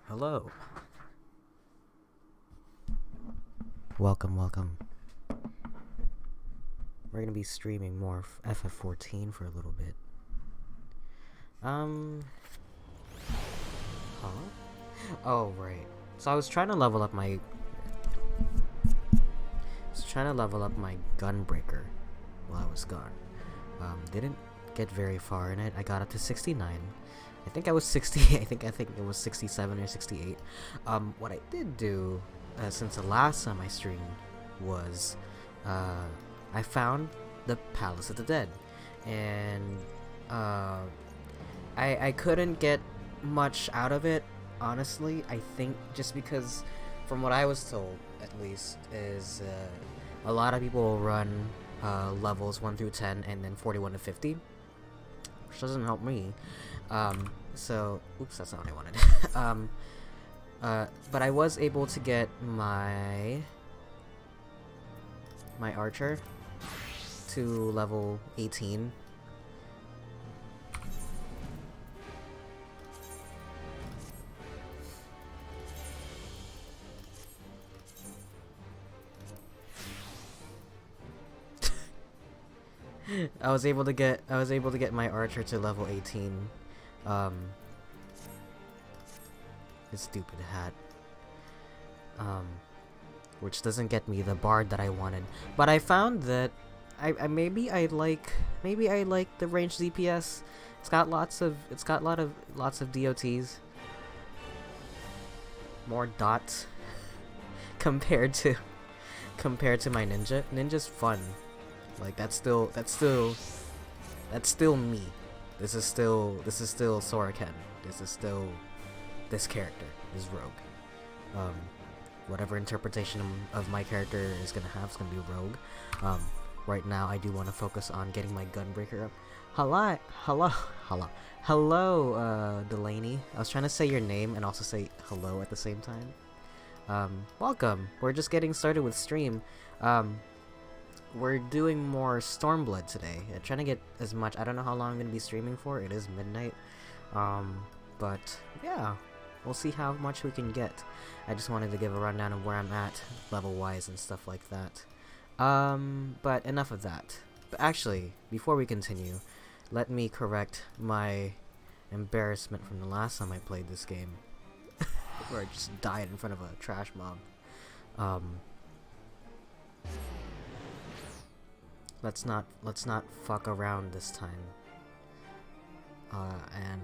Hello. Welcome. We're gonna be streaming more FF14 for a little bit. Huh? Oh, right. So I was trying to level up my... Gunbreaker while I was gone. Didn't get very far in it. I got up to 69. I think I was 60. I think it was 67 or 68. What I did do, since the last time I streamed, was I found the Palace of the Dead, and I couldn't get much out of it, honestly. I think just because, from what I was told, at least, is a lot of people run levels 1 through 10 and then 41 to 50, which doesn't help me. So, oops, that's not what I wanted. But I was able to get my archer to level 18. I was able to get my archer to level 18. His stupid hat. Which doesn't get me the bard that I wanted. But I found that maybe I like the ranged DPS. It's got lots of DOTs. More dots compared to my ninja. Ninja's fun. Like that's still me. This is still Sora Ken. This is still this character, this rogue. Whatever interpretation of my character is gonna have is gonna be rogue. Right now I do want to focus on getting my gunbreaker up. Hello, Delaney. I was trying to say your name and also say hello at the same time. Welcome. We're just getting started with stream. We're doing more Stormblood today. I'm trying to get as much. I don't know how long I'm gonna be streaming for. It is midnight. But yeah, we'll see how much we can get. I just wanted to give a rundown of where I'm at level-wise and stuff like that. But enough of that. But actually, before we continue, let me correct my embarrassment from the last time I played this game, where I just died in front of a trash mob. Let's not fuck around this time. And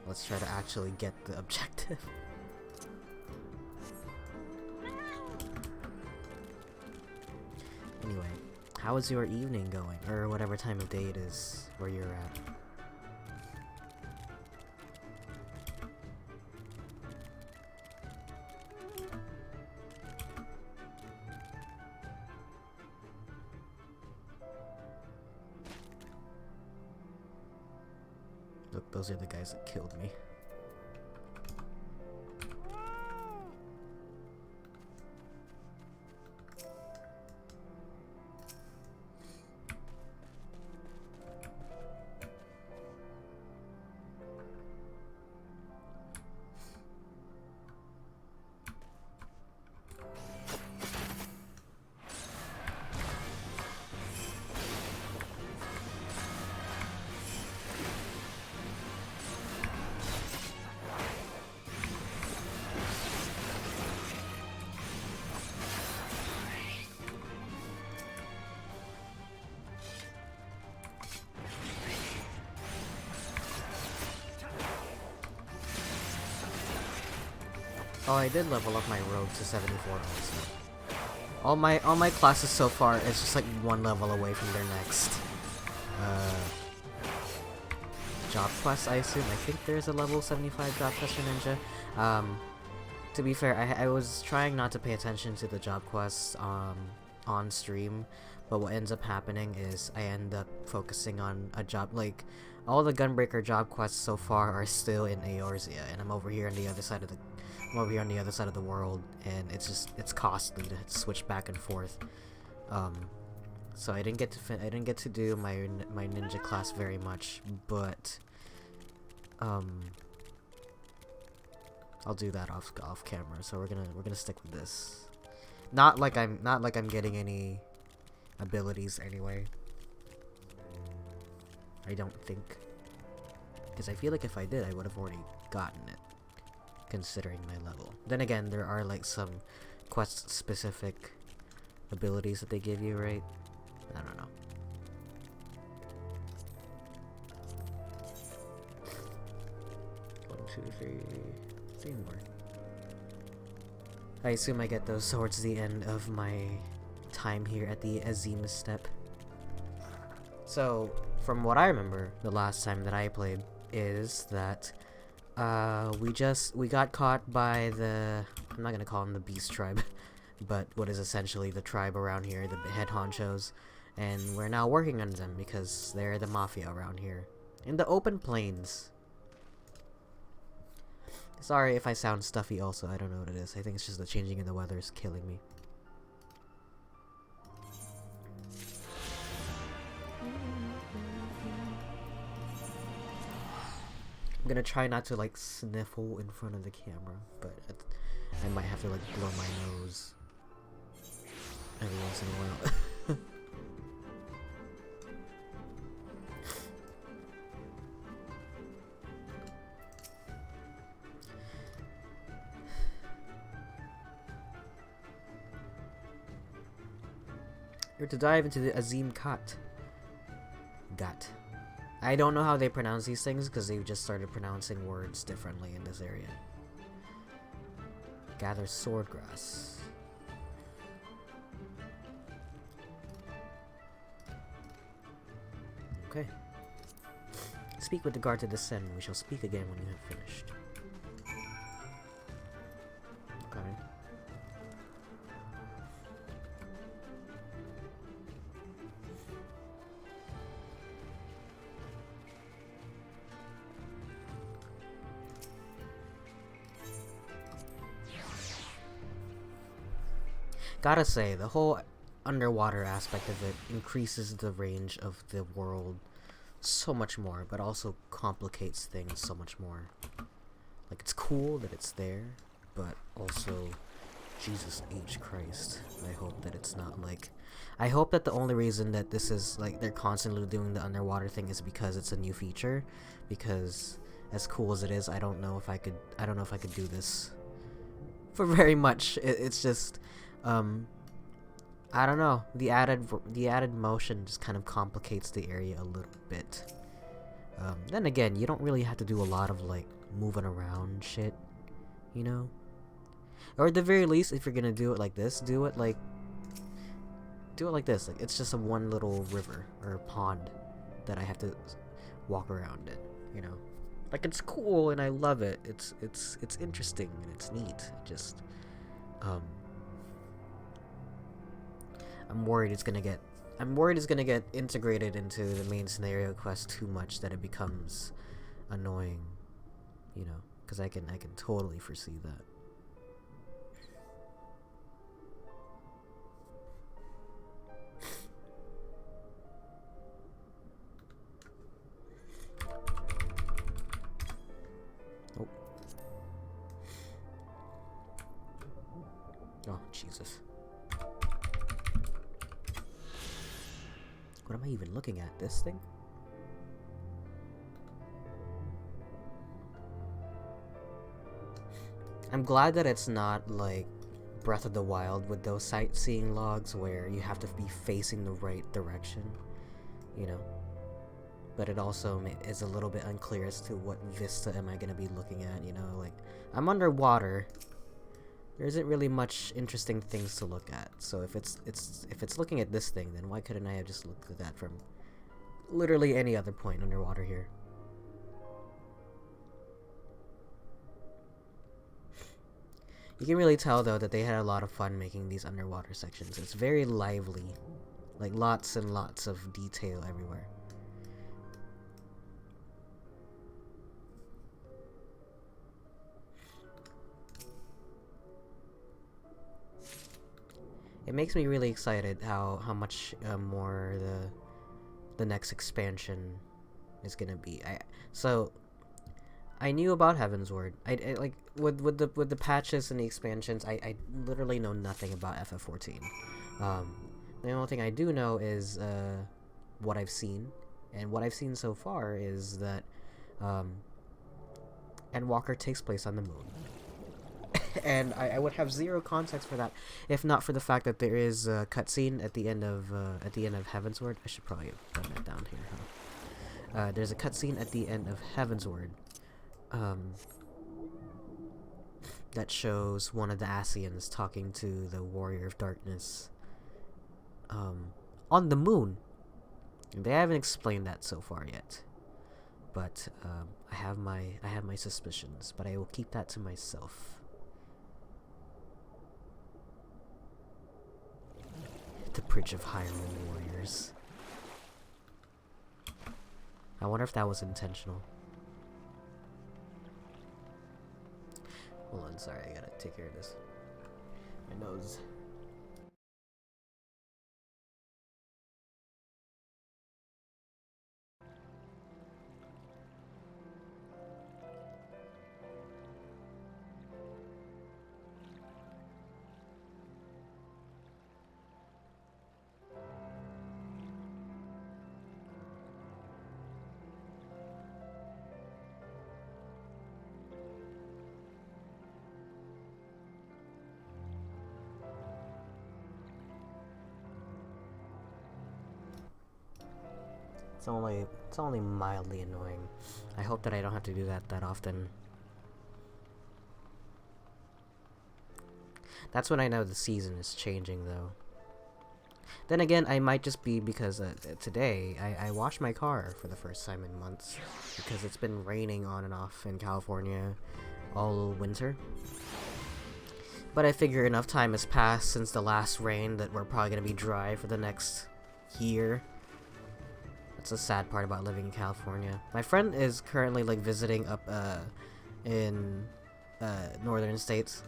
let's try to actually get the objective. Anyway, how is your evening going? Or whatever time of day it is where you're at. Look, those are the guys that killed me. Oh, I did level up my rogue to 74 also. All my classes so far is just like one level away from their next job quest, I assume. I think there's a level 75 job quest for Ninja. To be fair, I was trying not to pay attention to the job quests on stream, but what ends up happening is I end up focusing on a job, like, all the Gunbreaker job quests so far are still in Eorzea, and I'm over here on the other side of the world, and it's costly to switch back and forth. So I didn't get to do my ninja class very much, but I'll do that off camera. So we're gonna stick with this. Not like I'm getting any abilities anyway. I don't think, because I feel like if I did, I would have already gotten it, considering my level. Then again, there are like some quest-specific abilities that they give you, right? I don't know. One, two, three more. I assume I get those towards the end of my time here at the Azim step. So, from what I remember, the last time that I played is that we got caught by the, I'm not gonna call them the Beast Tribe, but what is essentially the tribe around here, the head honchos, and we're now working on them because they're the mafia around here in the open plains. Sorry if I sound stuffy also, I don't know what it is. I think it's just the changing in the weather is killing me. I'm gonna try not to like sniffle in front of the camera, but I might have to like blow my nose every once in a while. You're to dive into the Azim Gat. I don't know how they pronounce these things because they've just started pronouncing words differently in this area. Gather swordgrass. Okay. Speak with the guard to descend. We shall speak again when you have finished. Okay. Gotta say, the whole underwater aspect of it increases the range of the world so much more, but also complicates things so much more. Like, it's cool that it's there, but also, Jesus H. Christ, I hope that it's not like... I hope that the only reason that this is, like, they're constantly doing the underwater thing is because it's a new feature, because as cool as it is, I don't know if I could do this for very much. It's just... I don't know. The added motion just kind of complicates the area a little bit. Then again, you don't really have to do a lot of like moving around shit, you know? Or at the very least, if you're gonna do it like this, do it like this. Like it's just a one little river or pond that I have to walk around in, you know? Like it's cool and I love it. It's interesting and it's neat. Just I'm worried it's gonna get integrated into the main scenario quest too much that it becomes annoying, you know, because I can totally foresee that. Oh. Oh, Jesus. What am I even looking at? This thing? I'm glad that it's not like Breath of the Wild with those sightseeing logs where you have to be facing the right direction, you know? But it also is a little bit unclear as to what vista am I going to be looking at, you know? Like, I'm underwater. There isn't really much interesting things to look at. So if it's looking at this thing, then why couldn't I have just looked at that from literally any other point underwater here? You can really tell though that they had a lot of fun making these underwater sections. It's very lively. Like lots and lots of detail everywhere. It makes me really excited how much more the next expansion is gonna be. So I knew about Heavensward. I like with the patches and the expansions. I literally know nothing about FF14. Um, the only thing I do know is what I've seen, and what I've seen so far is that Endwalker takes place on the moon. And I would have zero context for that if not for the fact that there is a cutscene at the end of Heavensward. I should probably run that down here. Huh? There's a cutscene at the end of Heavensward that shows one of the Asians talking to the Warrior of Darkness on the moon. They haven't explained that so far yet, but I have my suspicions, but I will keep that to myself. The Bridge of Hyrule Warriors. I wonder if that was intentional. Hold on, sorry, I gotta take care of this. My nose. It's only mildly annoying. I hope that I don't have to do that often. That's when I know the season is changing, though. Then again, I might just be because today I washed my car for the first time in months because it's been raining on and off in California all winter. But I figure enough time has passed since the last rain that we're probably gonna be dry for the next year. That's the sad part about living in California. My friend is currently like visiting up in northern states,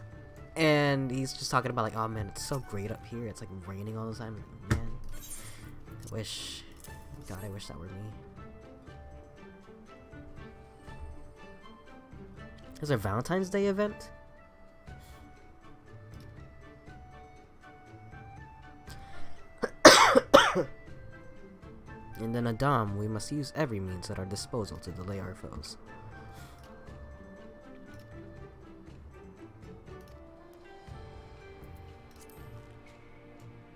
and he's just talking about like, oh man, it's so great up here. It's like raining all the time. Man, I wish that were me. Is there a Valentine's Day event? And then Adam, we must use every means at our disposal to delay our foes.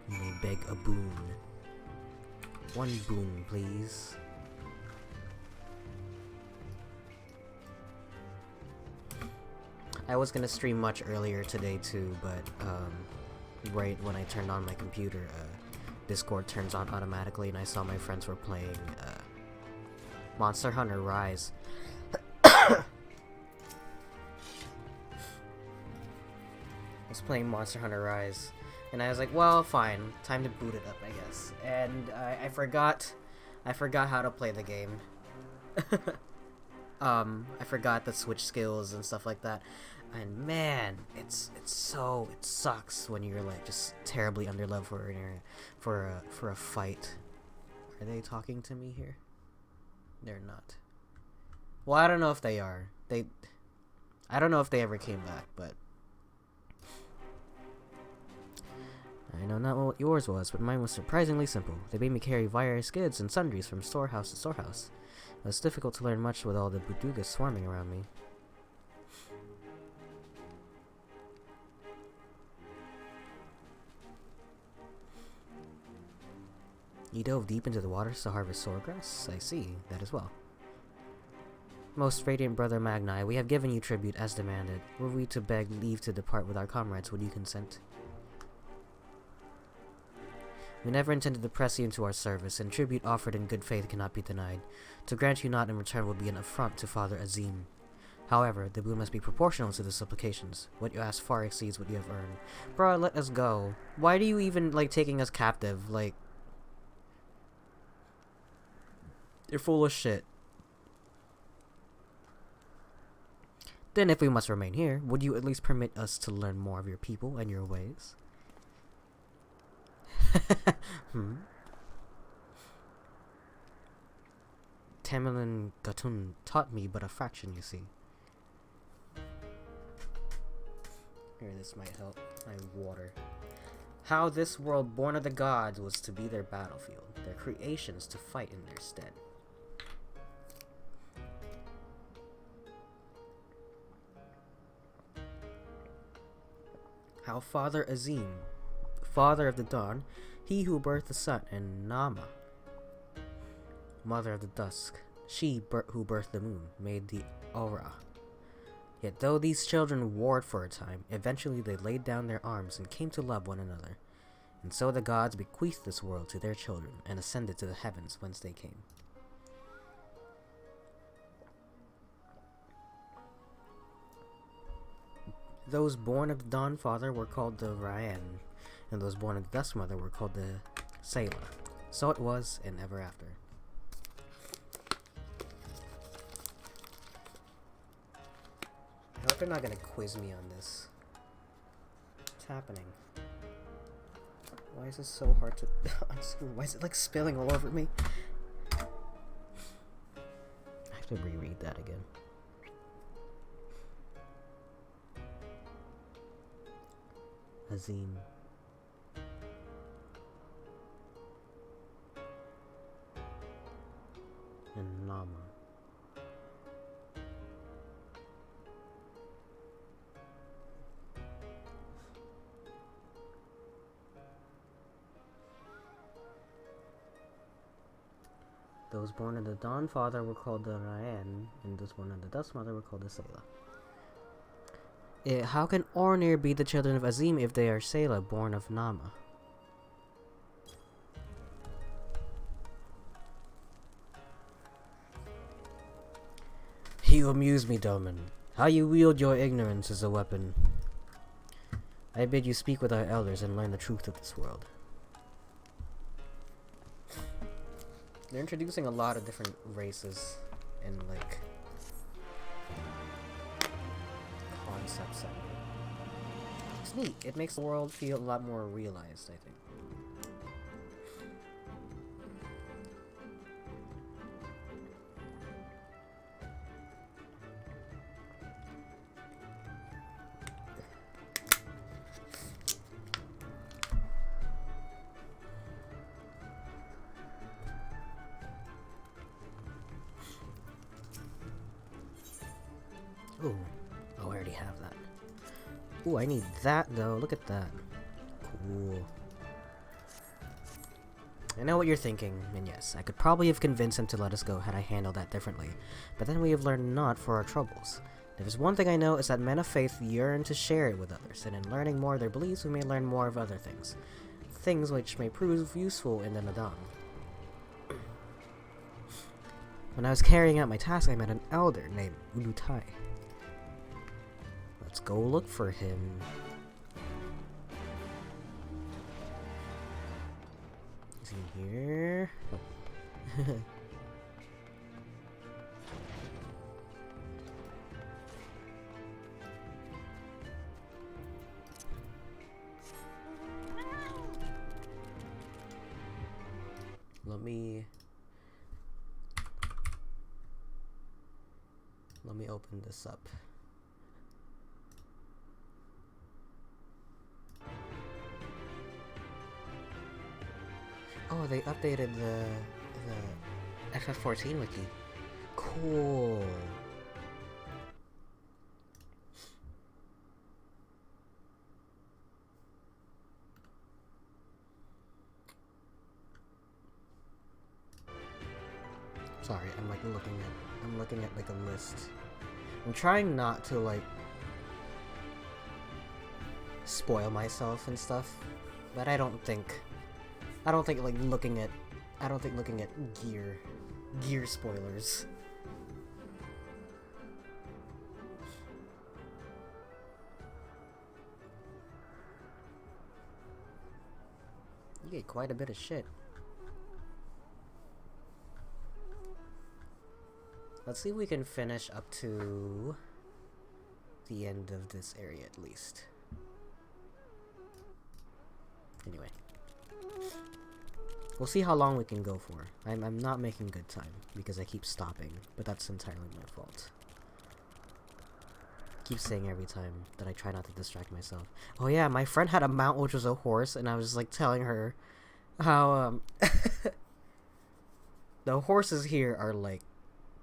You may beg a boon. One boon, please. I was gonna stream much earlier today too, but right when I turned on my computer, Discord turns on automatically, and I saw my friends were playing Monster Hunter Rise. I was playing Monster Hunter Rise, and I was like, well, fine, time to boot it up, I guess. And I forgot how to play the game. I forgot the switch skills and stuff like that. And man, it sucks when you're like just terribly underleveled for a fight. Are they talking to me here? They're not. Well, I don't know if they are. I don't know if they ever came back, but I know not what yours was, but mine was surprisingly simple. They made me carry various goods and sundries from storehouse to storehouse. It was difficult to learn much with all the Budugas swarming around me. You dove deep into the waters to harvest swordgrass? I see, that as well. Most radiant brother Magni, we have given you tribute as demanded. Were we to beg leave to depart with our comrades, would you consent? We never intended to press you into our service, and tribute offered in good faith cannot be denied. To grant you not in return would be an affront to Father Azim. However, the boon must be proportional to the supplications. What you ask far exceeds what you have earned. Bro, let us go. Why do you even like taking us captive? Like, you're full of shit. Then if we must remain here, would you at least permit us to learn more of your people and your ways? Tamilin Gatun taught me but a fraction, you see. Here, this might help. My water. How this world born of the gods was to be their battlefield, their creations to fight in their stead. How Father Azim, father of the dawn, he who birthed the sun, and Nama, mother of the dusk, she who birthed the moon, made the aura. Yet though these children warred for a time, eventually they laid down their arms and came to love one another. And so the gods bequeathed this world to their children and ascended to the heavens whence they came. Those born of the Dawn Father were called the Ryan, and those born of the Dusk Mother were called the Selah. So it was, and ever after. I hope they're not gonna quiz me on this. What's happening? Why is this so hard to unscrew? Why is it like spilling all over me? I have to reread that again. Azim. And Nama. Those born of the Dawn Father were called the Ryan, and those born of the Dusk Mother were called the Selah. How can Ornir be the children of Azim if they are Selah, born of Nama? You amuse me, Domin. How you wield your ignorance as a weapon. I bid you speak with our elders and learn the truth of this world. They're introducing a lot of different races and like concepts. It's neat. It makes the world feel a lot more realized, I think. Ooh. Oh, I already have that. Ooh, I need that though. Look at that. Cool. I know what you're thinking, and yes, I could probably have convinced him to let us go had I handled that differently, but then we have learned not for our troubles. If there's one thing I know, is that men of faith yearn to share it with others, and in learning more of their beliefs, we may learn more of other things. Things which may prove useful in the Nadam. When I was carrying out my task, I met an elder named Ulutai. Let's go look for him. Is he here? Oh. Let me open this up. Oh, they updated the FF14 wiki. Cool. Sorry, I'm looking at like a list. I'm trying not to like spoil myself and stuff, but I don't think looking at gear spoilers. You get quite a bit of shit. Let's see if we can finish up to the end of this area at least. Anyway. We'll see how long we can go for. I'm not making good time because I keep stopping, but that's entirely my fault. keep saying every time that I try not to distract myself. Oh yeah, my friend had a mount which was a horse, and I was just like telling her how the horses here are like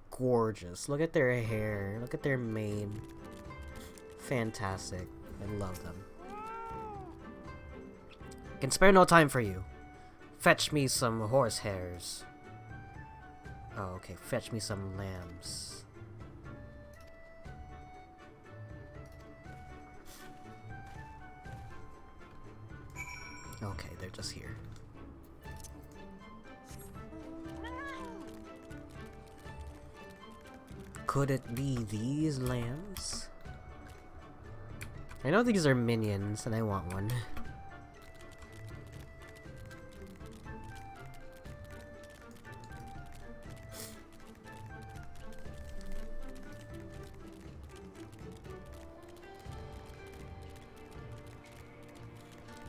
gorgeous. Look at their hair, look at their mane. Fantastic. I love them. Can spare no time for you. Fetch me some horse hairs. Oh, okay. Fetch me some lambs. Okay, they're just here. Could it be these lambs? I know these are minions, and I want one.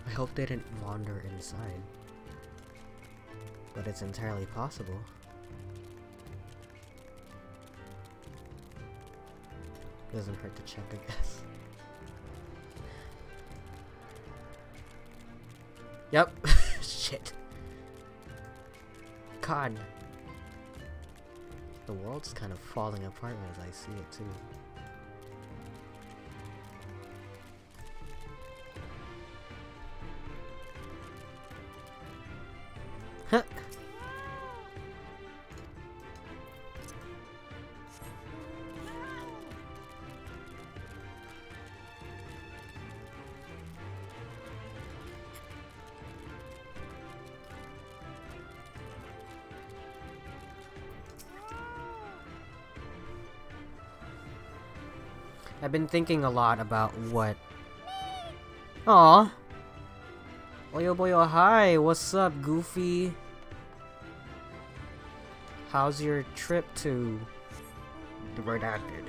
I hope they didn't wander inside. But it's entirely possible. Doesn't hurt to check, I guess. Yep. Shit. God. The world's kind of falling apart as I see it, too. Huh. I've been thinking a lot about what... Aw! Oyo boyo, hi! What's up, Goofy? How's your trip to... the Redacted?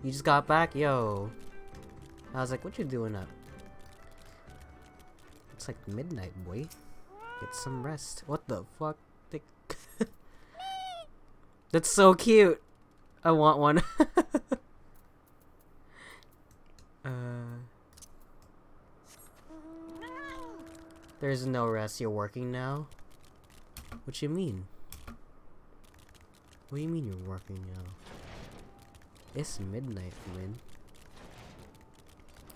You just got back? Yo. I was like, what you doing up? It's like midnight, boy. Get some rest. What the fuck? That's so cute! I want one. There's no rest. You're working now? What you mean? What do you mean you're working now? It's midnight, man.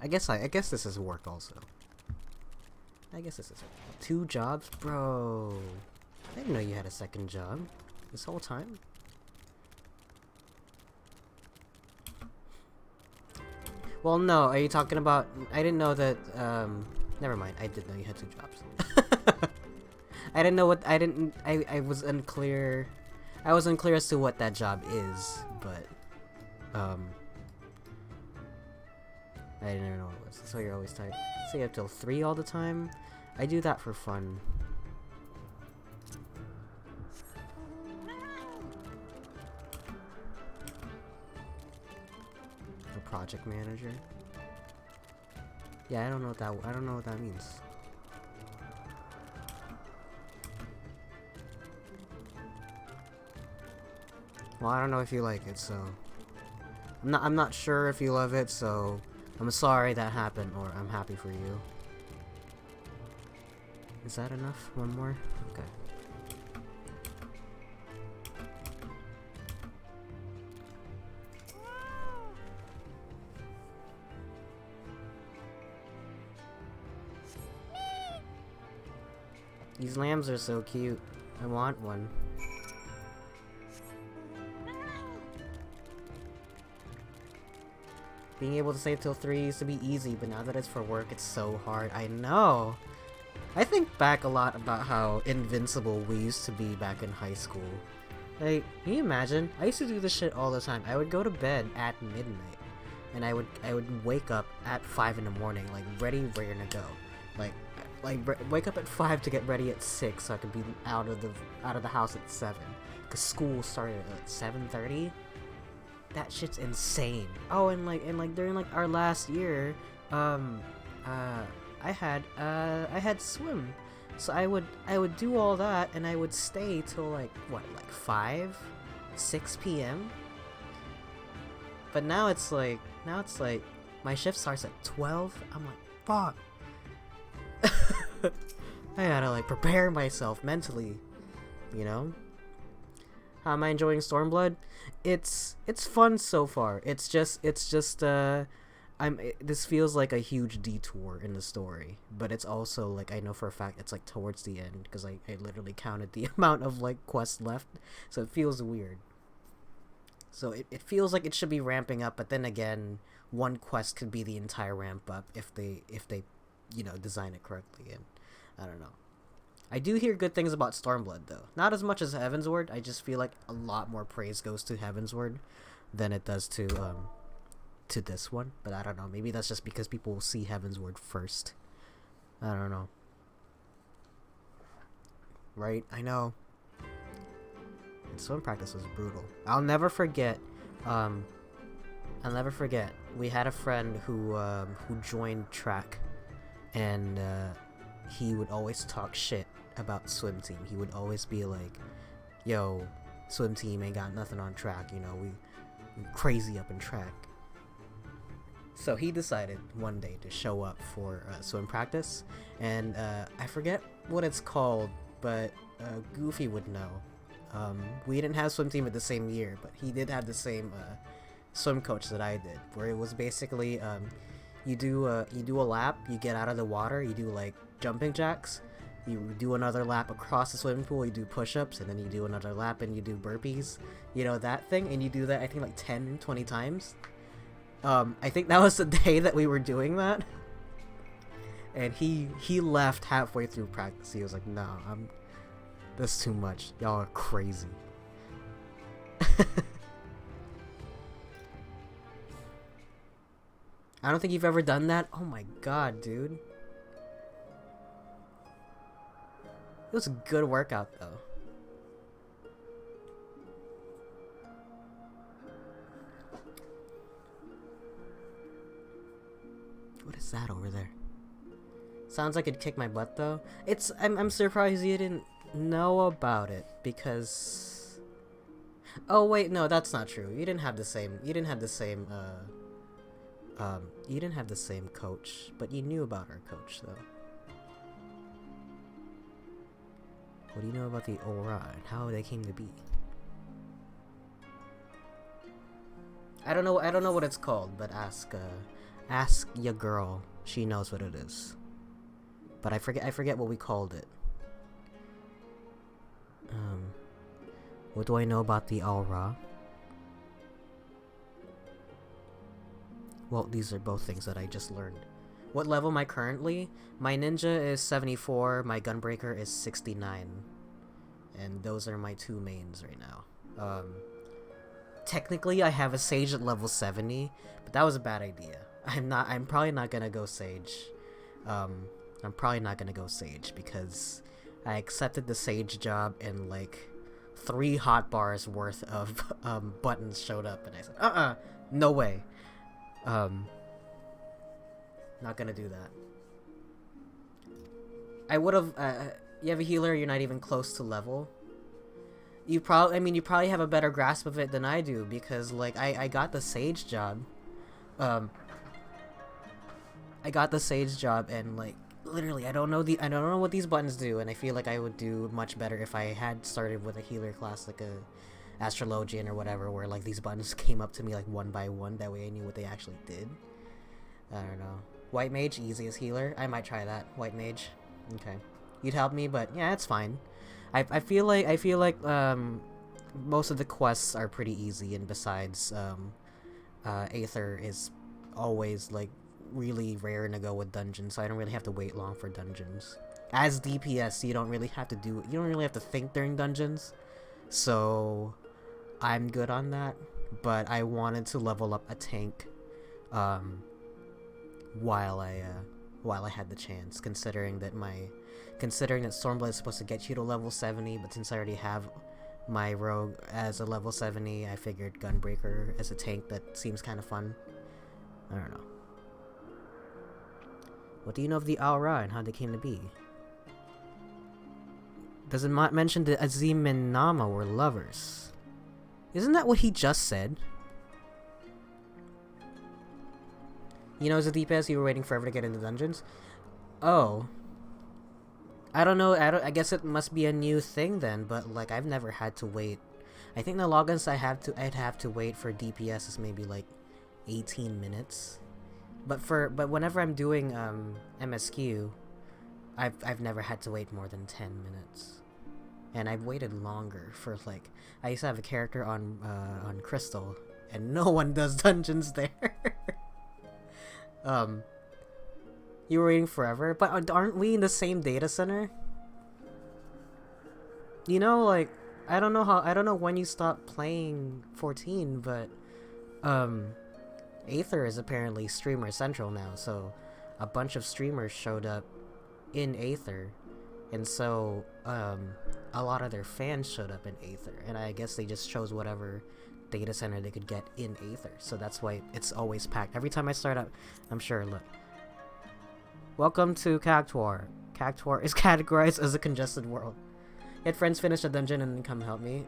I guess this is work also. I guess this is 2 jobs? Bro. I didn't know you had a second job. This whole time? Well, no, are you talking about... I didn't know that, never mind, I did know you had 2 jobs. I didn't know what... I was unclear... I was unclear as to what that job is, but... I didn't know what it was. So you're always tired. Stay up till 3 all the time? I do that for fun. Project manager. Yeah, I don't know what that means. Well, I don't know if you like it, so I'm not sure if you love it, so I'm sorry that happened, or I'm happy for you. Is that enough? One more? Okay. These lambs are so cute. I want one. Being able to save till 3 used to be easy, but now that it's for work, it's so hard. I know! I think back a lot about how invincible we used to be back in high school. Like, can you imagine? I used to do this shit all the time. I would go to bed at midnight, and I would wake up at 5 in the morning, like ready to go. Like wake up at 5 to get ready at 6 so I could be out of the house at 7. Cause school started at like 7:30. That shit's insane. Oh, and during like our last year, I had swim. So I would do all that, and I would stay till like what, like 5, 6 p.m. But now it's like my shift starts at 12. I'm like, fuck. I gotta like prepare myself mentally, you know. How am I enjoying Stormblood? It's fun so far. It's just this feels like a huge detour in the story, but it's also like I know for a fact it's like towards the end because I literally counted the amount of like quests left, so it feels weird. So it feels like it should be ramping up, but then again, one quest could be the entire ramp up if they design it correctly, and I don't know. I do hear good things about Stormblood though. Not as much as Heavensward. I just feel like a lot more praise goes to Heavensward than it does to this one. But I don't know. Maybe that's just because people will see Heavensward first. I don't know. Right? I know. And swim practice was brutal. I'll never forget. We had a friend who joined track, and he would always talk shit about swim team. He would always be like, yo, swim team ain't got nothing on track, you know, we crazy up in track. So he decided one day to show up for swim practice, and I forget what it's called, but Goofy would know. We didn't have swim team at the same year, but he did have the same swim coach that I did, where it was basically you do a lap, you get out of the water, you do like jumping jacks, you do another lap across the swimming pool, you do push-ups, and then you do another lap and you do burpees, you know, that thing, and you do that I think like 10, 20 times. I think that was the day that we were doing that, and he left halfway through practice. He was like, no, that's too much, y'all are crazy. I don't think you've ever done that. Oh my god, dude. It was a good workout, though. What is that over there? Sounds like it'd kick my butt, though. I'm surprised you didn't know about it, because... Oh, wait, no, that's not true. You didn't have the same coach, but you knew about our coach, though. What do you know about the Aura and how they came to be? I don't know what it's called, but ask your girl. She knows what it is. But I forget what we called it. What do I know about the Aura? Well, these are both things that I just learned. What level am I currently? My ninja is 74, my gunbreaker is 69. And those are my two mains right now. Technically I have a sage at level 70, but that was a bad idea. I'm probably not gonna go sage. Because I accepted the sage job and like 3 hotbars worth of buttons showed up, and I said, no way. Not gonna do that. I would have, you have a healer, you're not even close to level. You probably have a better grasp of it than I do, because like I got the sage job. I got the sage job, and like literally I don't know what these buttons do, and I feel like I would do much better if I had started with a healer class like a Astrologian or whatever, where like these buttons came up to me like one by one, that way I knew what they actually did. I don't know. White Mage, easiest healer. I might try that. White Mage. Okay. You'd help me, but yeah, it's fine. I feel like most of the quests are pretty easy, and besides Aether is always like really rare to go with dungeons, so I don't really have to wait long for dungeons. As DPS, you don't really have to think during dungeons. So I'm good on that, but I wanted to level up a tank while I had the chance, considering that Stormblood is supposed to get you to level 70, but since I already have my rogue as a level 70, I figured Gunbreaker as a tank that seems kind of fun. I don't know. What do you know of the Aura and how they came to be? Does it mention that Azim and Nama were lovers? Isn't that what he just said? You know, as a DPS, you were waiting forever to get into dungeons? Oh. I don't know, I guess it must be a new thing then, but like, I've never had to wait. I think the logins I'd have to wait for DPS is maybe like 18 minutes. But whenever I'm doing MSQ, I've never had to wait more than 10 minutes. And I've waited longer for like, I used to have a character on Crystal, and no one does dungeons there. You were waiting forever, but aren't we in the same data center? You know, like, I don't know when you stopped playing 14, but Aether is apparently streamer central now, so a bunch of streamers showed up in Aether, and so a lot of their fans showed up in Aether, and I guess they just chose whatever data center they could get in Aether, so that's why it's always packed. Every time I start up, I'm sure, look. Welcome to Cactuar. Cactuar is categorized as a congested world. Had friends finish a dungeon and then come help me.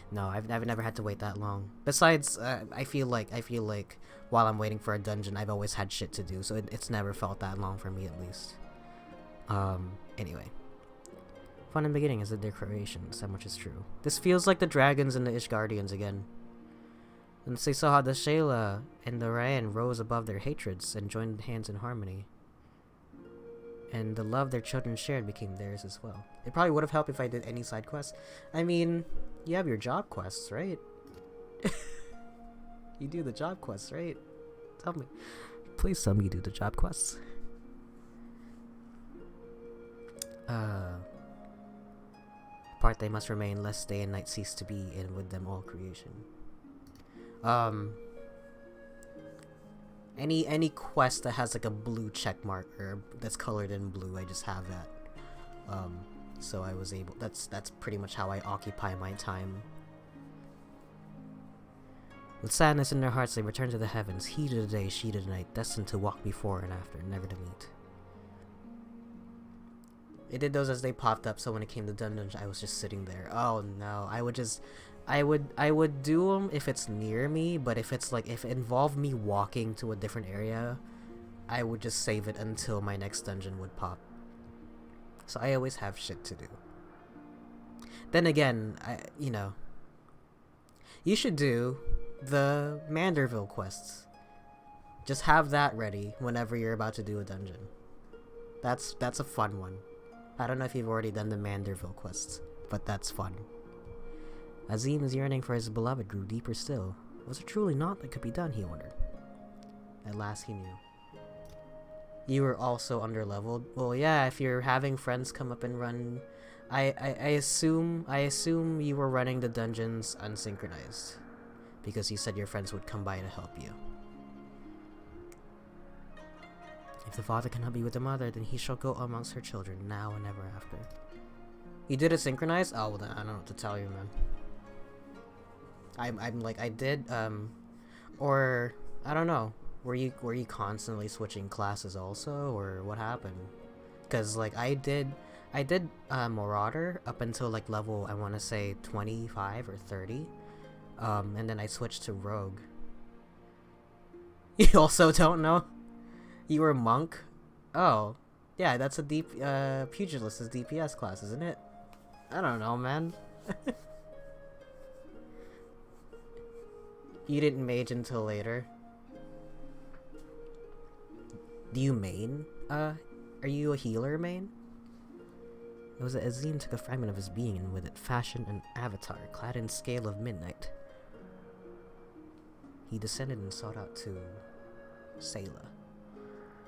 No, I've never had to wait that long. Besides, I feel like while I'm waiting for a dungeon, I've always had shit to do, so it's never felt that long for me, at least. Anyway. Fun in the beginning is the decorations, that much is true. This feels like the dragons and the Ishgardians again. And they saw how the Shayla and the Ryan rose above their hatreds and joined hands in harmony. And the love their children shared became theirs as well. It probably would have helped if I did any side quests. I mean, you have your job quests, right? You do the job quests, right? Tell me. Please tell me you do the job quests. Part they must remain, lest day and night cease to be, and with them all creation. Any quest that has like a blue check mark or that's colored in blue, I just have that. So I was able, that's pretty much how I occupy my time. With sadness in their hearts, they return to the heavens, he to the day, she to the night, destined to walk before and after, never to meet. It did those as they popped up, so when it came to dungeons, I was just sitting there. Oh no, I would do them if it's near me, but if it's like, if it involved me walking to a different area, I would just save it until my next dungeon would pop. So I always have shit to do. Then again, you know, you should do the Manderville quests. Just have that ready whenever you're about to do a dungeon. That's a fun one. I don't know if you've already done the Manderville quests, but that's fun. Azim's yearning for his beloved grew deeper still. Was it truly not that could be done, he wondered. At last he knew. You were also underleveled? Well, yeah, if you're having friends come up and run... I assume you were running the dungeons unsynchronized. Because you said your friends would come by to help you. If the father cannot be with the mother, then he shall go amongst her children, now and ever after. You did it synchronized? Oh, well then I don't know what to tell you, man. I'm like, I did, or, I don't know. Were you constantly switching classes also, or what happened? Cause like, I did Marauder up until like level, I want to say 25 or 30. And then I switched to Rogue. You also don't know? You were Monk? Oh. Yeah, that's a deep, Pugilist's DPS class, isn't it? I don't know, man. You didn't mage until later. Do you main? Are you a healer main? It was that Azim took a fragment of his being and with it fashioned an avatar clad in scale of midnight. He descended and sought out to Sayla.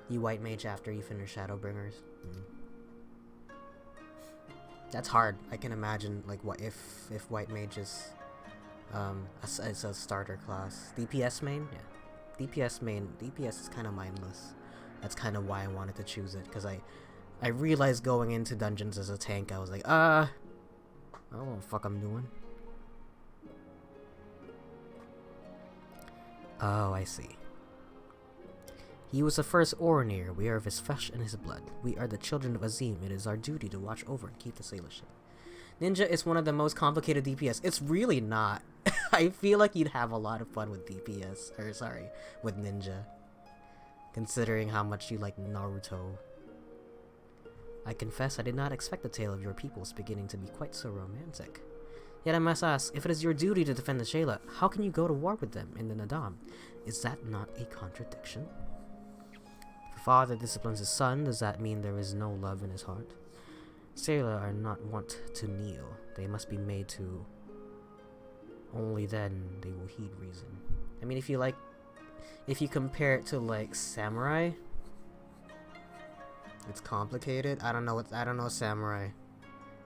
You white mage after you finish Shadowbringers? That's hard. I can imagine like what if white mage is as a starter class. DPS main? Yeah. DPS main. DPS is kind of mindless. That's kind of why I wanted to choose it, because I realized going into dungeons as a tank, I was like, I don't know what the fuck I'm doing. Oh, I see. He was the first Oronir. We are of his flesh and his blood. We are the children of Azim. It is our duty to watch over and keep the sailorship. Ninja is one of the most complicated DPS. It's really not. I feel like you'd have a lot of fun with DPS. Or, sorry, with Ninja. Considering how much you like Naruto. I confess I did not expect the tale of your peoples beginning to be quite so romantic. Yet I must ask, if it is your duty to defend the Shayla, how can you go to war with them in the Nadam? Is that not a contradiction? If a father disciplines his son, does that mean there is no love in his heart? Sailor are not wont to kneel. They must be made to. Only then they will heed reason. I mean, if you compare it to like samurai, it's complicated. I don't know samurai.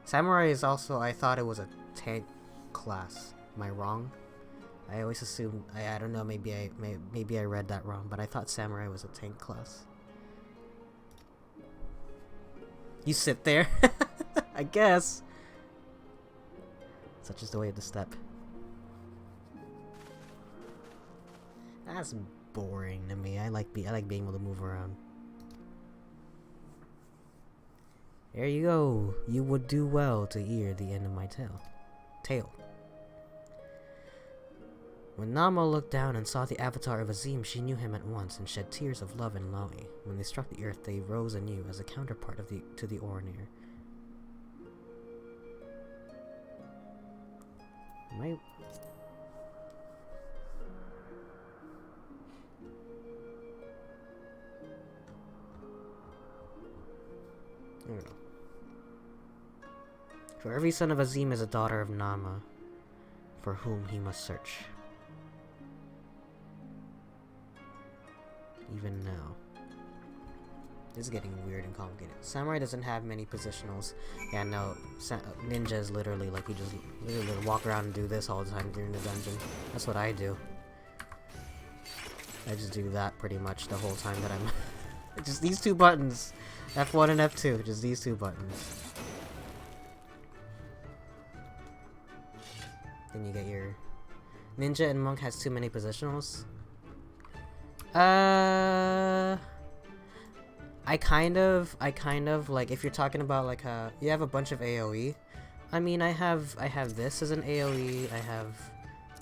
Samurai is also, I thought it was a tank class. Am I wrong? I always assumed, I don't know, maybe I read that wrong, but I thought samurai was a tank class. You sit there. I guess. Such is the way of the step. That's boring to me. I like being able to move around. There you go. You would do well to hear the end of my tale. When Nama looked down and saw the avatar of Azim, she knew him at once and shed tears of love and longing. When they struck the earth, they rose anew as a counterpart to the Oronir. I don't know. For every son of Azim is a daughter of Nama, for whom he must search. Even now. This is getting weird and complicated. Samurai doesn't have many positionals. Yeah, no. Ninja is literally like you just literally walk around and do this all the time during the dungeon. That's what I do. I just do that pretty much the whole time that I'm... just these two buttons. F1 and F2. Just these two buttons. Then you get your... Ninja and Monk has too many positionals. I kind of like, if you're talking about like you have a bunch of AoE. I mean, I have this as an AoE, I have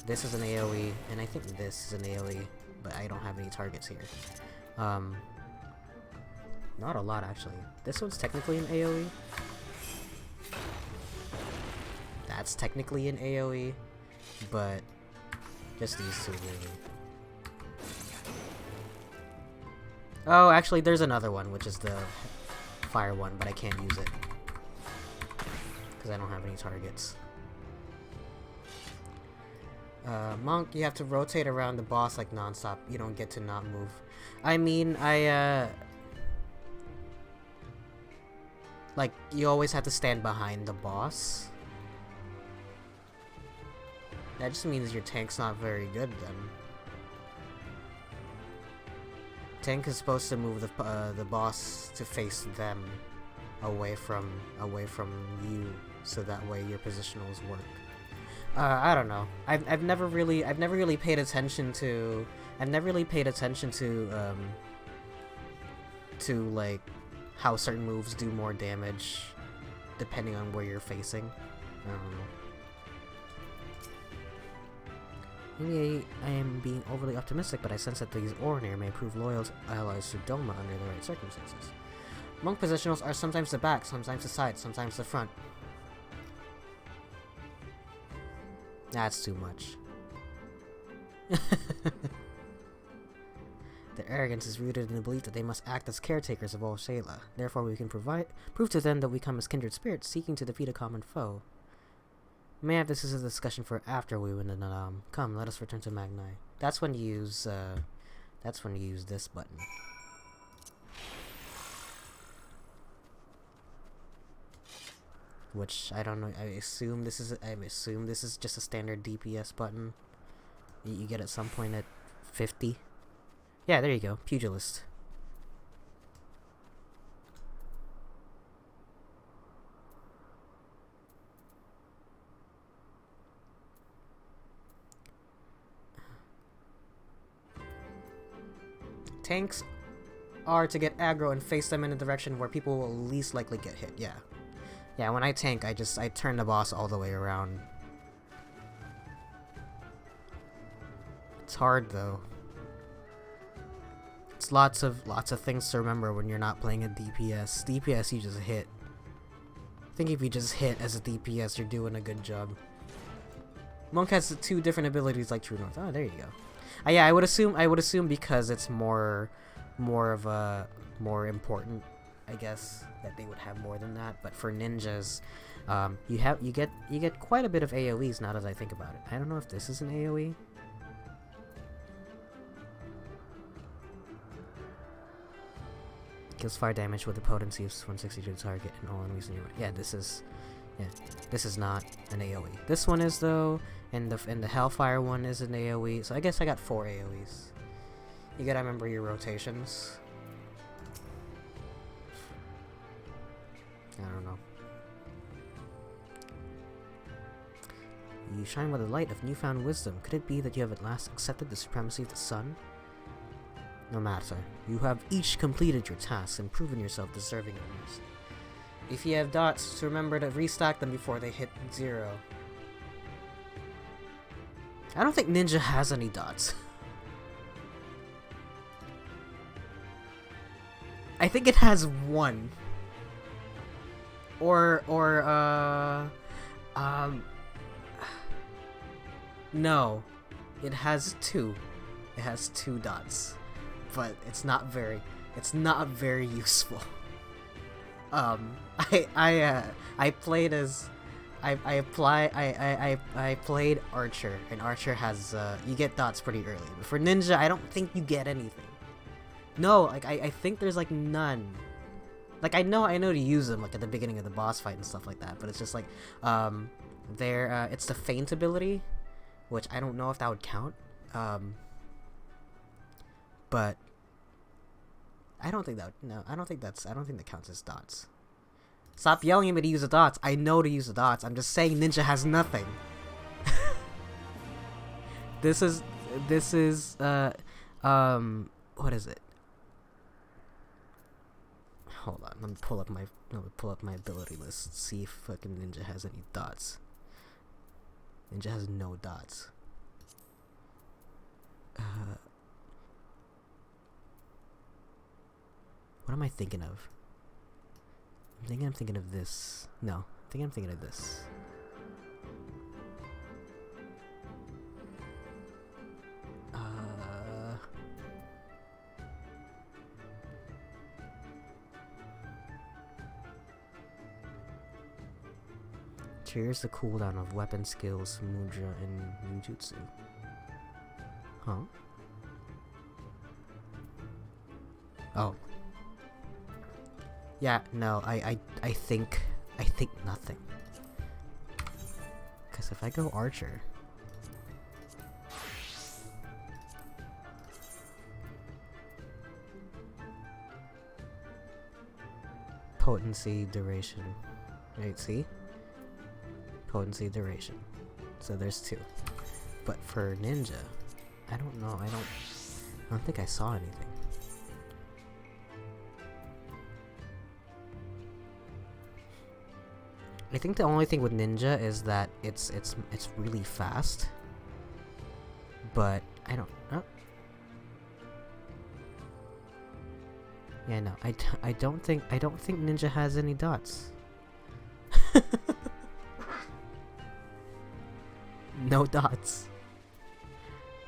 this as an AoE, and I think this is an AoE, but I don't have any targets here. Not a lot actually. This one's technically an AoE. That's technically an AoE, but just these two really. Oh, actually, there's another one, which is the fire one, but I can't use it because I don't have any targets. Monk, you have to rotate around the boss like non-stop. You don't get to not move. I mean, like, you always have to stand behind the boss. That just means your tank's not very good then. Tank is supposed to move the boss to face them away from you, so that way your positionals work. I don't know. I've never really paid attention to like how certain moves do more damage depending on where you're facing. I don't know. Maybe I am being overly optimistic, but I sense that these Oronir may prove loyal allies to Doma under the right circumstances. Monk positionals are sometimes the back, sometimes the side, sometimes the front. That's too much. Their arrogance is rooted in the belief that they must act as caretakers of all Shayla. Therefore, we can prove to them that we come as kindred spirits seeking to defeat a common foe. May have this is a discussion for after we win the Nadam. Come, let us return to Magnai. That's when you use this button. Which I don't know. I assume this is just a standard DPS button. You get at some point at 50. Yeah, there you go. Pugilist. Tanks R to get aggro and face them in a direction where people will least likely get hit. Yeah. Yeah, when I tank, I turn the boss all the way around. It's hard though. It's lots of things to remember when you're not playing a DPS. DPS, you just hit. I think if you just hit as a DPS, you're doing a good job. Monk has 2 different abilities like True North. Oh, there you go. Yeah, I would assume because it's more important, I guess, that they would have more than that. But for ninjas, you get quite a bit of AoEs now that I think about it. I don't know if this is an AoE. Kills fire damage with the potency of 162 target and all enemies in your way. Yeah, this is not an AoE. This one is though, and the Hellfire one is an AoE. So I guess I got 4 AoEs. You gotta remember your rotations. I don't know. You shine by the light of newfound wisdom. Could it be that you have at last accepted the supremacy of the sun? No matter. You have each completed your tasks and proven yourself deserving of mercy. If you have dots, remember to restock them before they hit 0. I don't think Ninja has any dots. I think it has 1. No. It has 2. It has 2 dots. But it's not very useful. I played as I played Archer, and Archer has you get dots pretty early. But for Ninja, I don't think you get anything. No, like I think there's like none. Like I know to use them like at the beginning of the boss fight and stuff like that, but it's just like it's the feint ability, which I don't know if that would count. But I don't think that counts as dots. Stop yelling at me to use the dots. I know to use the dots. I'm just saying Ninja has nothing. This is what is it? Hold on, let me pull up my ability list, see if fucking Ninja has any dots. Ninja has no dots. What am I thinking of? I'm thinking of this. No, I'm thinking of this. Cheers the cooldown of weapon skills, Mudra, and Ninjutsu. Huh? Oh. Yeah, no, I think nothing. Cause if I go Archer, potency, duration. Right, see? Potency, duration. So there's 2. But for Ninja, I don't know. I don't think I saw anything. I think the only thing with Ninja is that it's really fast. But I don't know. Yeah, no. I don't think Ninja has any dots. No dots.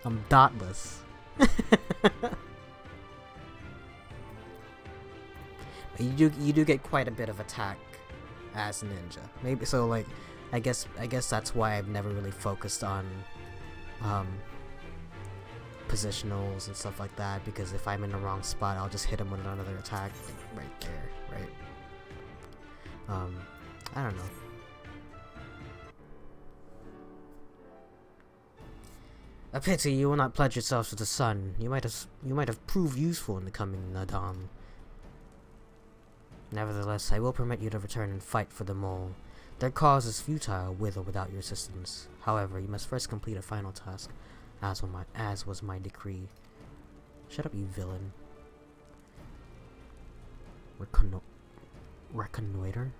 I'm dotless. You do get quite a bit of attack as Ninja. Maybe so. Like, I guess that's why I've never really focused on positionals and stuff like that. Because if I'm in the wrong spot, I'll just hit him with another attack right there. Right. I don't know. A pity you will not pledge yourself to the sun. You might have proved useful in the coming Nadam. Nevertheless, I will permit you to return and fight for the mole. Their cause is futile with or without your assistance. However, you must first complete a final task, as was my decree. Shut up, you villain. Reconnoiter?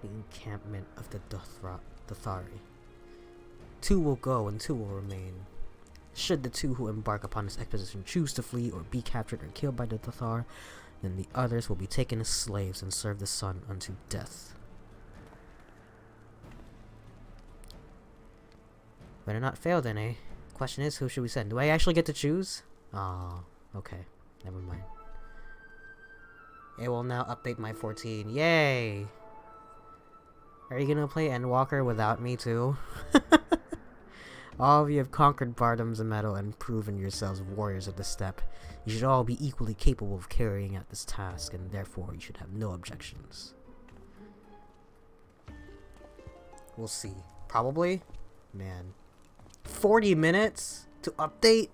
The encampment of the Dothari. 2 will go and 2 will remain. Should the 2 who embark upon this expedition choose to flee or be captured or killed by the Dothar, then the others will be taken as slaves and serve the sun unto death. Better not fail then, eh? Question is, who should we send? Do I actually get to choose? Oh, okay. Never mind. It will now update my 14. Yay! Are you gonna play Endwalker without me too? All of you have conquered Bardom's metal and proven yourselves warriors of the steppe. You should all be equally capable of carrying out this task, and therefore you should have no objections. We'll see. Probably? Man. 40 minutes to update?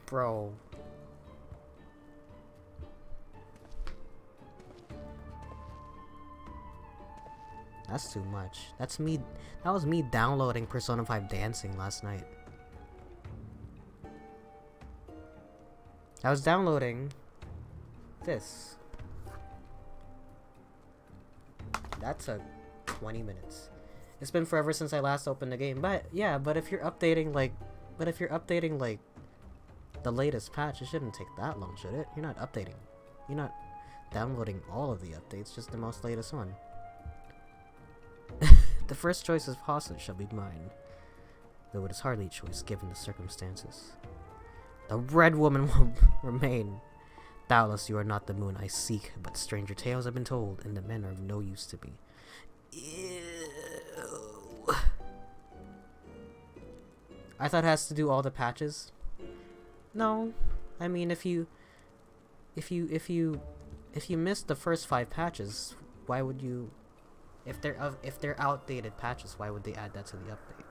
Bro. That's too much. That was me downloading Persona 5 Dancing last night. I was downloading this. That took 20 minutes. It's been forever since I last opened the game, but yeah, but if you're updating like the latest patch, it shouldn't take that long, should it? You're not updating. You're not downloading all of the updates, just the most latest one. The first choice of hostage shall be mine, though it is hardly a choice given the circumstances. The red woman will remain. Doubtless you are not the moon I seek, but stranger tales have been told, and the men are of no use to me. Ew. I thought it has to do all the patches. No, I mean if you missed the first 5 patches, why would you? If they're outdated patches, why would they add that to the update?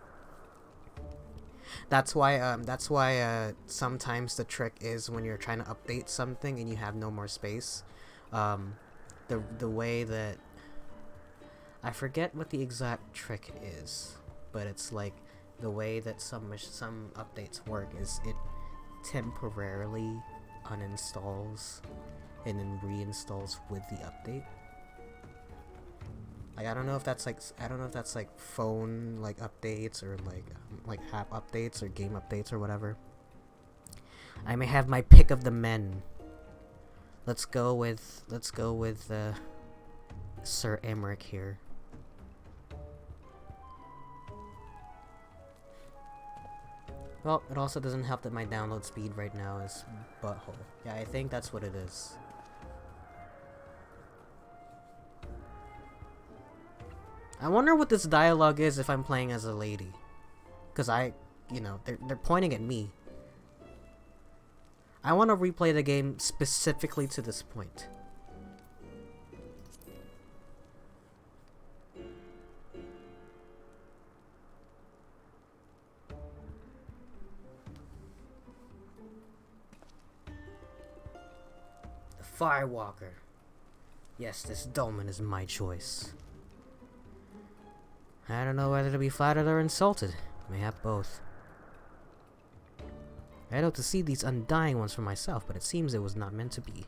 That's why sometimes the trick is when you're trying to update something and you have no more space, the way that I forget what the exact trick is, but it's like the way that some updates work is it temporarily uninstalls and then reinstalls with the update. Like I don't know if that's like phone like updates or like app updates or game updates or whatever. I may have my pick of the men. Let's go with Sir Emmerich here. Well, it also doesn't help that my download speed right now is butthole. Yeah, I think that's what it is. I wonder what this dialogue is if I'm playing as a lady. Cause they're pointing at me. I want to replay the game specifically to this point. The Firewalker. Yes, this dolmen is my choice. I don't know whether to be flattered or insulted. Mayhap both. I hope to see these undying ones for myself, but it seems it was not meant to be.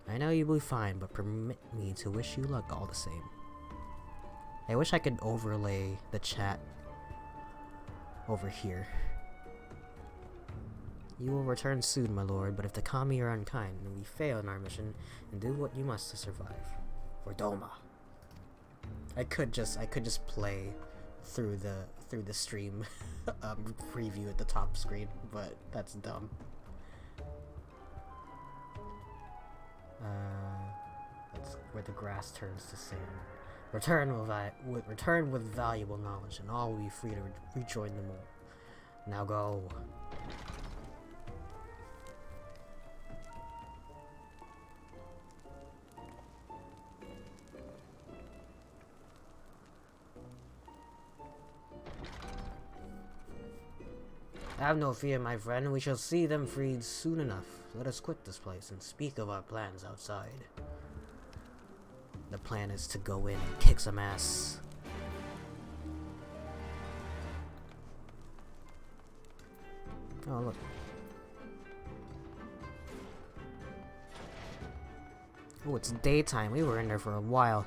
I know you will be fine, but permit me to wish you luck all the same. I wish I could overlay the chat over here. You will return soon, my lord, but if the kami are unkind, then we fail in our mission, and do what you must to survive. For Doma. I could just play through the stream preview at the top screen, but that's dumb. That's where the grass turns to sand. Return with valuable knowledge, and all will be free to rejoin them all. Now go. Have no fear, my friend. We shall see them freed soon enough. Let us quit this place and speak of our plans outside. The plan is to go in and kick some ass. Oh, look. Oh, it's daytime. We were in there for a while.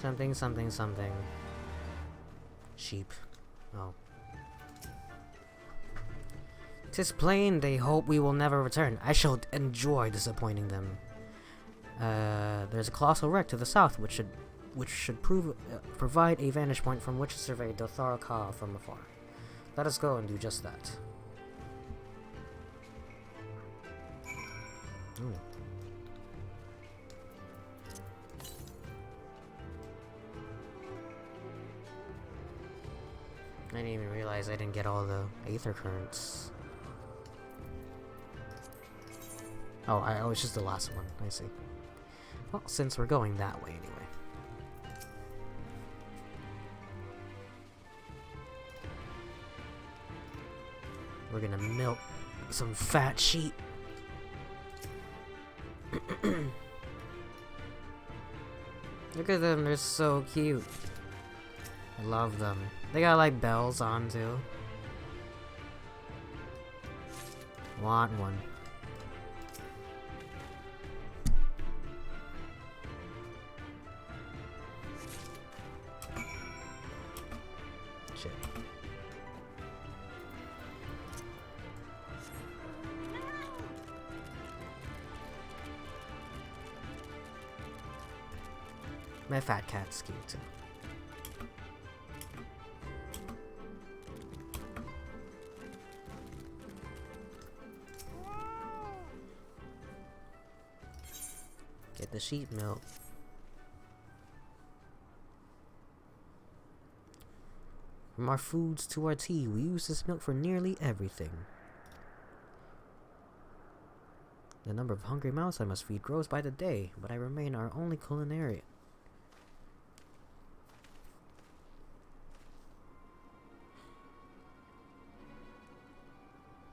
Something, something, something. Sheep. Oh. 'Tis plain they hope we will never return. I shall enjoy disappointing them. There's a colossal wreck to the south, which should provide a vantage point from which to survey Dotharaka from afar. Let us go and do just that. Ooh. I didn't even realize I didn't get all the Aether Currents. Oh, it's just the last one. I see. Well, since we're going that way anyway. We're gonna milk some fat sheep. Look at them, they're so cute. I love them. They got like bells on too. Want one. Shit. My fat cat's cute too. Get the sheep milk. From our foods to our tea, we use this milk for nearly everything. The number of hungry mouths I must feed grows by the day, but I remain our only culinarian.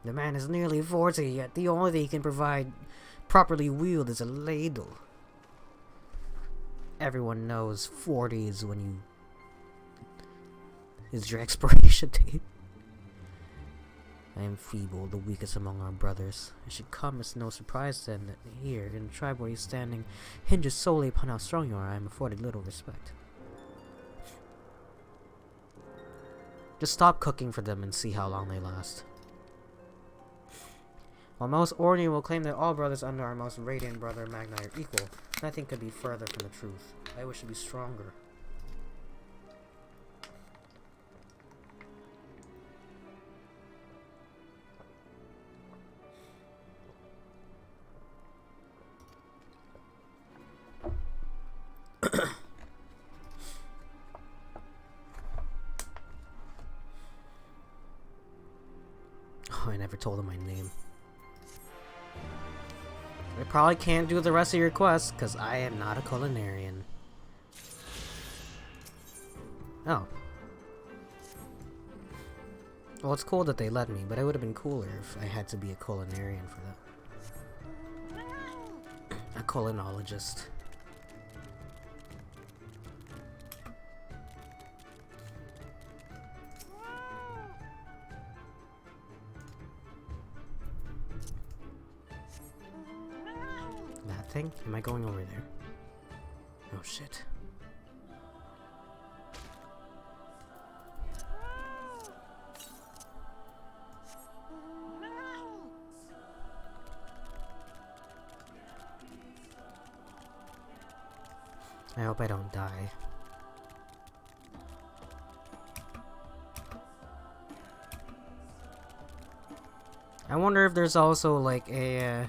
The man is nearly 40, yet the only thing he can provide properly wield is a ladle. Everyone knows 40 is when you... is your expiration date. I am feeble, the weakest among our brothers. It should come as no surprise then that here, in the tribe where he's standing, hinges solely upon how strong you are. I am afforded little respect. Just stop cooking for them and see how long they last. While most Orni will claim that all brothers under our most radiant brother Magni are equal, nothing could be further from the truth. I wish to be stronger. Oh, I never told him my name. I probably can't do the rest of your quests, because I am not a culinarian. Oh. Well, it's cool that they let me, but it would have been cooler if I had to be a culinarian for that. A culinologist. Am I going over there? Oh shit. I hope I don't die. I wonder if there's also like a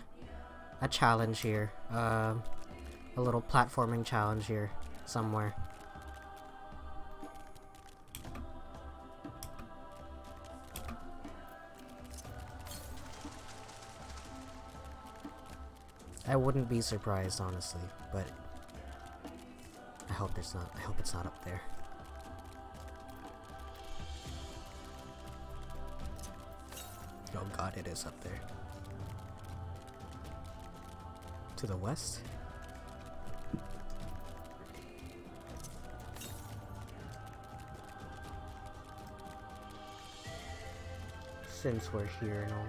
challenge here, a little platforming challenge here somewhere. I wouldn't be surprised, honestly, but I hope there's not. I hope it's not up there. Oh god, it is up there. To the west? Since we're here and all.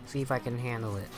See if I can handle it.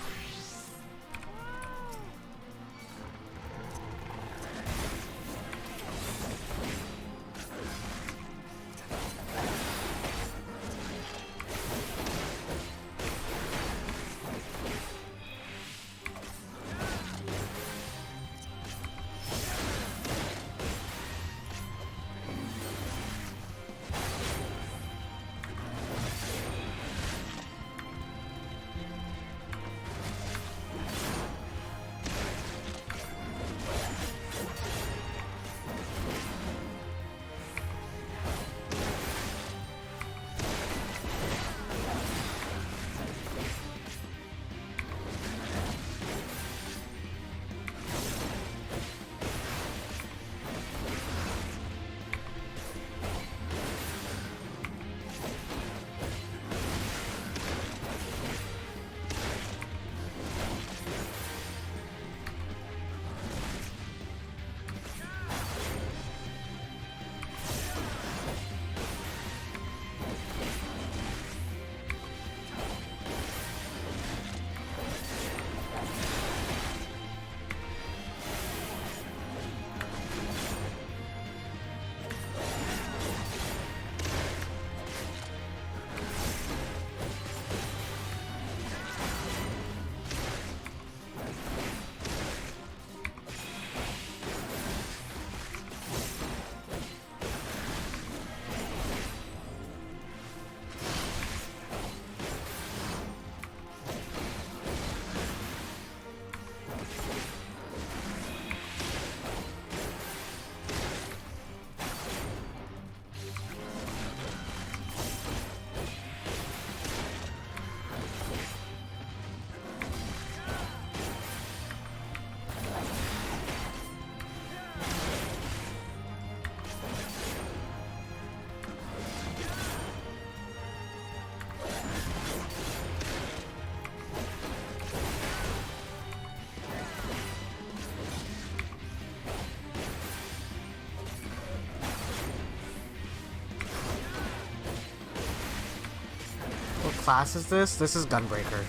What class is this? This is Gunbreaker.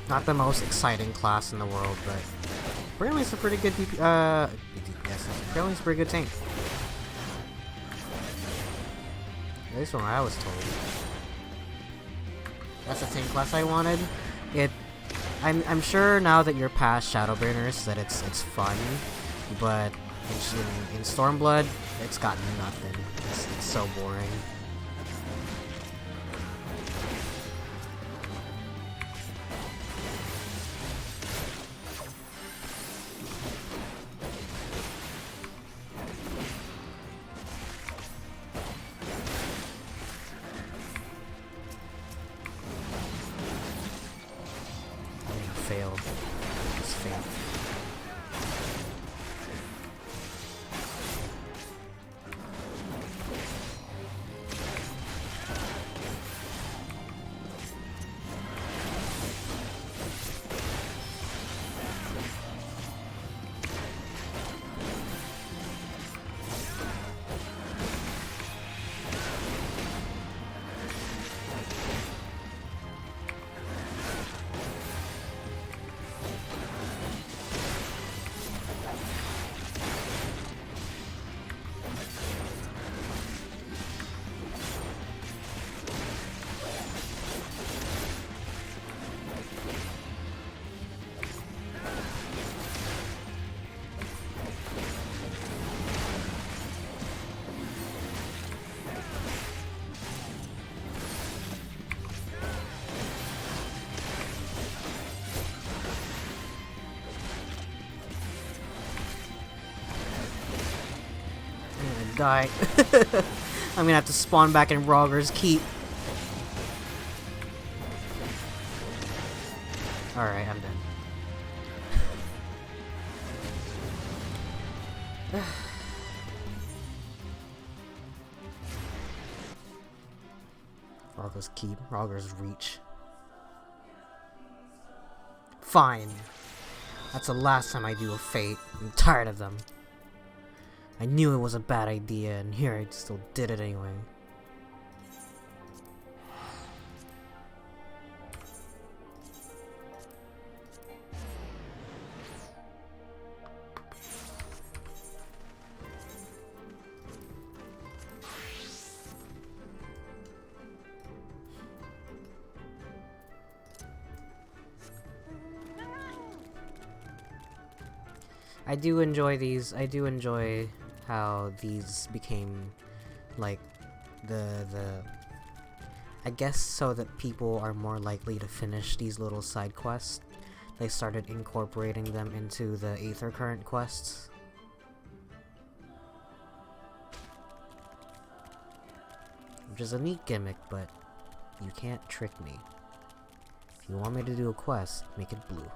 Not the most exciting class in the world, but apparently it's a pretty good DPS. Apparently it's a pretty good tank. At least what I was told. That's the tank class I wanted. I'm sure now that you're past Shadowburners that it's fun, but in Stormblood it's got nothing. It's so boring. Failed. Just failed. die. I'm gonna have to spawn back in Rogger's Keep. Alright, I'm done. Rogger's Keep, Rogger's Reach. Fine. That's the last time I do a Fate. I'm tired of them. I knew it was a bad idea, and here I still did it anyway. I do enjoy these. I do enjoy how these became like the I guess so that people are more likely to finish these little side quests. They started incorporating them into the Aether Current quests. Which is a neat gimmick, but you can't trick me. If you want me to do a quest, make it blue.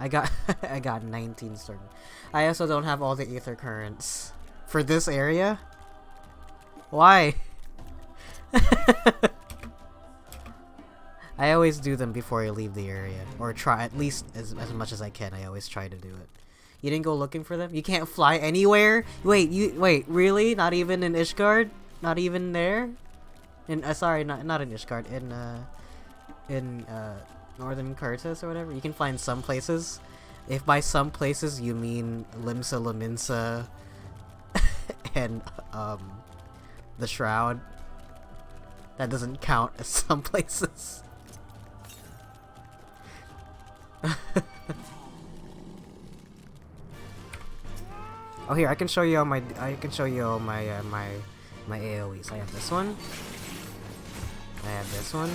I got 19 starting. I also don't have all the Aether Currents for this area. Why? I always do them before I leave the area, or try at least as much as I can. I always try to do it. You didn't go looking for them? You can't fly anywhere? Wait, really? Not even in Ishgard? Not even there? In sorry, not in Ishgard. In Northern Curtis or whatever. You can fly in some places. If by some places you mean Limsa Laminsa and the Shroud, that doesn't count as some places. Oh, here, I can show you all my my AoEs. I have this one. I have this one.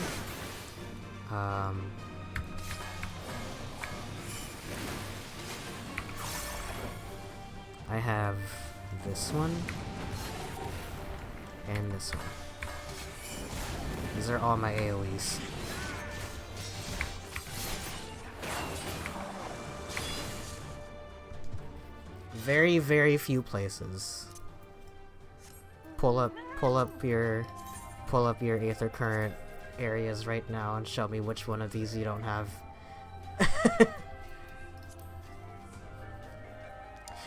I have this one and this one. These are all my AoEs. Very, very few places. Pull up your Aether Current areas right now and show me which one of these you don't have.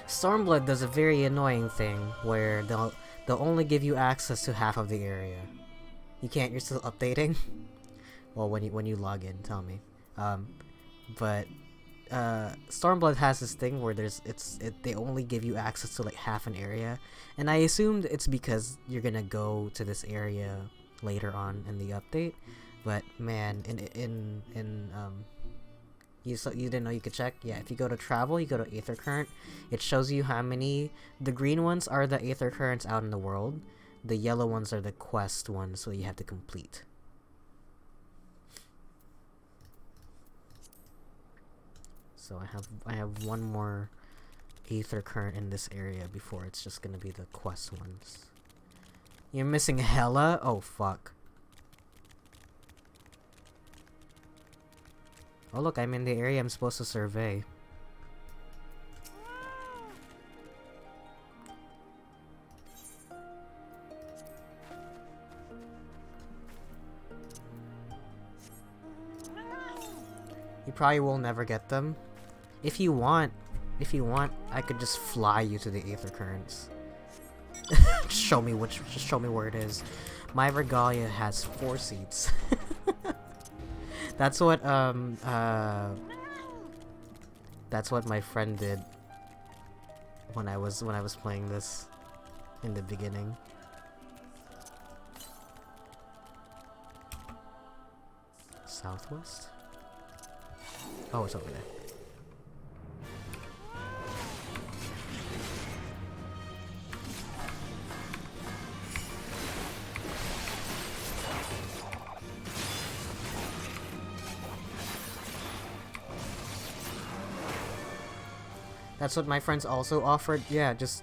Stormblood does a very annoying thing where they'll only give you access to half of the area. You can't. You're still updating. Well, when you log in, tell me. But Stormblood has this thing where they only give you access to like half an area, and I assumed it's because you're gonna go to this area later on in the update. But man, you didn't know you could check? Yeah, if you go to travel, you go to Aether Current, it shows you how many. The green ones are the Aether Currents out in the world. The yellow ones are the quest ones, so you have to complete. So I have one more Aether Current in this area before it's just gonna be the quest ones. You're missing Hella? Oh fuck. Oh look, I'm in the area I'm supposed to survey. You probably will never get them. If you want, I could just fly you to the Aether Currents. Just show me where it is. My Regalia has 4 seats. That's what my friend did when I was playing this in the beginning. Southwest? Oh, it's over there. That's what my friends also offered. Yeah, just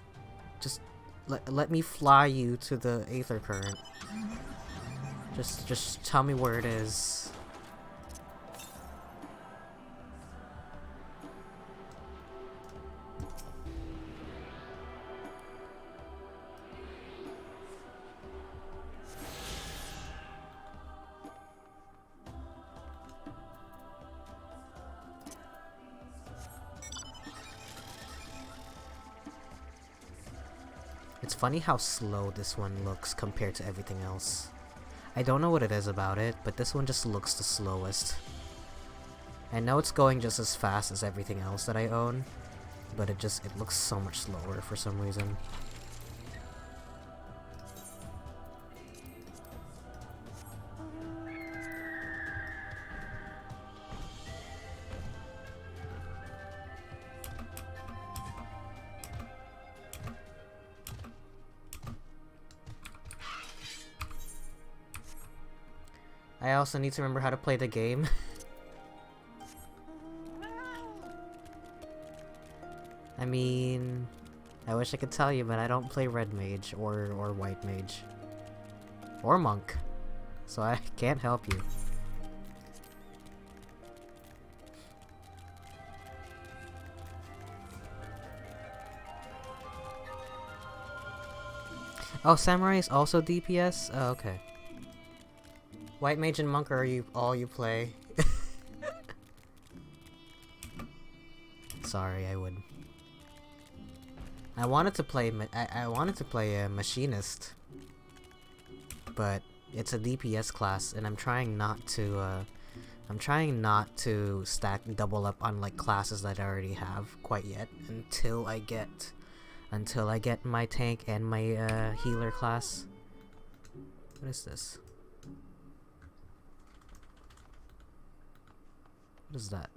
let me fly you to the Aether Current. Just tell me where it is. It's funny how slow this one looks compared to everything else. I don't know what it is about it, but this one just looks the slowest. I know it's going just as fast as everything else that I own, but it looks so much slower for some reason. I also need to remember how to play the game. I mean, I wish I could tell you, but I don't play Red Mage or White Mage. Or Monk. So I can't help you. Oh, Samurai is also DPS? Oh, okay. White Mage and Monk are all you play? Sorry, I would. I wanted to play a Machinist, but it's a DPS class, and I'm trying not to double up on like classes that I already have quite yet until I get my tank and my healer class. What is this? What is that?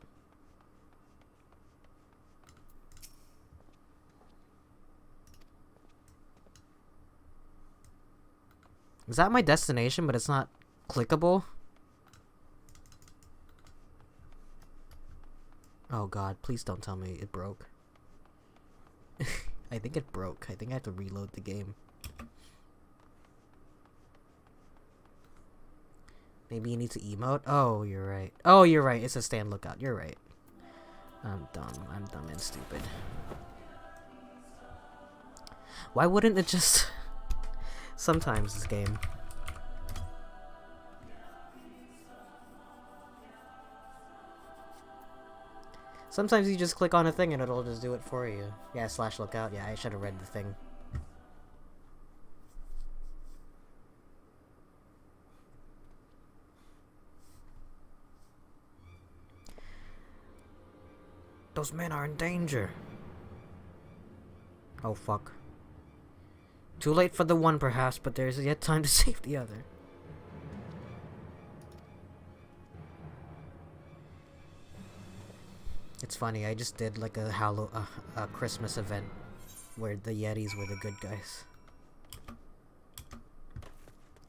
Is that my destination, but it's not clickable? Oh god, please don't tell me it broke. I think it broke. I think I have to reload the game. Maybe you need to emote? Oh, you're right. Oh, you're right. It's a stand lookout. You're right. I'm dumb. I'm dumb and stupid. Why wouldn't it just... Sometimes this game. Sometimes you just click on a thing and it'll just do it for you. Yeah, slash lookout. Yeah, I should have read the thing. Those men are in danger. Oh fuck. Too late for the one perhaps, but there's yet time to save the other. It's funny, I just did like a Christmas event where the Yetis were the good guys.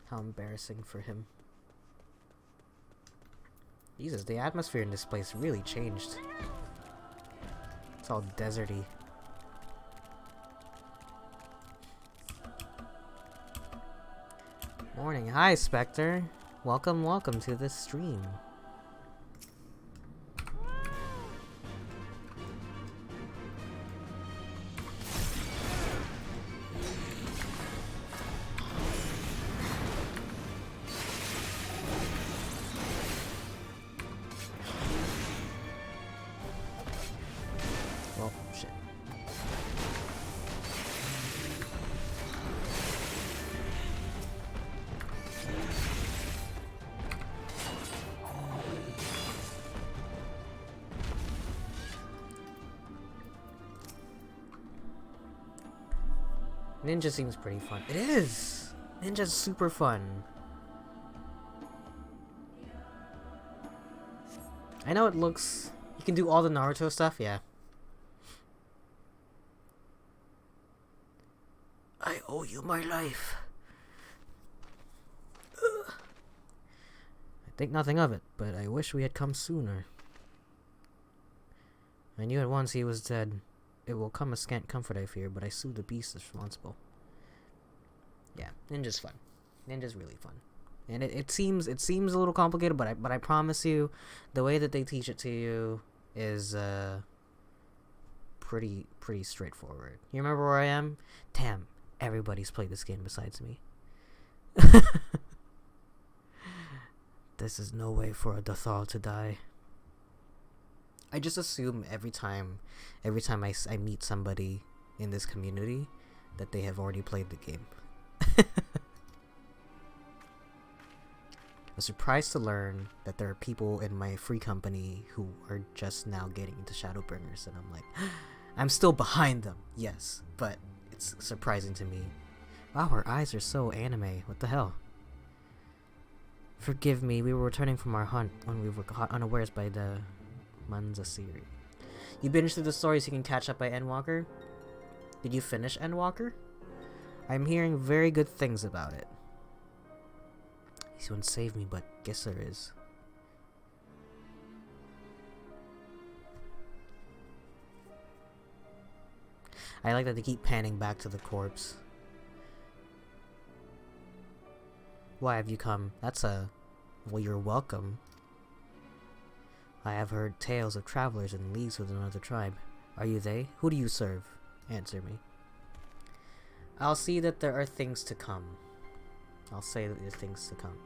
How embarrassing for him. Jesus, the atmosphere in this place really changed. It's all deserty. Morning. Hi, Spectre. Welcome to this stream. Well, shit. Ninja seems pretty fun. It is! Ninja's super fun. I know it looks... You can do all the Naruto stuff, yeah. I owe you my life. Ugh. I think nothing of it, but I wish we had come sooner. I knew at once he was dead. it will come a scant comfort, I fear, but I sue the beast responsible. Yeah, Ninja's fun. Ninja's really fun. And it seems a little complicated, but I promise you, the way that they teach it to you is pretty straightforward. You remember where I am? Damn, everybody's played this game besides me. This is no way for a Dathal to die. I just assume every time I meet somebody in this community that they have already played the game. I was surprised to learn that there are people in my free company who are just now getting into Shadowbringers, and I'm like, I'm still behind them, yes, but it's surprising to me. Wow, her eyes are so anime, what the hell? Forgive me, we were returning from our hunt when we were caught unawares by the Manzasiri. You binged through the story so you can catch up by Endwalker? Did you finish Endwalker? I'm hearing very good things about it. He won't save me, but guess there is. I like that they keep panning back to the corpse. Why have you come? That's a... Well, you're welcome. I have heard tales of travelers in leagues with another tribe. Are you they? Who do you serve? Answer me. I'll see that there are things to come. I'll say that there's things to come.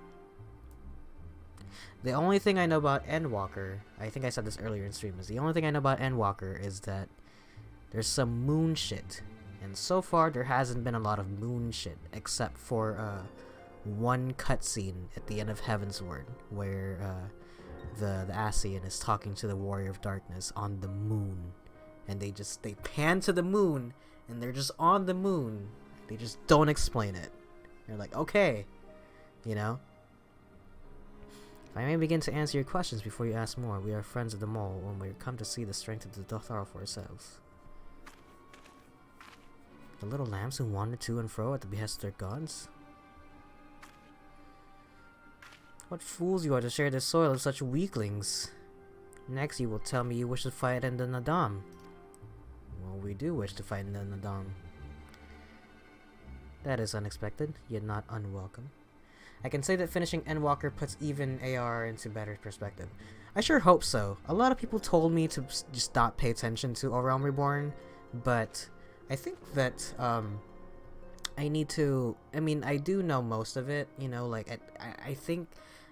The only thing I know about Endwalker, I think I said this earlier in stream, is the only thing I know about Endwalker is that there's some moon shit. And so far, there hasn't been a lot of moon shit, except for one cutscene at the end of Heavensward, where the Ascian is talking to the Warrior of Darkness on the moon. And they pan to the moon, and they're just on the moon. They just don't explain it. They're like, okay, you know? If I may begin to answer your questions before you ask more, we are friends of the mole when we come to see the strength of the Dothar for ourselves. The little lambs who wander to and fro at the behest of their gods? What fools you are to share the soil of such weaklings! Next you will tell me you wish to fight in the Nadam. Well, we do wish to fight in the Nadam. That is unexpected, yet not unwelcome. I can say that finishing Endwalker puts even AR into better perspective. I sure hope so. A lot of people told me to just not pay attention to A Realm Reborn, but I think that I need to... I mean, I do know most of it, you know, like, I think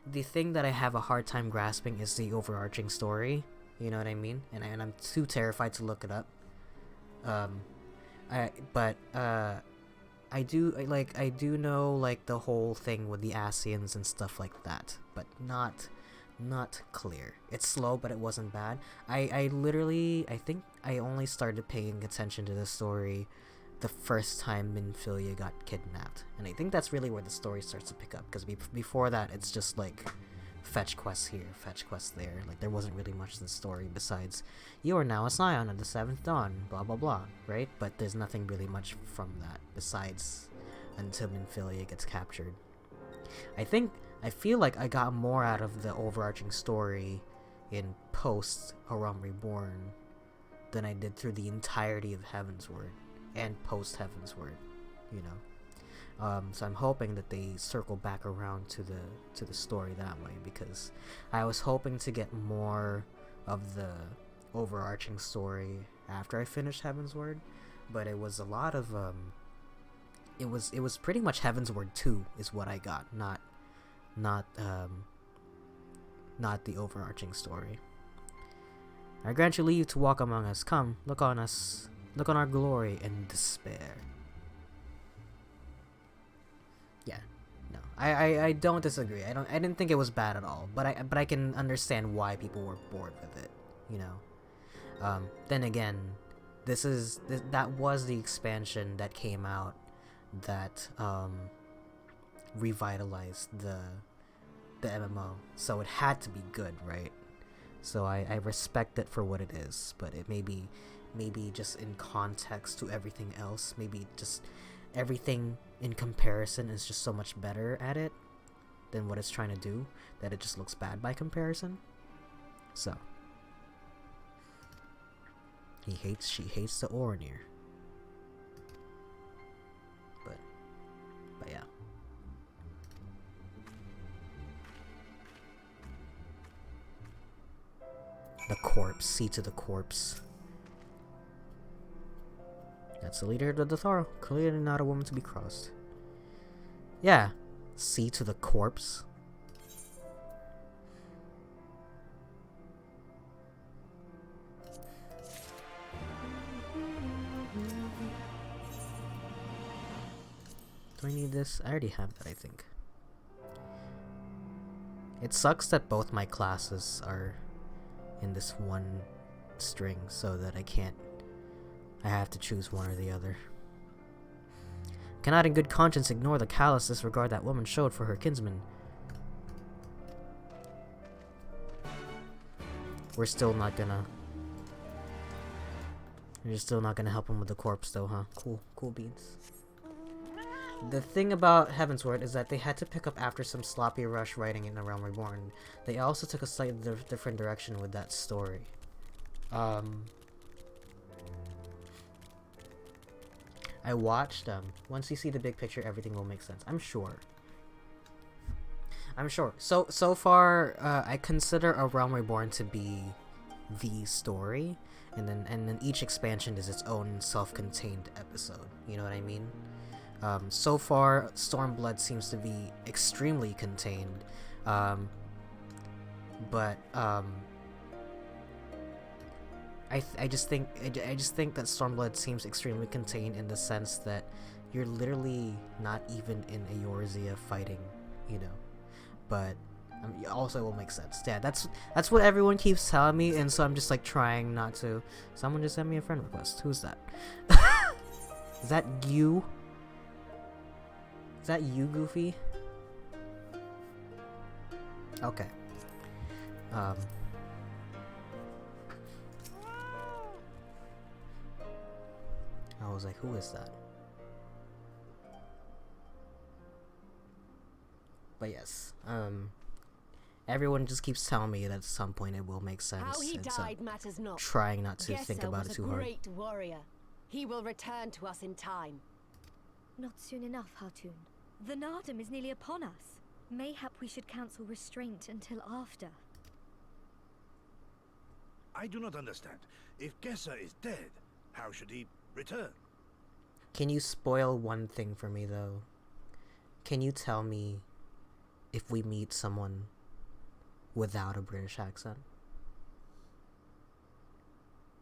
the thing that I have a hard time grasping is the overarching story, you know what I mean? And I'm too terrified to look it up. I do know, like, the whole thing with the Ascians and stuff like that, but not clear. It's slow, but it wasn't bad. I think I only started paying attention to the story the first time Minfilia got kidnapped, and I think that's really where the story starts to pick up, because before that, it's just, like, fetch quests here, fetch quests there. Like, there wasn't really much to the story besides, you are now a scion of the 7th Dawn, blah blah blah, right? But there's nothing really much from that, besides until Minfilia gets captured. I feel like I got more out of the overarching story in post A Realm Reborn than I did through the entirety of Heavensward and post Heavensward, you know. So I'm hoping that they circle back around to the story that way, because I was hoping to get more of the overarching story after I finished Heavensward, but it was a lot of it was pretty much Heavensward 2 is what I got, not the overarching story. I grant you leave to walk among us. Come, look on us, look on our glory and despair. Yeah, no, I don't disagree. I didn't think it was bad at all, but I can understand why people were bored with it, you know. Then again, that was the expansion that came out that revitalized the MMO, so it had to be good, right? So I respect it for what it is, but it maybe just in context to everything else, maybe just everything in comparison is just so much better at it than what it's trying to do that it just looks bad by comparison. So She hates the Oranir. But yeah. The corpse. C to the corpse. That's the leader of the Dotharo. Clearly not a woman to be crossed. Yeah. C to the corpse. Do I need this? I already have that, I think. It sucks that both my classes are in this one string so that I have to choose one or the other. Cannot in good conscience ignore the callous disregard that woman showed for her kinsman. We're still not gonna help him with the corpse though, huh? Cool beans. The thing about Heavensward is that they had to pick up after some sloppy rush writing in The Realm Reborn. They also took a slightly different direction with that story. I watched once you see the big picture, everything will make sense. I'm sure. So far, I consider A Realm Reborn to be the story, and then each expansion is its own self-contained episode. You know what I mean? So far, Stormblood seems to be extremely contained, but I just think that Stormblood seems extremely contained in the sense that you're literally not even in Eorzea fighting, you know. But also it will make sense. Yeah, that's what everyone keeps telling me, and so I'm just like trying not to. Someone just sent me a friend request. Who's that? Is that you? Is that you, Goofy? Okay. I was like, who is that? But yes, everyone just keeps telling me that at some point it will make sense. How he died matters not. Trying not to think about it too hard. Great warrior. He will return to us in time. Not soon enough, Hartoon. The Nardum is nearly upon us. Mayhap we should counsel restraint until after. I do not understand. If Gessa is dead, how should he return? Can you spoil one thing for me, though? Can you tell me if we meet someone without a British accent?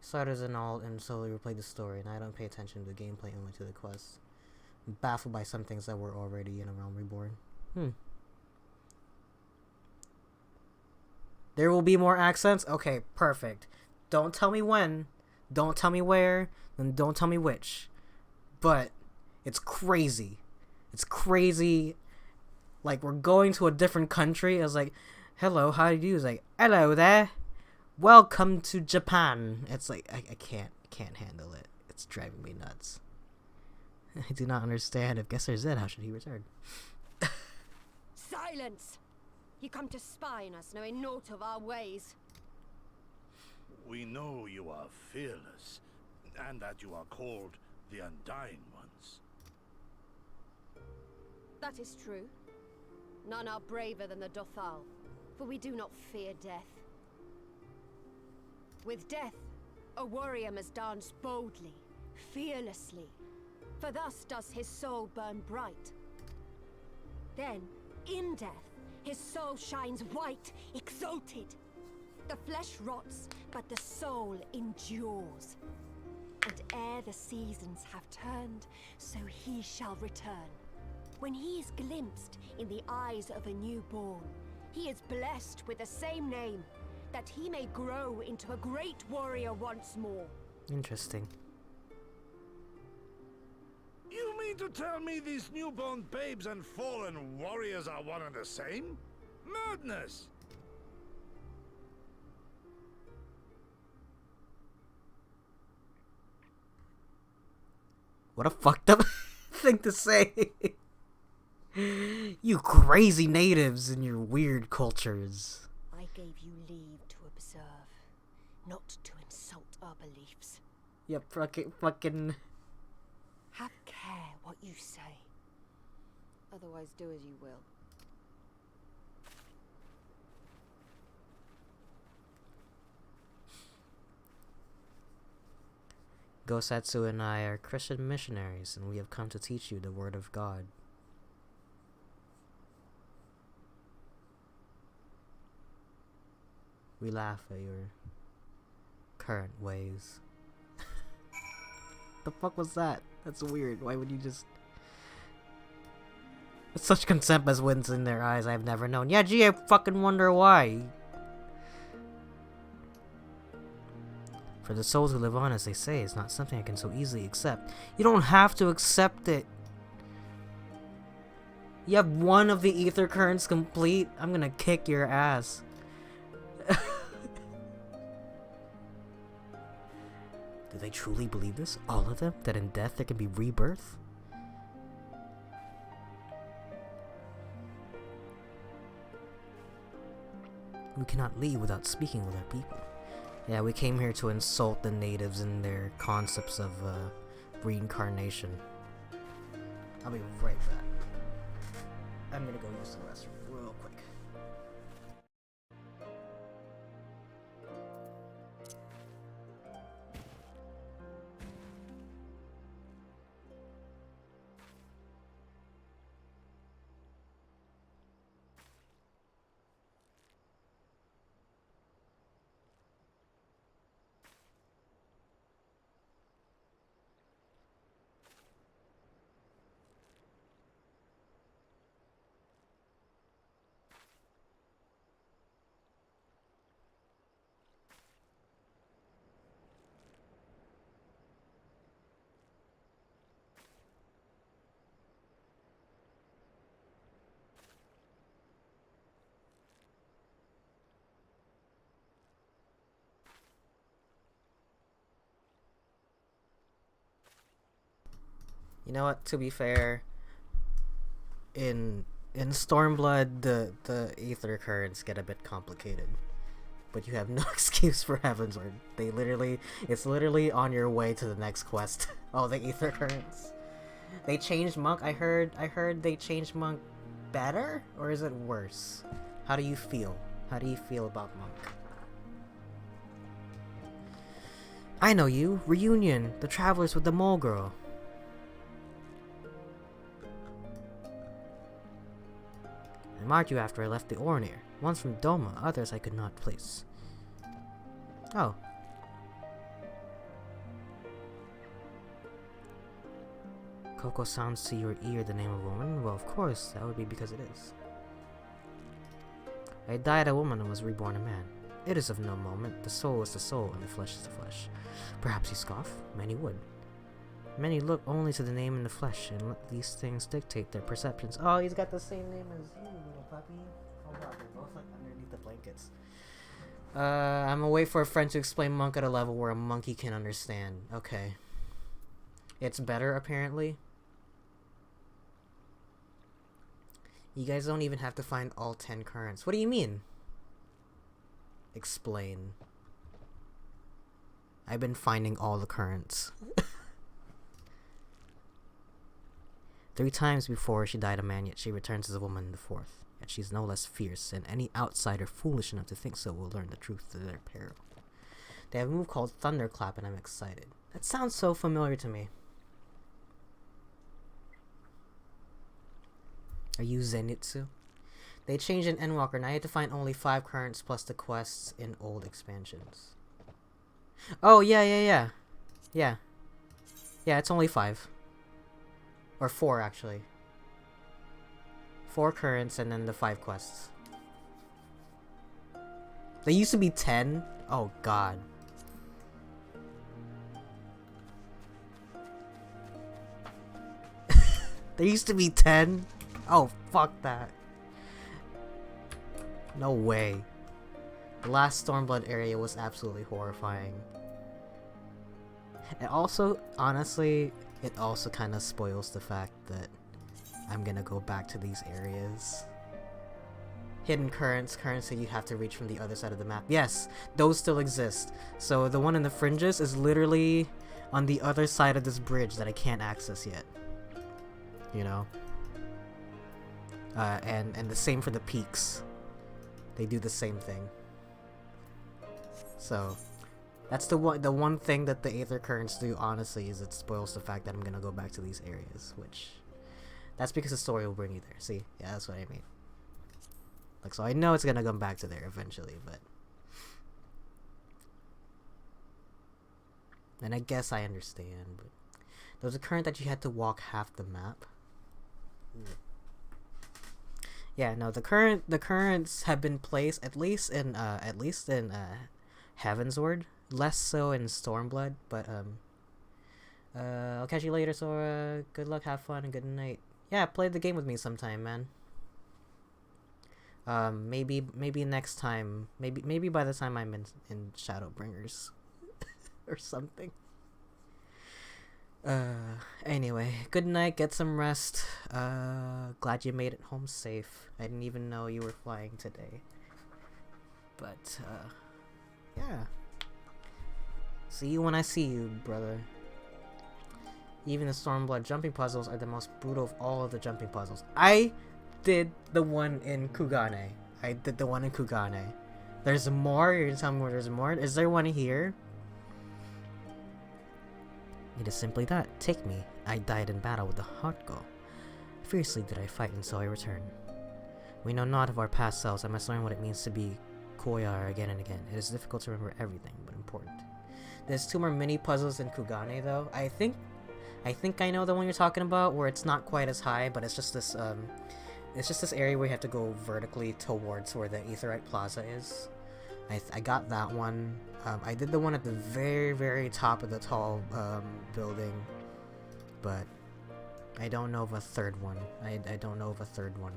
Starters and all, and slowly replay the story, and I don't pay attention to the gameplay only to the quests. I'm baffled by some things that were already in A Realm Reborn. There will be more accents? Okay, perfect. Don't tell me when, don't tell me where, and don't tell me which. But it's crazy. It's crazy. Like, we're going to a different country. I was like, hello, how do you do? It's like, hello there. Welcome to Japan. It's like, I can't handle it. It's driving me nuts. I do not understand. If Gesser's dead, how should he return? Silence! You come to spy on us, knowing naught of our ways. We know you are fearless, and that you are called the Undying Ones. That is true. None are braver than the Dothal, for we do not fear death. With death, a warrior must dance boldly, fearlessly, for thus does his soul burn bright. Then, in death, his soul shines white, exalted. The flesh rots, but the soul endures. And ere the seasons have turned, so he shall return. When he is glimpsed in the eyes of a newborn, he is blessed with the same name, that he may grow into a great warrior once more. Interesting. You mean to tell me these newborn babes and fallen warriors are one and the same? Madness! What a fucked up thing to say. You crazy natives and your weird cultures. I gave you leave to observe, not to insult our beliefs. Yep, fucking. Have care what you say. Otherwise, do as you will. Gosatsu and I are Christian missionaries, and we have come to teach you the word of God. We laugh at your current ways. The fuck was that? That's weird. Why would you just... Such contempt as wins in their eyes I've never known. Yeah, gee, I fucking wonder why. For the souls who live on, as they say, is not something I can so easily accept. You don't have to accept it. You have one of the ether currents complete. I'm gonna kick your ass. Do they truly believe this? All of them? That in death there can be rebirth? We cannot leave without speaking with our people. Yeah, we came here to insult the natives and their concepts of reincarnation. I'll be right back. I'm gonna go use the restroom real quick. You know what? To be fair, in Stormblood, the ether currents get a bit complicated, but you have no excuse for Heavensward. It's literally on your way to the next quest. Oh, the ether currents. They changed Monk. I heard they changed Monk better, or is it worse? How do you feel? How do you feel about Monk? I know you, Reunion, the travelers with the mole girl. I marked you after I left the Ornir. One's from Doma, others I could not place. Oh. Koko sounds to your ear the name of a woman? Well, of course, that would be because it is. I died a woman and was reborn a man. It is of no moment. The soul is the soul, and the flesh is the flesh. Perhaps you scoff? Many would. Many look only to the name in the flesh, and let these things dictate their perceptions. Oh, he's got the same name as you, little puppy. Oh god, they're both like underneath the blankets. I'm gonna wait for a friend to explain Monk at a level where a monkey can understand. Okay. It's better, apparently. You guys don't even have to find all 10 currents. What do you mean? Explain. I've been finding all the currents. 3 times before she died a man, yet she returns as a woman in the 4th. Yet she's no less fierce, and any outsider foolish enough to think so will learn the truth to their peril. They have a move called Thunderclap, and I'm excited. That sounds so familiar to me. Are you Zenitsu? They changed in Endwalker, now you have to find only 5 currents plus the quests in old expansions. Oh, yeah. Yeah, it's only 5. Or 4, actually. 4 currents and then the 5 quests. They used to be 10? Oh, God. There used to be 10? Oh, fuck that. No way. The last Stormblood area was absolutely horrifying. And also, honestly, it also kind of spoils the fact that I'm gonna go back to these areas. Hidden currents that you have to reach from the other side of the map. Yes, those still exist. So the one in the fringes is literally on the other side of this bridge that I can't access yet. You know? And the same for the peaks. They do the same thing. So, that's the one thing that the Aether Currents do, honestly, is it spoils the fact that I'm gonna go back to these areas, which... That's because the story will bring you there. See? Yeah, that's what I mean. Like, so I know it's gonna come back to there eventually, but... And I guess I understand, but... There was a current that you had to walk half the map. Yeah, no, the currents have been placed at least in Heavensward, less so in Stormblood, but I'll catch you later, Sora. Good luck, have fun, and good night. Yeah, play the game with me sometime, man. Maybe next time, maybe by the time I'm in Shadowbringers or something. Anyway, good night, get some rest. Glad you made it home safe. I didn't even know you were flying today. But, yeah. See you when I see you, brother. Even the Stormblood jumping puzzles are the most brutal of all of the jumping puzzles. I did the one in Kugane. There's more? You're gonna tell me where there's more? Is there one here? It is simply that. Take me. I died in battle with the Hotgo. Fiercely did I fight until I returned. We know not of our past selves. I must learn what it means to be Koyar again and again. It is difficult to remember everything, but important. There's 2 more mini puzzles in Kugane though. I think I know the one you're talking about, where it's not quite as high, but it's just this area where you have to go vertically towards where the Aetheryte Plaza is. I got that one. I did the one at the very, very top of the tall building, but I don't know of a third one. I don't know of a third one.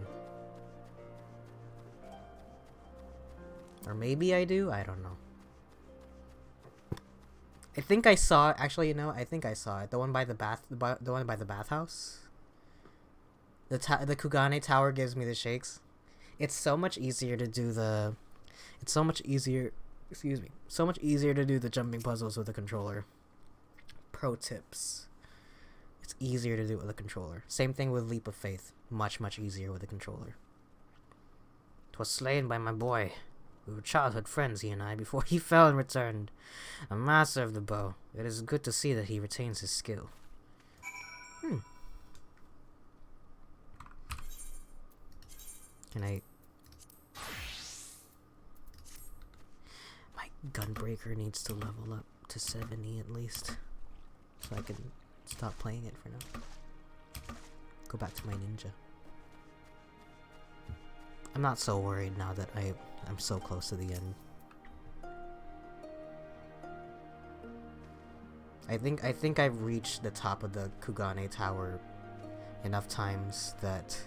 Or maybe I do? I don't know. I think I saw it. Actually, you know, I think I saw it. The one by the bathhouse. The Kugane Tower gives me the shakes. It's so much easier to do the... It's so much easier... Excuse me. So much easier to do the jumping puzzles with a controller. Pro tips. It's easier to do it with a controller. Same thing with Leap of Faith. Much, much easier with a controller. 'Twas slain by my boy. We were childhood friends, he and I, before he fell and returned. A master of the bow. It is good to see that he retains his skill. Can I... My Gunbreaker needs to level up to 70 at least. So I can stop playing it for now. Go back to my ninja. I'm not so worried now that I'm so close to the end. I think I've reached the top of the Kugane Tower enough times that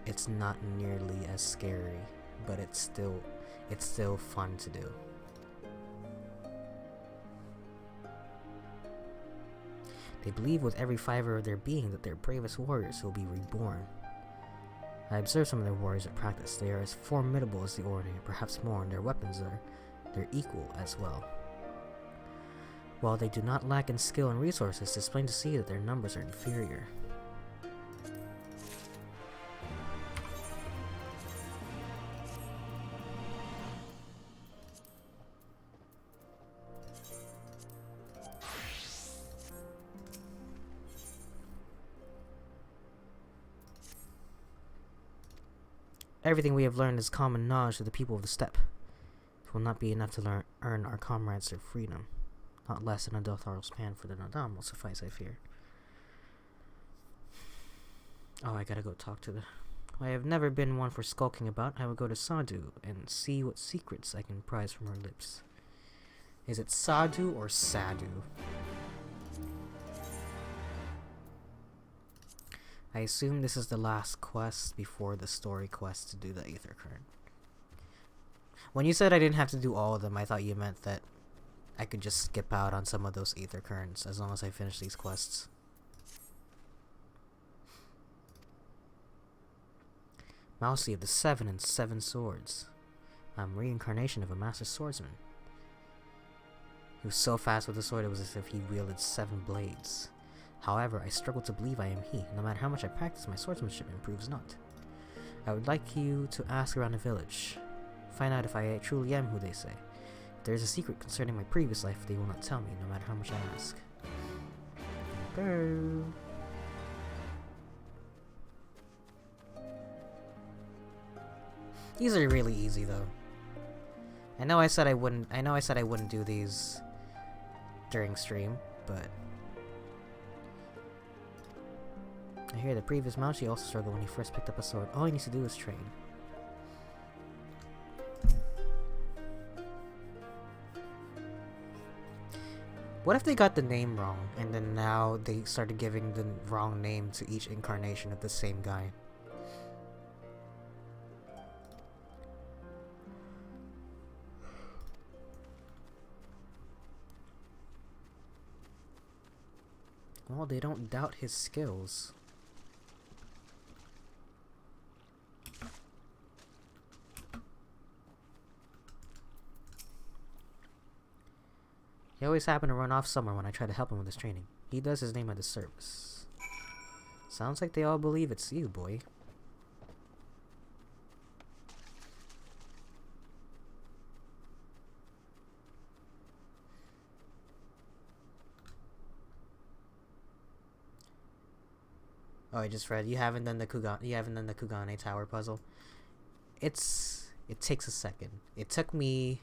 it's not nearly as scary, but it's still fun to do. They believe with every fiber of their being that their bravest warriors will be reborn. I observed some of their warriors at practice. They are as formidable as the ordinary, perhaps more, and their weapons are their equal as well. While they do not lack in skill and resources, it's plain to see that their numbers are inferior. Everything we have learned is common knowledge to the people of the steppe. It will not be enough to earn our comrades their freedom. Not less than a Dothar's span for the Nadam will suffice, I fear. Oh, I gotta go talk to the... I have never been one for skulking about. I will go to Sadhu and see what secrets I can prize from her lips. Is it Sadhu or Sadhu? I assume this is the last quest before the story quest to do the Aether Current. When you said I didn't have to do all of them, I thought you meant that I could just skip out on some of those Aether Currents as long as I finish these quests. Mousy of the 7 and 7 swords. I'm reincarnation of a master swordsman. He was so fast with the sword it was as if he wielded 7 blades. However, I struggle to believe I am he. No matter how much I practice, my swordsmanship improves not. I would like you to ask around the village. Find out if I truly am who they say. If there is a secret concerning my previous life, they will not tell me, no matter how much I ask. Go. These are really easy though. I know I said I wouldn't do these during stream, but I hear the previous Mouchi also struggled when he first picked up a sword. All he needs to do is train. What if they got the name wrong, and then now they started giving the wrong name to each incarnation of the same guy? Well, they don't doubt his skills. He always happen to run off somewhere when I try to help him with his training. He does his name a disservice. Sounds like they all believe it's you, boy. Oh, I just read. You haven't done the Kugane Tower puzzle. It takes a second. It took me.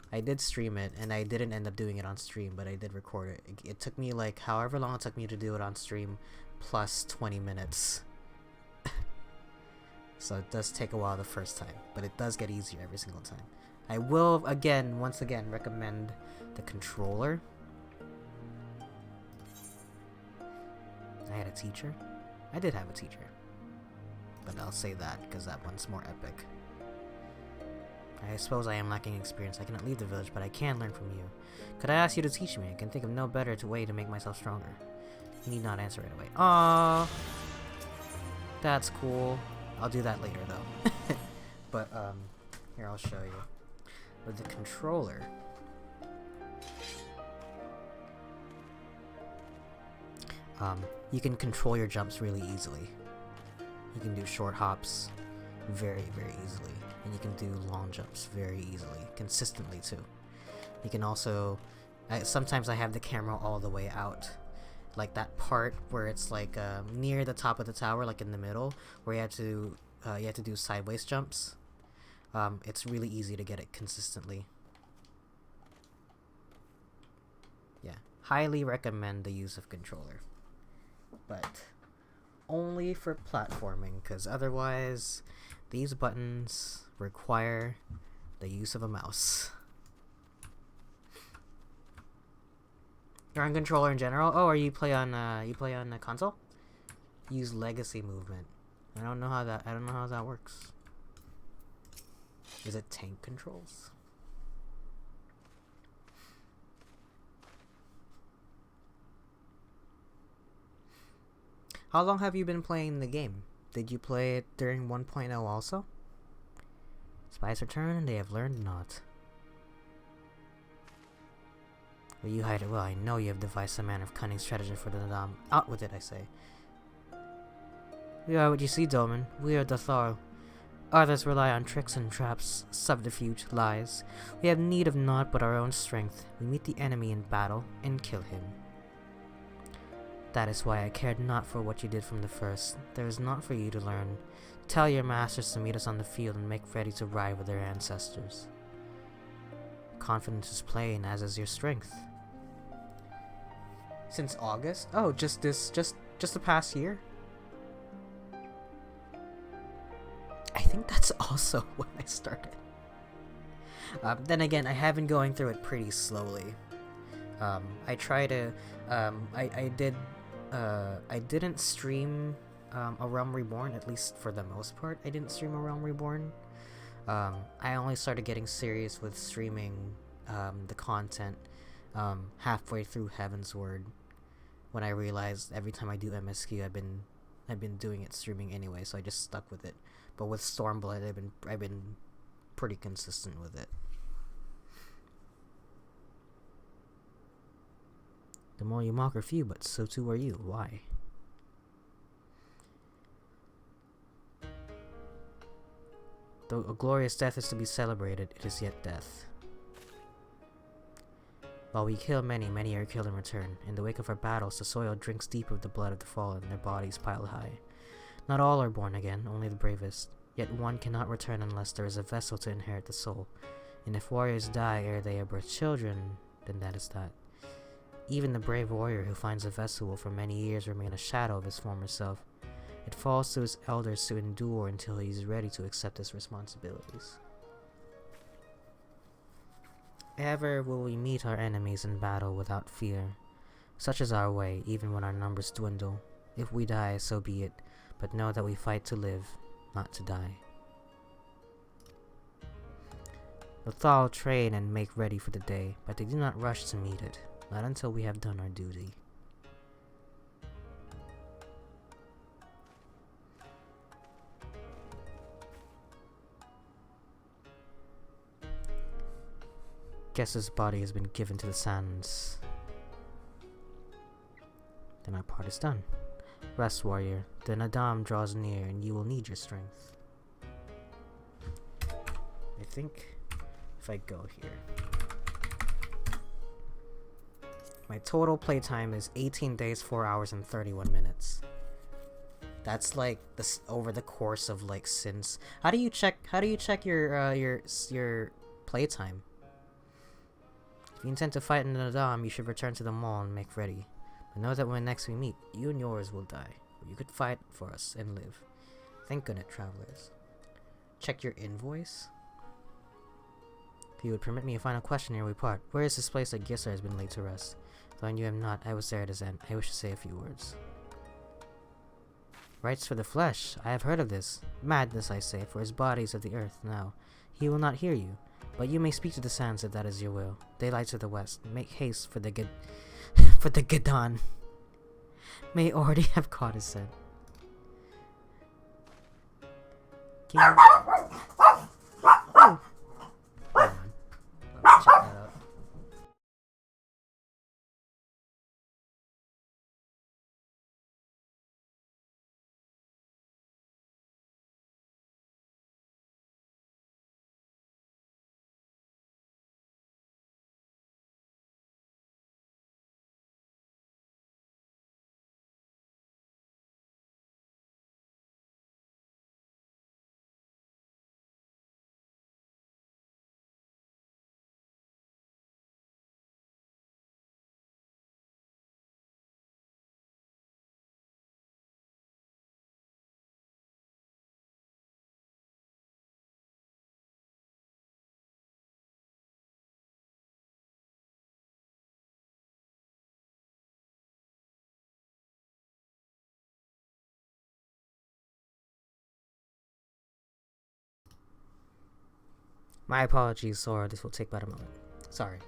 I did stream it, and I didn't end up doing it on stream, but I did record it. It took me like however long it took me to do it on stream, plus 20 minutes. So it does take a while the first time, but it does get easier every single time. I will once again recommend the controller. I had a teacher. I did have a teacher, but I'll say that because that one's more epic. I suppose I am lacking experience. I cannot leave the village, but I can learn from you. Could I ask you to teach me? I can think of no better way to make myself stronger. You need not answer right away. Aww, that's cool. I'll do that later though. But here I'll show you. With the controller, you can control your jumps really easily. You can do short hops very, very easily. And you can do long jumps very easily, consistently too. You can also, sometimes I have the camera all the way out. Like that part where it's like near the top of the tower, like in the middle, where you have to do sideways jumps. It's really easy to get it consistently. Yeah, highly recommend the use of controller. But only for platforming, because otherwise these buttons require the use of a mouse. You're on controller in general? Oh, or you play on a console? Use legacy movement. I don't know how that works. Is it tank controls? How long have you been playing the game? Did you play it during 1.0 also? Spies return and they have learned not. Will you hide it well? I know you have devised some manner of cunning strategy for the Nadam. Out with it, I say. We are what you see, Doman. We are the Thar. Others rely on tricks and traps, subterfuge, lies. We have need of naught but our own strength. We meet the enemy in battle and kill him. That is why I cared not for what you did from the first. There is naught for you to learn. Tell your masters to meet us on the field and make ready to ride with their ancestors. Confidence is plain, as is your strength. Since August? Oh, just the past year? I think that's also when I started. Then again, I have been going through it pretty slowly. I try to, I didn't stream A Realm Reborn, at least for the most part. I didn't stream A Realm Reborn. I only started getting serious with streaming the content halfway through Heaven's Word, when I realized every time I do MSQ, I've been doing it streaming anyway, so I just stuck with it. But with Stormblood, I've been pretty consistent with it. The more you mock are few, but so too are you. Why? Though a glorious death is to be celebrated, it is yet death. While we kill many, many are killed in return. In the wake of our battles, the soil drinks deep of the blood of the fallen, their bodies piled high. Not all are born again, only the bravest. Yet one cannot return unless there is a vessel to inherit the soul. And if warriors die ere they have birthed children, then that is that. Even the brave warrior who finds a vessel will for many years remain a shadow of his former self. It falls to his elders to endure until he is ready to accept his responsibilities. Ever will we meet our enemies in battle without fear. Such is our way, even when our numbers dwindle. If we die, so be it, but know that we fight to live, not to die. The Thal train and make ready for the day, but they do not rush to meet it, not until we have done our duty. Guess his body has been given to the sands. Then our part is done. Rest, warrior. The Nadam draws near, and you will need your strength. I think if I go here, my total playtime is 18 days, 4 hours, and 31 minutes. That's like this over the course of like since. How do you check your playtime? If you intend to fight in the Nadam, you should return to the mall and make ready. But know that when next we meet, you and yours will die. Or you could fight for us and live. Think on it, travelers. Check your invoice. If you would permit me a final question ere we part, where is this place that Gisser has been laid to rest? Though I knew him not, I was there at his end. I wish to say a few words. Rights for the flesh. I have heard of this. Madness, I say, for his body is of the earth now. He will not hear you. But you may speak to the sands if that is your will. Daylight to the west. Make haste for the for the Gadon. May already have caught his scent. Hold on. Let me check that out. My apologies, Sora. This will take about a moment. Sorry.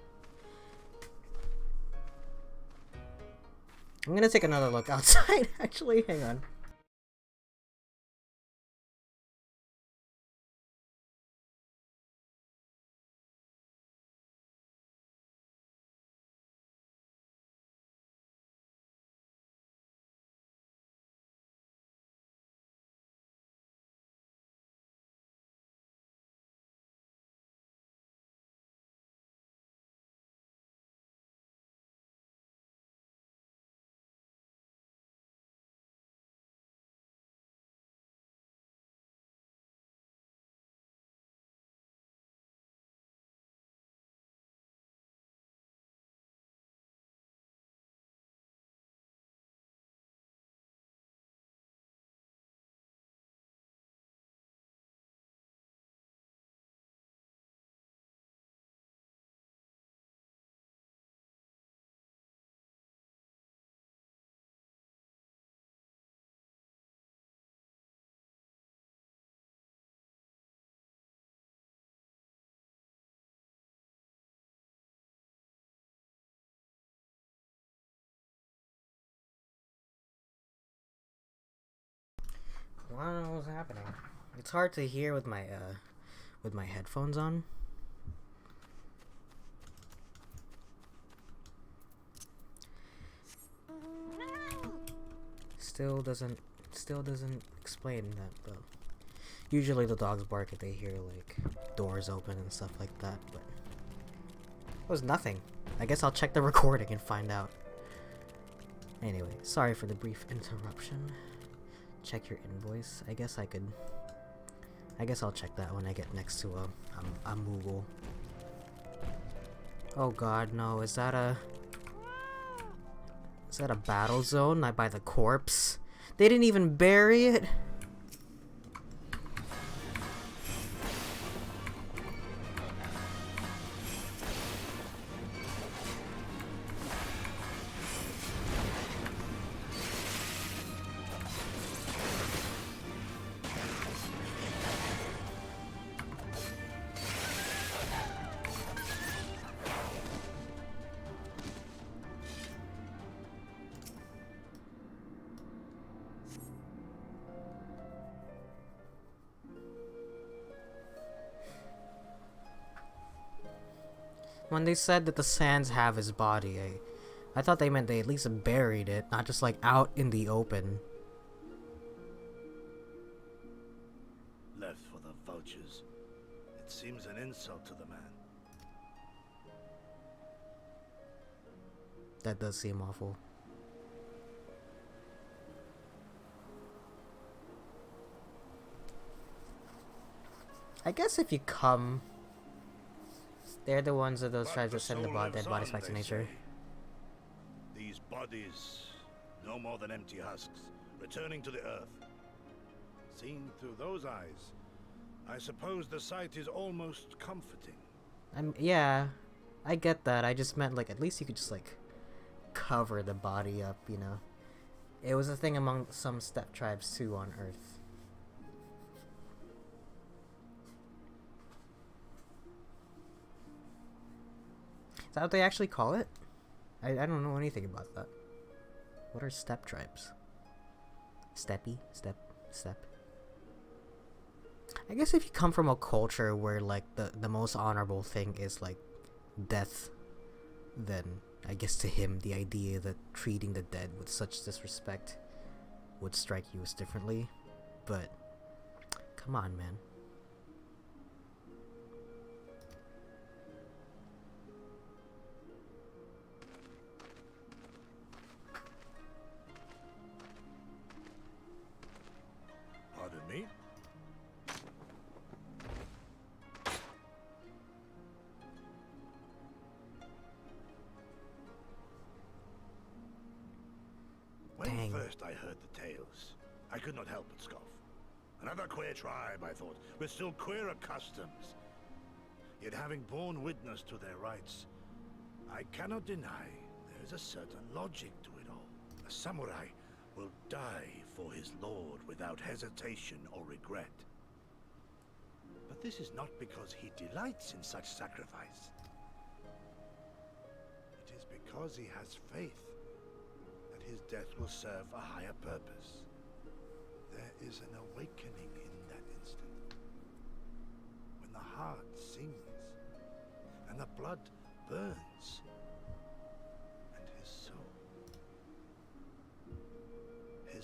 I'm gonna take another look outside, actually. Hang on. I don't know what's happening. It's hard to hear with my headphones on. Still doesn't explain that though. Usually the dogs bark if they hear like doors open and stuff like that, but it was nothing. I guess I'll check the recording and find out. Anyway, sorry for the brief interruption. Check your invoice. I guess I'll check that when I get next to a Moogle. Oh god, no, is that a battle zone? By the corpse? They didn't even bury it? When they said that the sands have his body, I thought they meant they at least buried it, not just like out in the open. Left for the vultures. It seems an insult to the man. That does seem awful. I guess if you come... They're the ones of those tribes that send the dead bodies back to nature. These bodies, no more than empty husks, returning to the earth. Seen through those eyes, I suppose the sight is almost comforting. Yeah, I get that. I just meant like at least you could just like cover the body up, you know. It was a thing among some steppe tribes too on Earth. Is that what they actually call it? I don't know anything about that. What are steppe tribes? Steppe? Steppe? I guess if you come from a culture where like the most honorable thing is like death, then I guess to him the idea that treating the dead with such disrespect would strike you as differently. But come on, man. Pardon me? When first I heard the tales, I could not help but scoff. Another queer tribe, I thought, with still queerer customs. Yet having borne witness to their rites, I cannot deny there is a certain logic to it all. A samurai will die for his lord without hesitation or regret. But this is not because he delights in such sacrifice. It is because he has faith that his death will serve a higher purpose. There is an awakening in that instant, when the heart sings and the blood burns, and his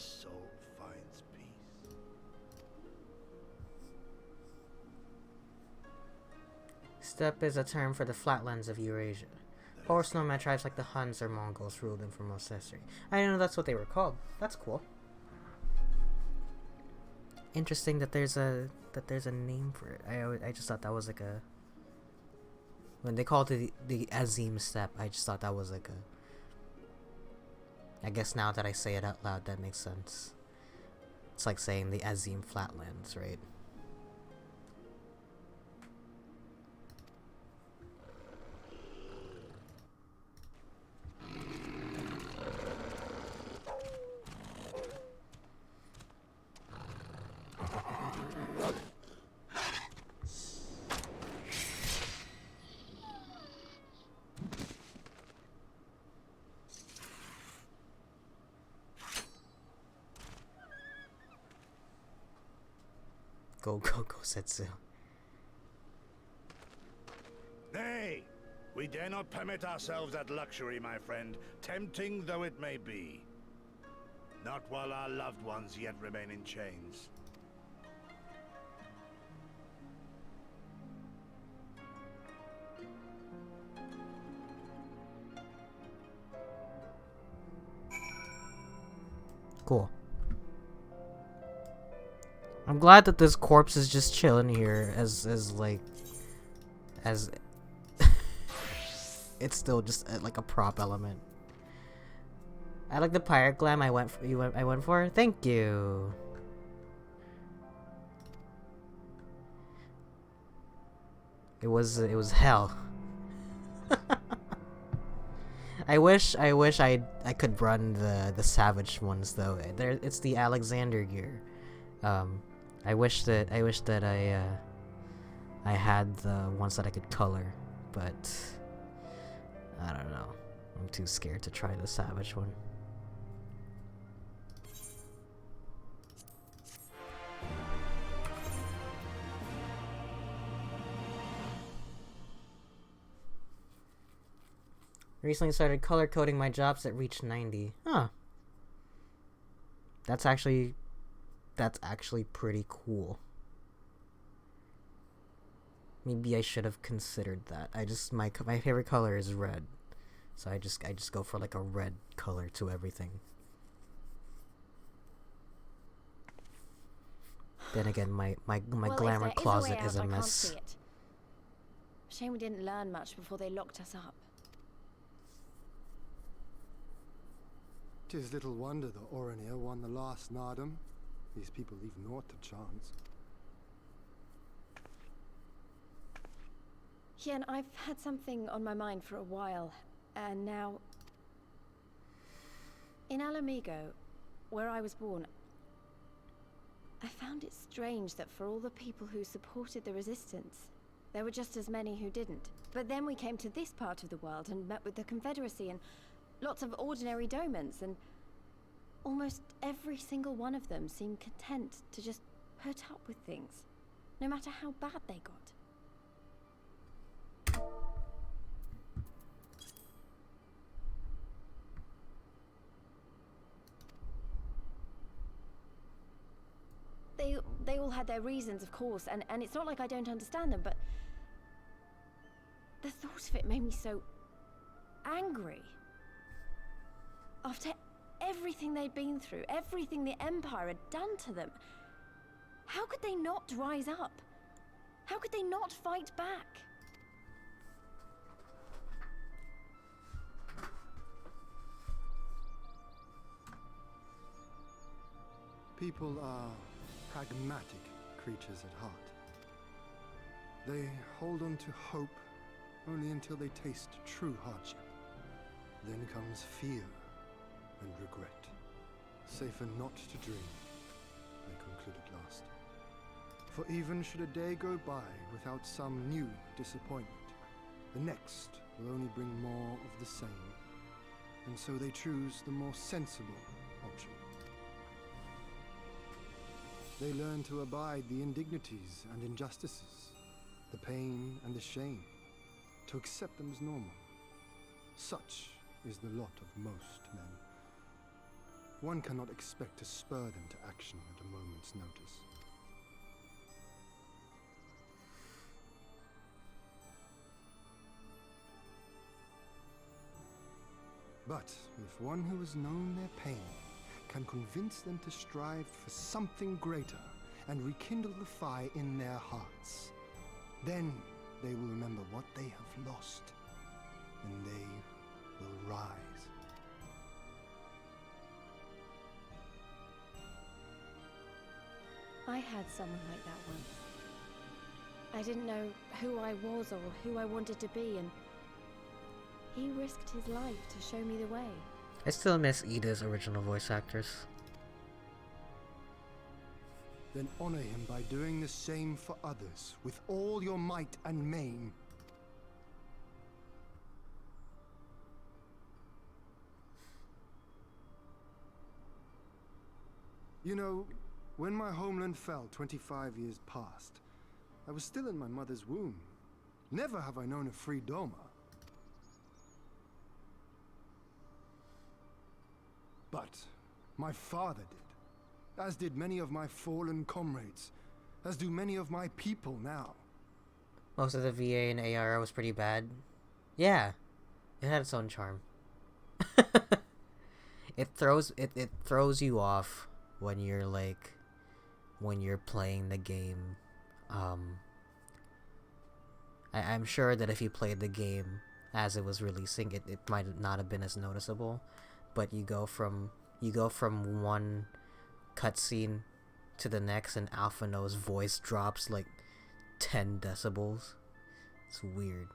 soul finds peace. Steppe is a term for the flatlands of Eurasia. Horse nomad tribes like the Huns or Mongols ruled them for most history. I didn't know that's what they were called. That's cool. Interesting that there's a name for it. I just thought that was like a, when they called it the Azim Steppe, I just thought that was like a, I guess now that I say it out loud, that makes sense. It's like saying the Azim Flatlands, right? Go Setsu. Nay, we dare not permit ourselves that luxury, my friend, tempting though it may be. Not while our loved ones yet remain in chains. Cool. I'm glad that this corpse is just chilling here as it's still just like a prop element. I like the pirate glam I went for. Thank you. It was hell. I wish I could run the savage ones though. It's the Alexander gear. I wish that I had the ones that I could color, but I don't know. I'm too scared to try the savage one. Recently started color coding my jobs that reached 90. Huh. That's actually pretty cool. Maybe I should have considered that. My favorite color is red. So I just go for like a red color to everything. Then again, my glamour closet is a mess. Shame we didn't learn much before they locked us up. 'Tis little wonder the Oranir won the last Nardum. These people leave naught to chance. Hien, I've had something on my mind for a while, and now... In Alamigo, where I was born, I found it strange that for all the people who supported the resistance, there were just as many who didn't. But then we came to this part of the world and met with the Confederacy and lots of ordinary domans, and almost every single one of them seemed content to just put up with things, no matter how bad they got. They all had their reasons, of course, and it's not like I don't understand them, but the thought of it made me so angry. After everything they'd been through, everything the Empire had done to them, how could they not rise up? How could they not fight back? People are pragmatic creatures at heart. They hold on to hope only until they taste true hardship. Then comes fear and regret. Safer not to dream, they conclude at last. For even should a day go by without some new disappointment, the next will only bring more of the same. And so they choose the more sensible option. They learn to abide the indignities and injustices, the pain and the shame, to accept them as normal. Such is the lot of most men. One cannot expect to spur them to action at a moment's notice. But if one who has known their pain can convince them to strive for something greater and rekindle the fire in their hearts, then they will remember what they have lost, and they will rise. I had someone like that once. I didn't know who I was or who I wanted to be, and he risked his life to show me the way. I still miss Ida's original voice actors. Then honor him by doing the same for others with all your might and main. You know, when my homeland fell 25 years past, I was still in my mother's womb. Never have I known a free Doma. But My father did, as did many of my fallen comrades, as do many of my people now. Most of the VA and AR was pretty bad. Yeah, it had its own charm. It throws you off when you're playing the game. I'm sure that if you played the game as it was releasing, it might not have been as noticeable, but you go from one cutscene to the next and Alpha No's voice drops like 10 decibels. It's weird.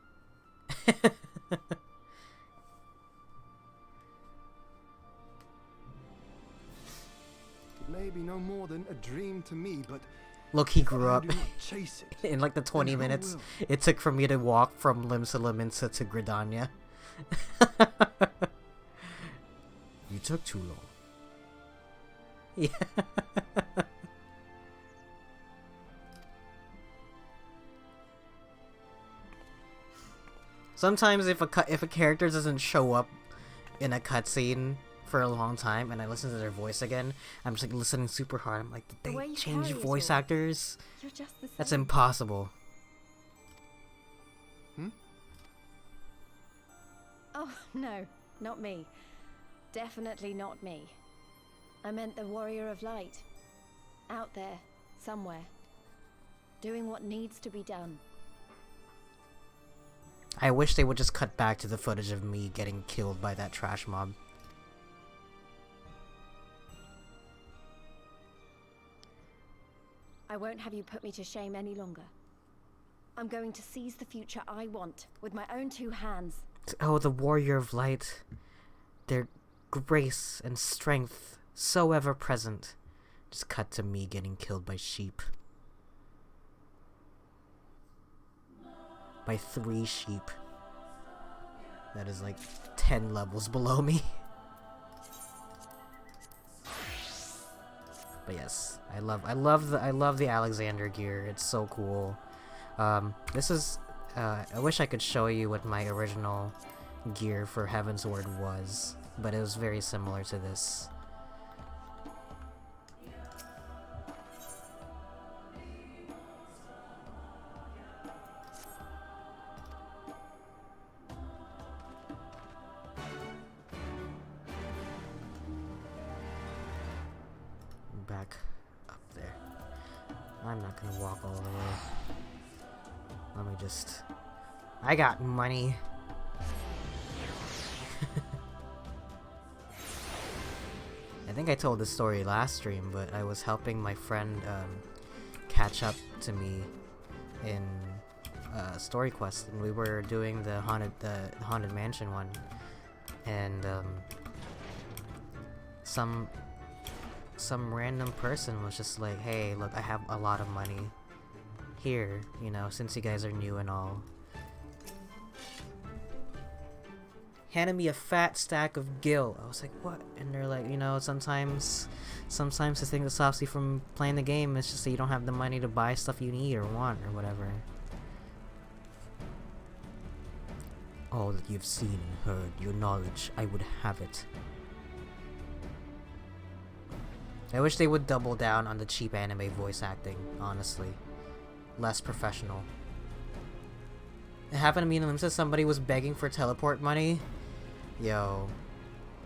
It may be no more than a dream to me, but look, he grew I up do not chase it. in like the 20 Then who minutes will? it took for me to walk from Limsa Lominsa to Gridania. You took too long. Yeah. Sometimes if a character doesn't show up in a cutscene for a long time and I listen to their voice again, I'm just like listening super hard. I'm like, did The way they you change carry it voice all. actors? You're just the same. That's impossible. Oh, no, not me. Definitely not me. I meant the Warrior of Light. Out there, somewhere. Doing what needs to be done. I wish they would just cut back to the footage of me getting killed by that trash mob. I won't have you put me to shame any longer. I'm going to seize the future I want, with my own two hands. Oh, the Warrior of Light. Their grace and strength, so ever present. Just cut to me getting killed by sheep. By 3 sheep. That is like 10 levels below me. But yes, I love the Alexander gear. It's so cool. This is I wish I could show you what my original gear for Heaven's Word was, but it was very similar to this. Back up there. I'm not gonna walk all the way. Let me just... I got money. I think I told this story last stream, but I was helping my friend catch up to me in Story Quest, and we were doing the Haunted Mansion one, and some random person was just like, hey, look, I have a lot of money here, you know, since you guys are new and all. Handed me a fat stack of gil. I was like, what? And they're like, you know, sometimes the thing that stops you from playing the game is just that you don't have the money to buy stuff you need or want or whatever. All that you've seen and heard, your knowledge, I would have it. I wish they would double down on the cheap anime voice acting, honestly. Less professional. It happened to me in Limsa, somebody was begging for teleport money. Yo,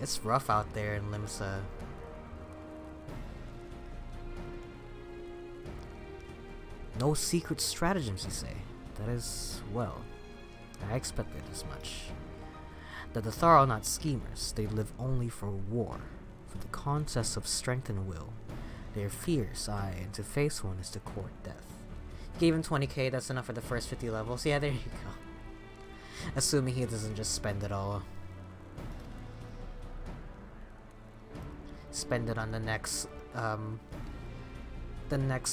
it's rough out there in Limsa. No secret stratagems, you say? That is, well, I expected as much. The Dathar are not schemers, they live only for war. For the contest of strength and will. They are fierce, aye, and to face one is to court death. Gave him 20k, that's enough for the first 50 levels. Yeah, there you go. Assuming he doesn't just spend it all. Spend it on the next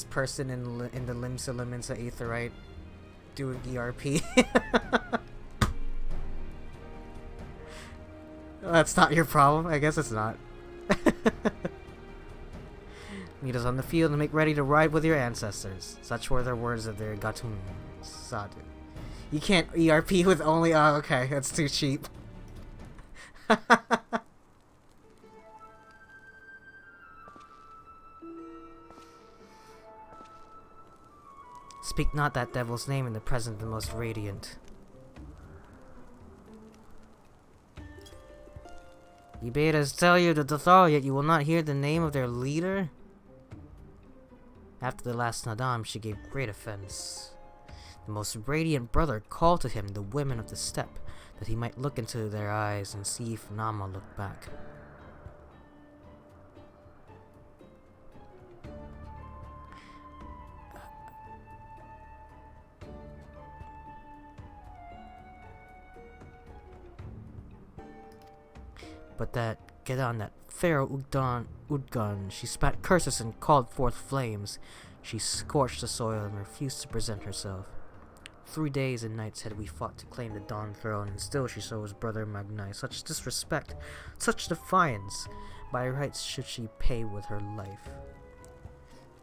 person in the Limsa Lominsa Aetherite doing ERP. That's not your problem. I guess it's not. Meet us on the field and make ready to ride with your ancestors. Such were their words of their Gatun Sadu. You can't ERP with only... Oh, okay. That's too cheap. Speak not that devil's name in the presence of the most radiant. You bade us tell you the Dathal, yet you will not hear the name of their leader? After the last Nadam, she gave great offense. The most radiant brother called to him the women of the steppe, that he might look into their eyes and see if Nama looked back. But that Gedan, that Pharaoh Udgan, she spat curses and called forth flames. She scorched the soil and refused to present herself. 3 days and nights had we fought to claim the Dawn throne, and still she shows brother Magnai such disrespect, such defiance. By rights should she pay with her life.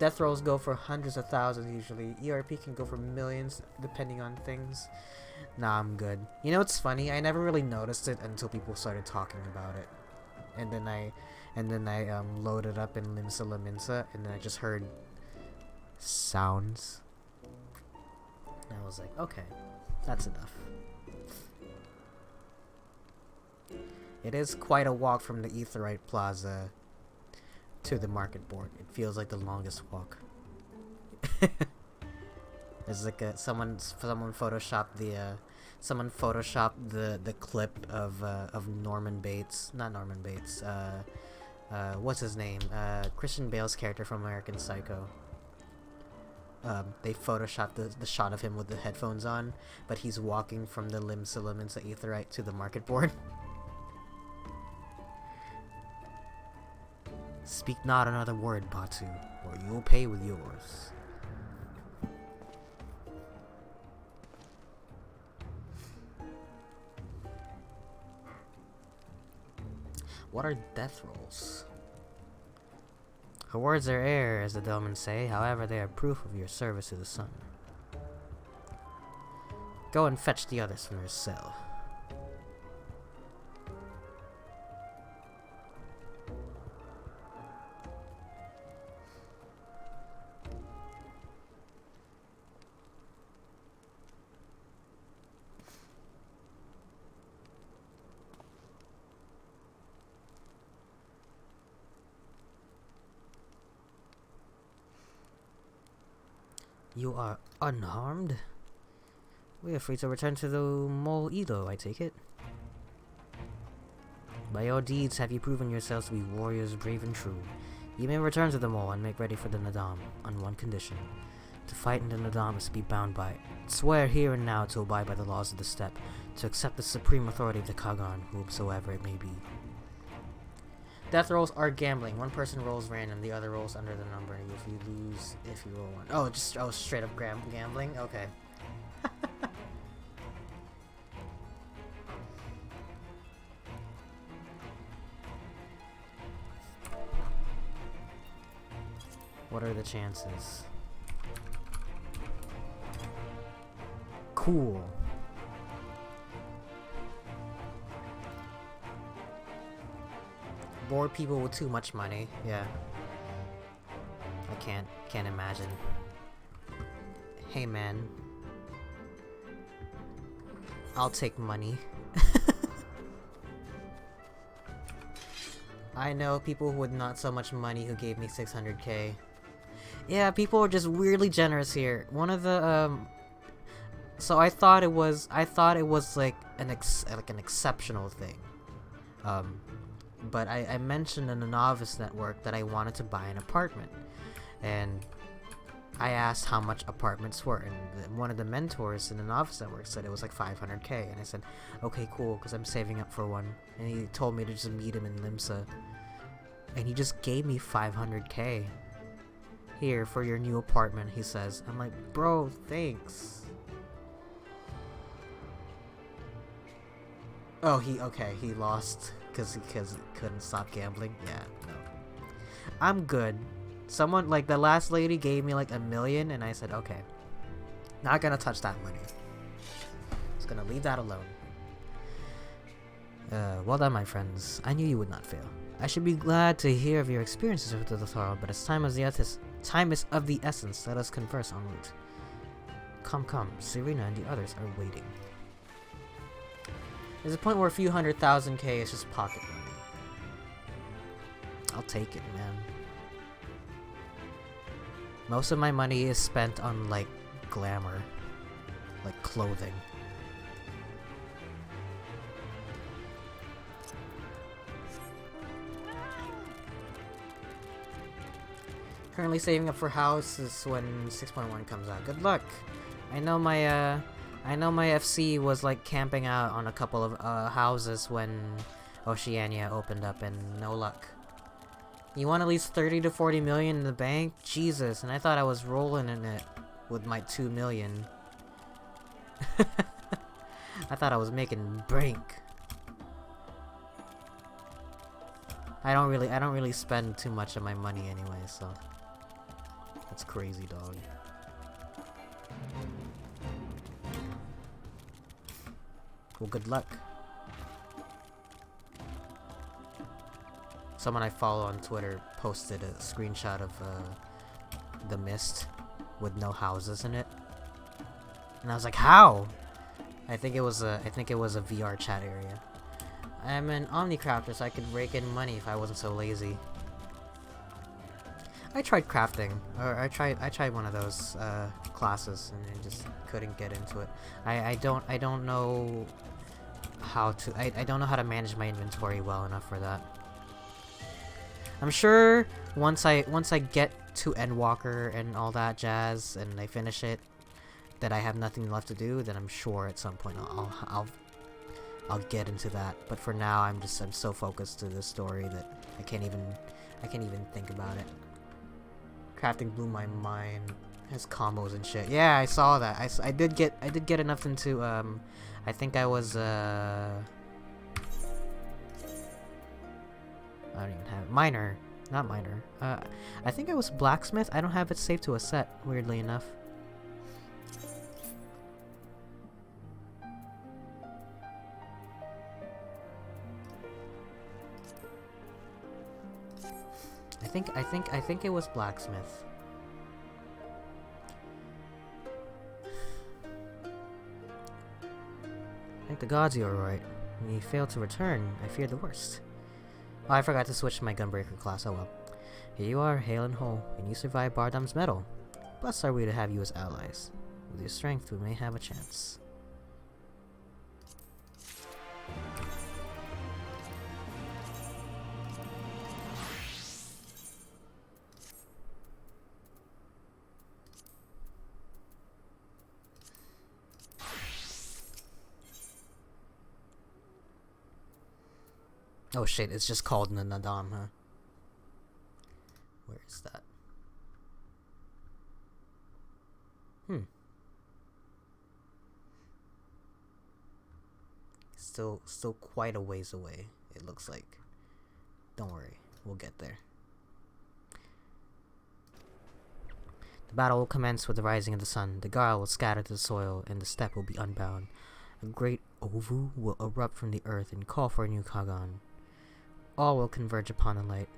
Death rolls go for hundreds of thousands usually. ERP can go for millions depending on things. Nah, I'm good. You know what's funny? I never really noticed it until people started talking about it. And then I loaded up in Limsa Laminsa, and then I just heard sounds. And I was like, okay, that's enough. It is quite a walk from the Aetheryte Plaza to the market board. It feels like the longest walk. There's like someone photoshopped the clip of Norman Bates, not Norman Bates. What's his name? Christian Bale's character from American Psycho. They photoshopped the shot of him with the headphones on, but he's walking from the Limsa Laminsa Aetheryte to the market board. Speak not another word, Batu, or you will pay with yours. What are death rolls? Her words are air, as the Delmans say, however they are proof of your service to the sun. Go and fetch the others from their cell. You are unharmed? We are free to return to the Mole Edo, I take it. By your deeds have you proven yourselves to be warriors brave and true. You may return to the Mole and make ready for the Nadam, on one condition. To fight in the Nadam is to be bound by it. Swear here and now to abide by the laws of the steppe, to accept the supreme authority of the Kagan, whomsoever it may be. Death rolls are gambling. One person rolls random, the other rolls under the number. If you lose, if you roll one. Oh, just straight up gambling? Okay. What are the chances? Cool. Bored people with too much money, yeah. I can't imagine. Hey man. I'll take money. I know people with not so much money who gave me 600k. Yeah, people are just weirdly generous here. One of the so I thought it was like an exceptional thing. But I mentioned in the Novice Network that I wanted to buy an apartment, and I asked how much apartments were, and one of the mentors in the Novice Network said it was like 500k, and I said, okay, cool, because I'm saving up for one, and he told me to just meet him in Limsa, and he just gave me 500k. Here, for your new apartment, he says. I'm like, bro, thanks. Oh, he lost. Because he couldn't stop gambling? Yeah, no. I'm good. Someone, like, the last lady gave me, like, $1 million, and I said, okay. Not gonna touch that money. Just gonna leave that alone. Well done, my friends. I knew you would not fail. I should be glad to hear of your experiences with the Thorl, but as time is of the essence, let us converse en route. Come, come, Serena and the others are waiting. There's a point where a few 100,000K is just pocket money. I'll take it, man. Most of my money is spent on, like, glamour. Like, clothing. Currently saving up for houses when 6.1 comes out. Good luck! I know my FC was, like, camping out on a couple of, houses when Oceania opened up, and no luck. You want at least 30 to 40 million in the bank? Jesus, and I thought I was rolling in it with my 2 million. I thought I was making bank. I don't really spend too much of my money anyway, so that's crazy, dog. Well, good luck. Someone I follow on Twitter posted a screenshot of the mist with no houses in it, and I was like, "How?" I think it was a VR chat area. I'm an Omnicrafter, so I could rake in money if I wasn't so lazy. I tried crafting, or I tried one of those classes, and I just couldn't get into it. I don't know how to I don't know how to manage my inventory well enough for that. I'm sure once I get to Endwalker and all that jazz and I finish it, that I have nothing left to do, then I'm sure at some point I'll get into that. But for now, I'm so focused to this story that I can't even think about it. Crafting blew my mind. It has combos and shit. Yeah, I saw that. I did get enough into I think I was I don't even have it. Miner. Not miner. I think I was blacksmith. I don't have it saved to a set, weirdly enough. I think it was blacksmith. Thank the gods you are right. When you fail to return, I fear the worst. Oh, I forgot to switch to my Gunbreaker class, oh well. Here you are, hale and whole, and you survived Bardam's medal. Blessed are we to have you as allies. With your strength, we may have a chance. Oh shit, it's just called Nadam, huh? Where is that? Still quite a ways away, it looks like. Don't worry, we'll get there. The battle will commence with the rising of the sun. The Garl will scatter to the soil, and the steppe will be unbound. A great Ovu will erupt from the earth and call for a new Kagan. All will converge upon the light,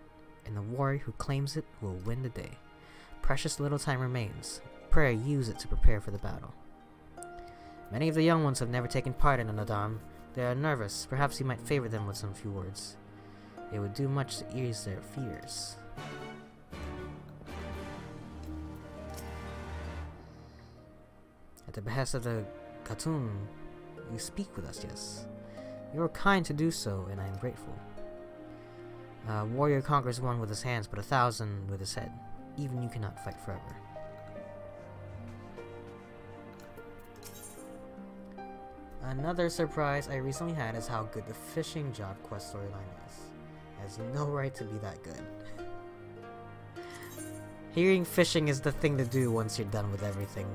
and the warrior who claims it will win the day. Precious little time remains. Pray use it to prepare for the battle. Many of the young ones have never taken part in a Nadam. They are nervous. Perhaps you might favor them with some few words. It would do much to ease their fears. At the behest of the Khatun, you speak with us, yes. You are kind to do so, and I am grateful. Warrior conquers one with his hands, but 1,000 with his head. Even you cannot fight forever. Another surprise I recently had is how good the fishing job quest storyline is. It has no right to be that good. Hearing fishing is the thing to do once you're done with everything.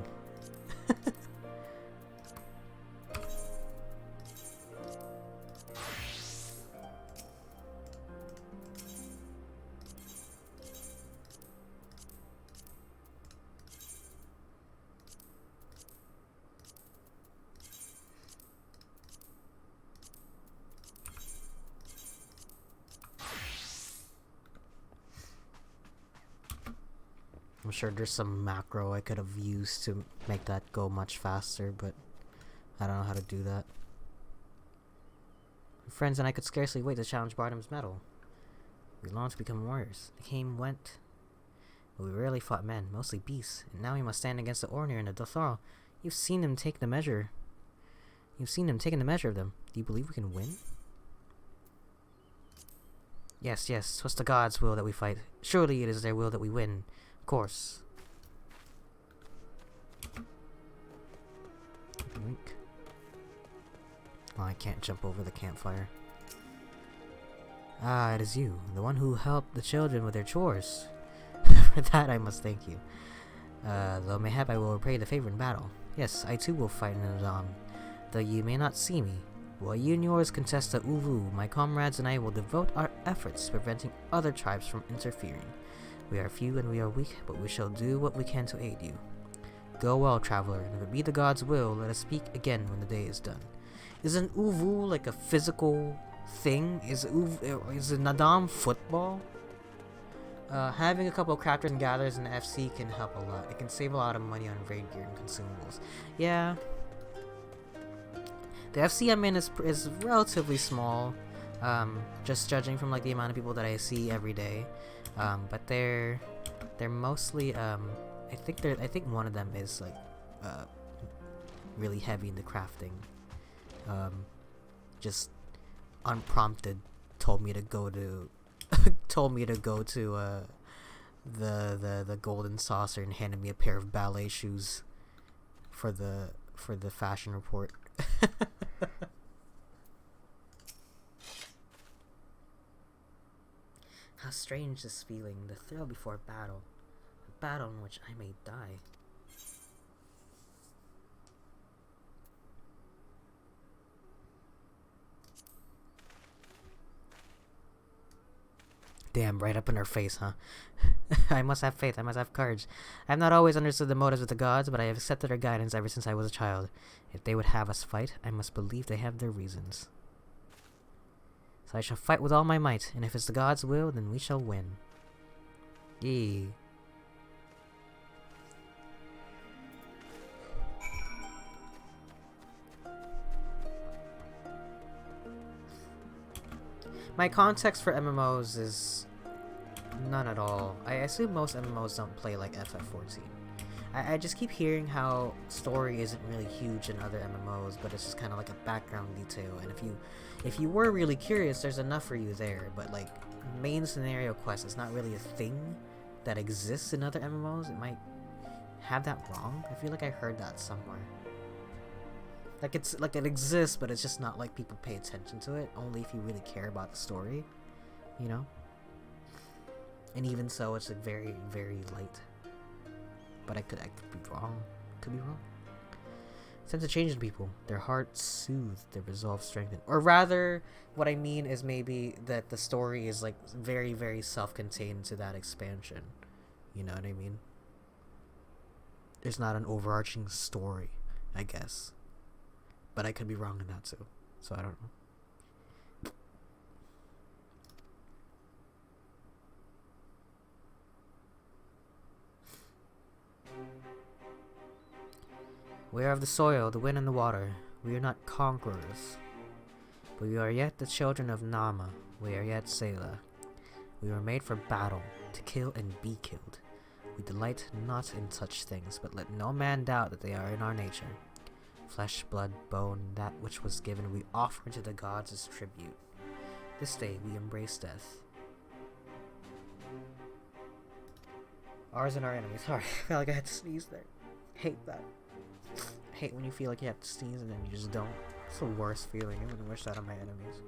I'm sure there's some macro I could have used to make that go much faster, but I don't know how to do that. Friends and I could scarcely wait to challenge Barnum's medal. We longed to become warriors. The came, went, but we rarely fought men, mostly beasts, and now we must stand against the Ornir and the Dothral. You've seen him take the measure. You've seen him taking the measure of them. Do you believe we can win? Yes, yes, 'twas the gods' will that we fight. Surely it is their will that we win. Of course. Blink. Oh, I can't jump over the campfire. Ah, it is you, the one who helped the children with their chores. For that I must thank you. Though mayhap I will repay the favor in battle. Yes, I too will fight in Adam, though you may not see me. While you and yours contest the Uvu, my comrades and I will devote our efforts to preventing other tribes from interfering. We are few and we are weak, but we shall do what we can to aid you. Go well, traveler, and if it be the gods' will, let us speak again when the day is done. Is an Uvu like a physical thing? Is Nadam football? Having a couple of crafters and gatherers in the FC can help a lot. It can save a lot of money on raid gear and consumables. Yeah. The FC I'm in is relatively small, just judging from like the amount of people that I see every day. But they're mostly I think one of them is like really heavy into crafting. Just unprompted told me to go to the Golden Saucer and handed me a pair of ballet shoes for the fashion report. How strange this feeling, the thrill before battle, a battle in which I may die. Damn, right up in her face, huh? I must have faith, I must have courage. I have not always understood the motives of the gods, but I have accepted their guidance ever since I was a child. If they would have us fight, I must believe they have their reasons. So I shall fight with all my might, and if it's the gods' will, then we shall win. Yee. My context for MMOs is none at all. I assume most MMOs don't play like FF14. I just keep hearing how story isn't really huge in other MMOs, but it's just kind of like a background detail. And if you were really curious, there's enough for you there. But like main scenario quest is not really a thing that exists in other MMOs. It might have that wrong. I feel like I heard that somewhere. Like it exists, but it's just not like people pay attention to it. Only if you really care about the story, you know. And even so, it's like very, very light. But I could be wrong. Could be wrong. Sense of change in people. Their hearts soothed, their resolve strengthened. Or rather, what I mean is maybe that the story is like very, very self-contained to that expansion. You know what I mean? There's not an overarching story, I guess. But I could be wrong in that too. So I don't know. We are of the soil, the wind, and the water. We are not conquerors. But we are yet the children of Nama. We are yet Selah. We were made for battle, to kill and be killed. We delight not in such things, but let no man doubt that they are in our nature. Flesh, blood, bone, that which was given we offer to the gods as tribute. This day we embrace death. Ours and our enemies. Sorry, I felt like I had to sneeze there. Hate that. Hate when you feel like you have to sneeze and then you just don't. It's the worst feeling. I wouldn't wish that on my enemies.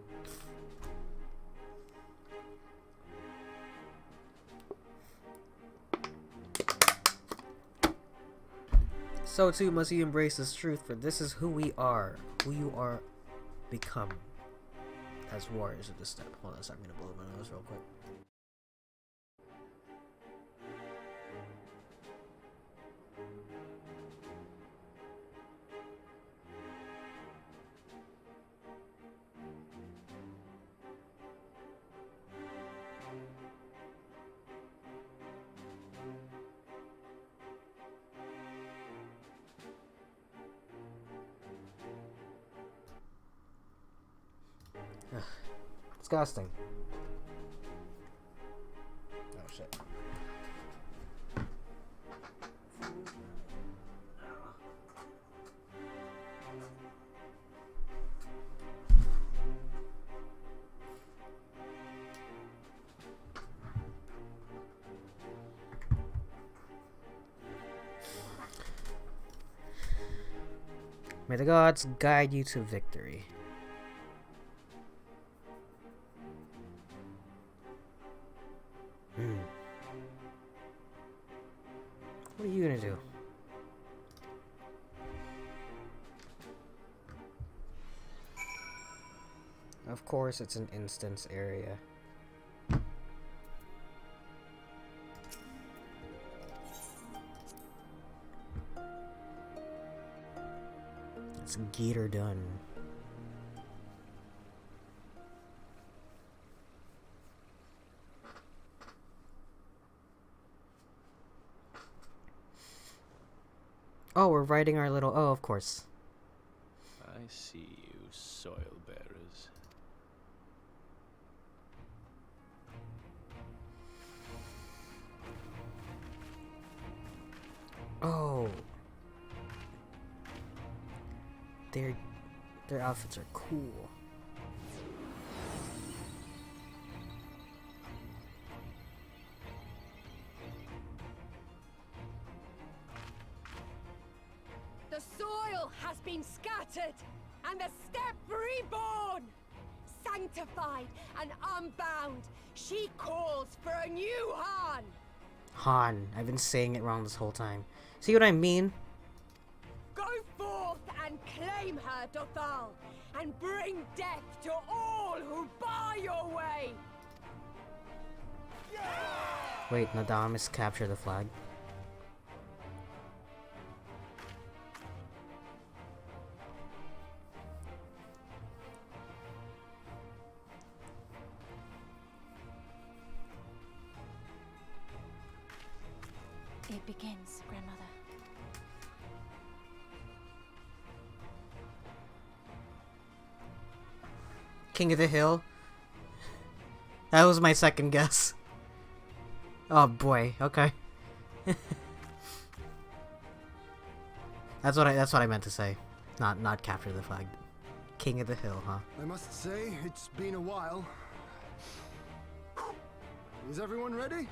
So too must you embrace this truth, for this is who we are, who you are become as warriors of this step. Hold on, sorry, I'm gonna blow my nose real quick. Disgusting. Oh shit. May the gods guide you to victory. What are you gonna do? Of course, it's an instance area. Let's get her done. Oh, we're riding our little... Oh, of course. I see you, soil bearers. Oh. Their outfits are cool. The soil has been scattered, and the steppe reborn! Sanctified and unbound, she calls for a new Han! Han. I've been saying it wrong this whole time. See what I mean? Go forth and claim her, Dothal, and bring death to all who bar your way! Wait, Nadamis capture the flag. It begins, Grandmother. King of the Hill. That was my second guess. Oh boy, okay. That's what I meant to say. Not capture the flag. King of the Hill, huh? I must say, it's been a while. Is everyone ready?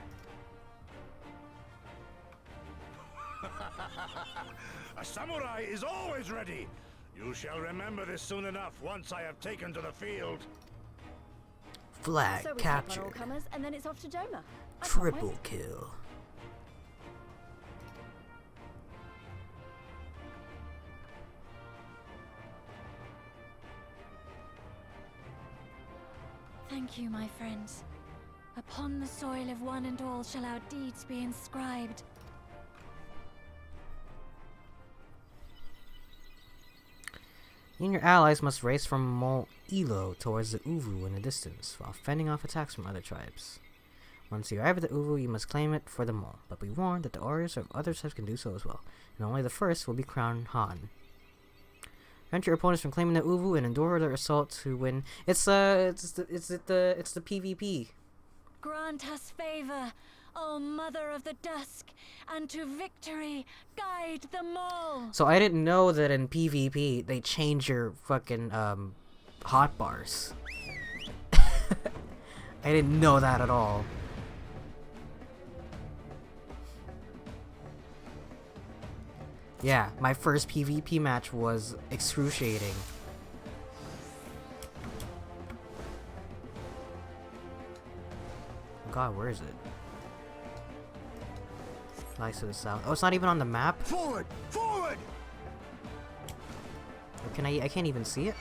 A samurai is always ready. You shall remember this soon enough once I have taken to the field. Flag So we captured. take on all comers, and then it's off to Doma. I can't Triple wait. kill. Thank you, my friends. Upon the soil of one and all shall our deeds be inscribed. You and your allies must race from Mol Ilo towards the Uvu in the distance, while fending off attacks from other tribes. Once you arrive at the Uvu, you must claim it for the Mol, but be warned that the warriors of other tribes can do so as well, and only the first will be crowned Han. Prevent your opponents from claiming the Uvu and endure their assault to win. It's the PvP. Grant us favor, O Mother of the Dusk, and to victory guide them all. So I didn't know that in PvP they change your fucking hotbars. I didn't know that at all. Yeah, my first PvP match was excruciating. God, where is it? Lies to the south. Oh, it's not even on the map? Forward! Forward! Or can I can't even see it?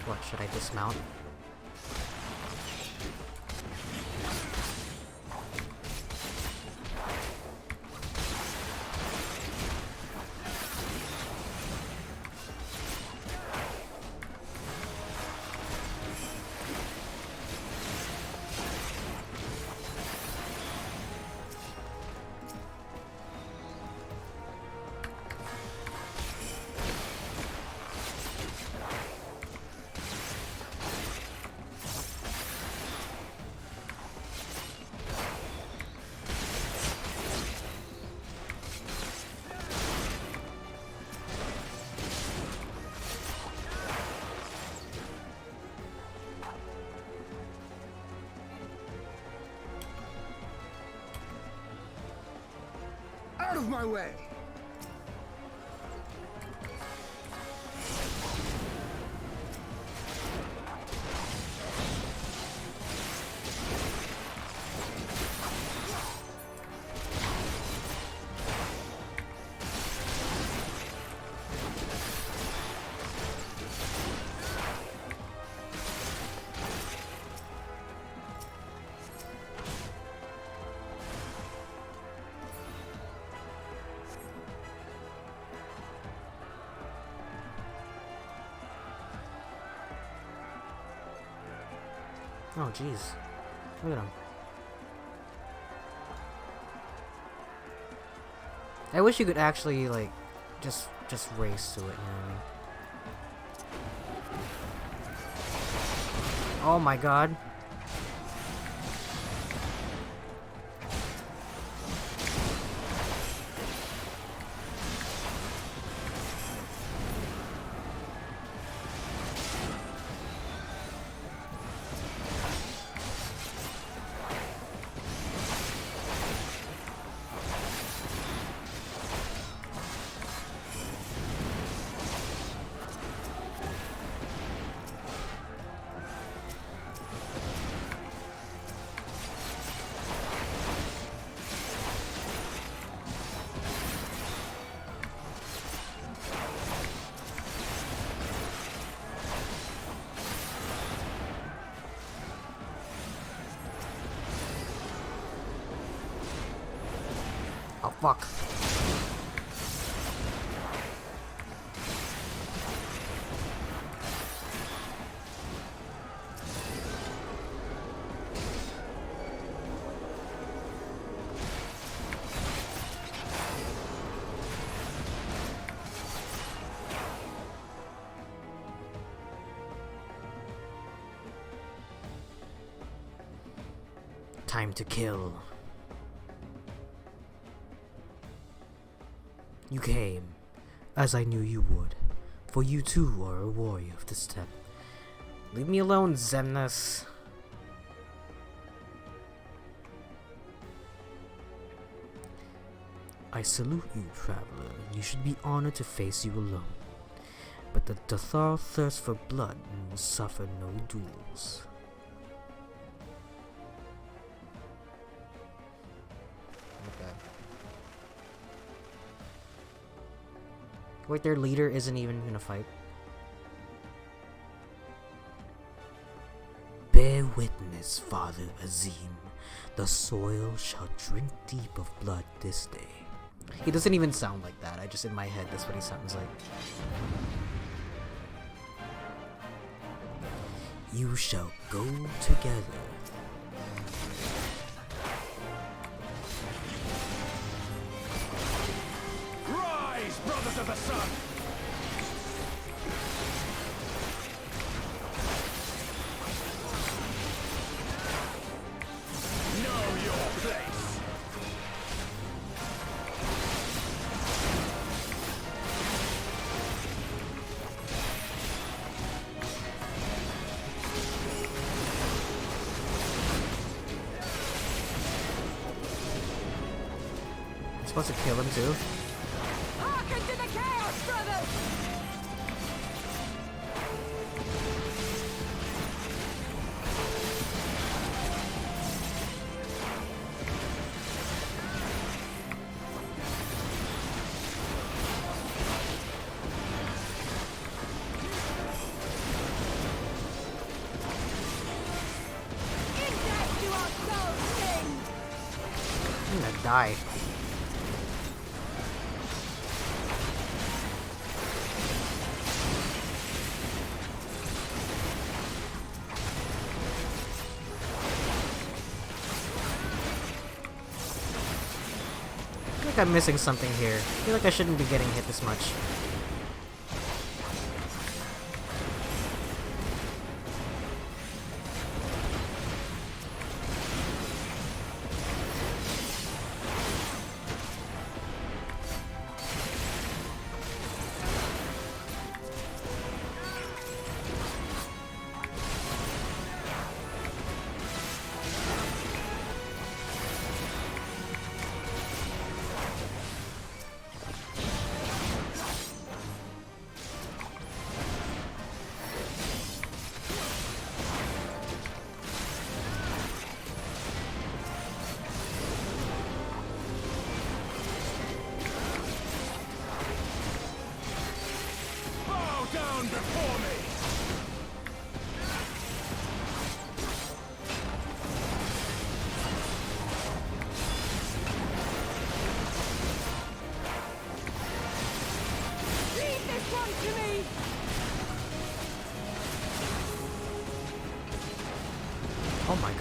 What, should I dismount? Out of my way! Oh, jeez. Look at him. I wish you could actually, like, just race to it, you know what I mean? Oh my god. Oh, fuck. Time to kill. You came, as I knew you would, for you too are a warrior of the steppe. Leave me alone, Xemnas. I salute you, traveler, and you should be honored to face you alone. But the Dathar thirst for blood and will suffer no duels. Okay. Wait, their leader isn't even gonna fight? Bear witness, Father Azim. The soil shall drink deep of blood this day. He doesn't even sound like that. I just, in my head, that's what he sounds like. You shall go together. Rise, brothers of the sun! Know your place! I'm supposed to kill him too? Hearken to the chaos, brothers! In death you are so king! I'm gonna die. I feel like I'm missing something here. I feel like I shouldn't be getting hit this much.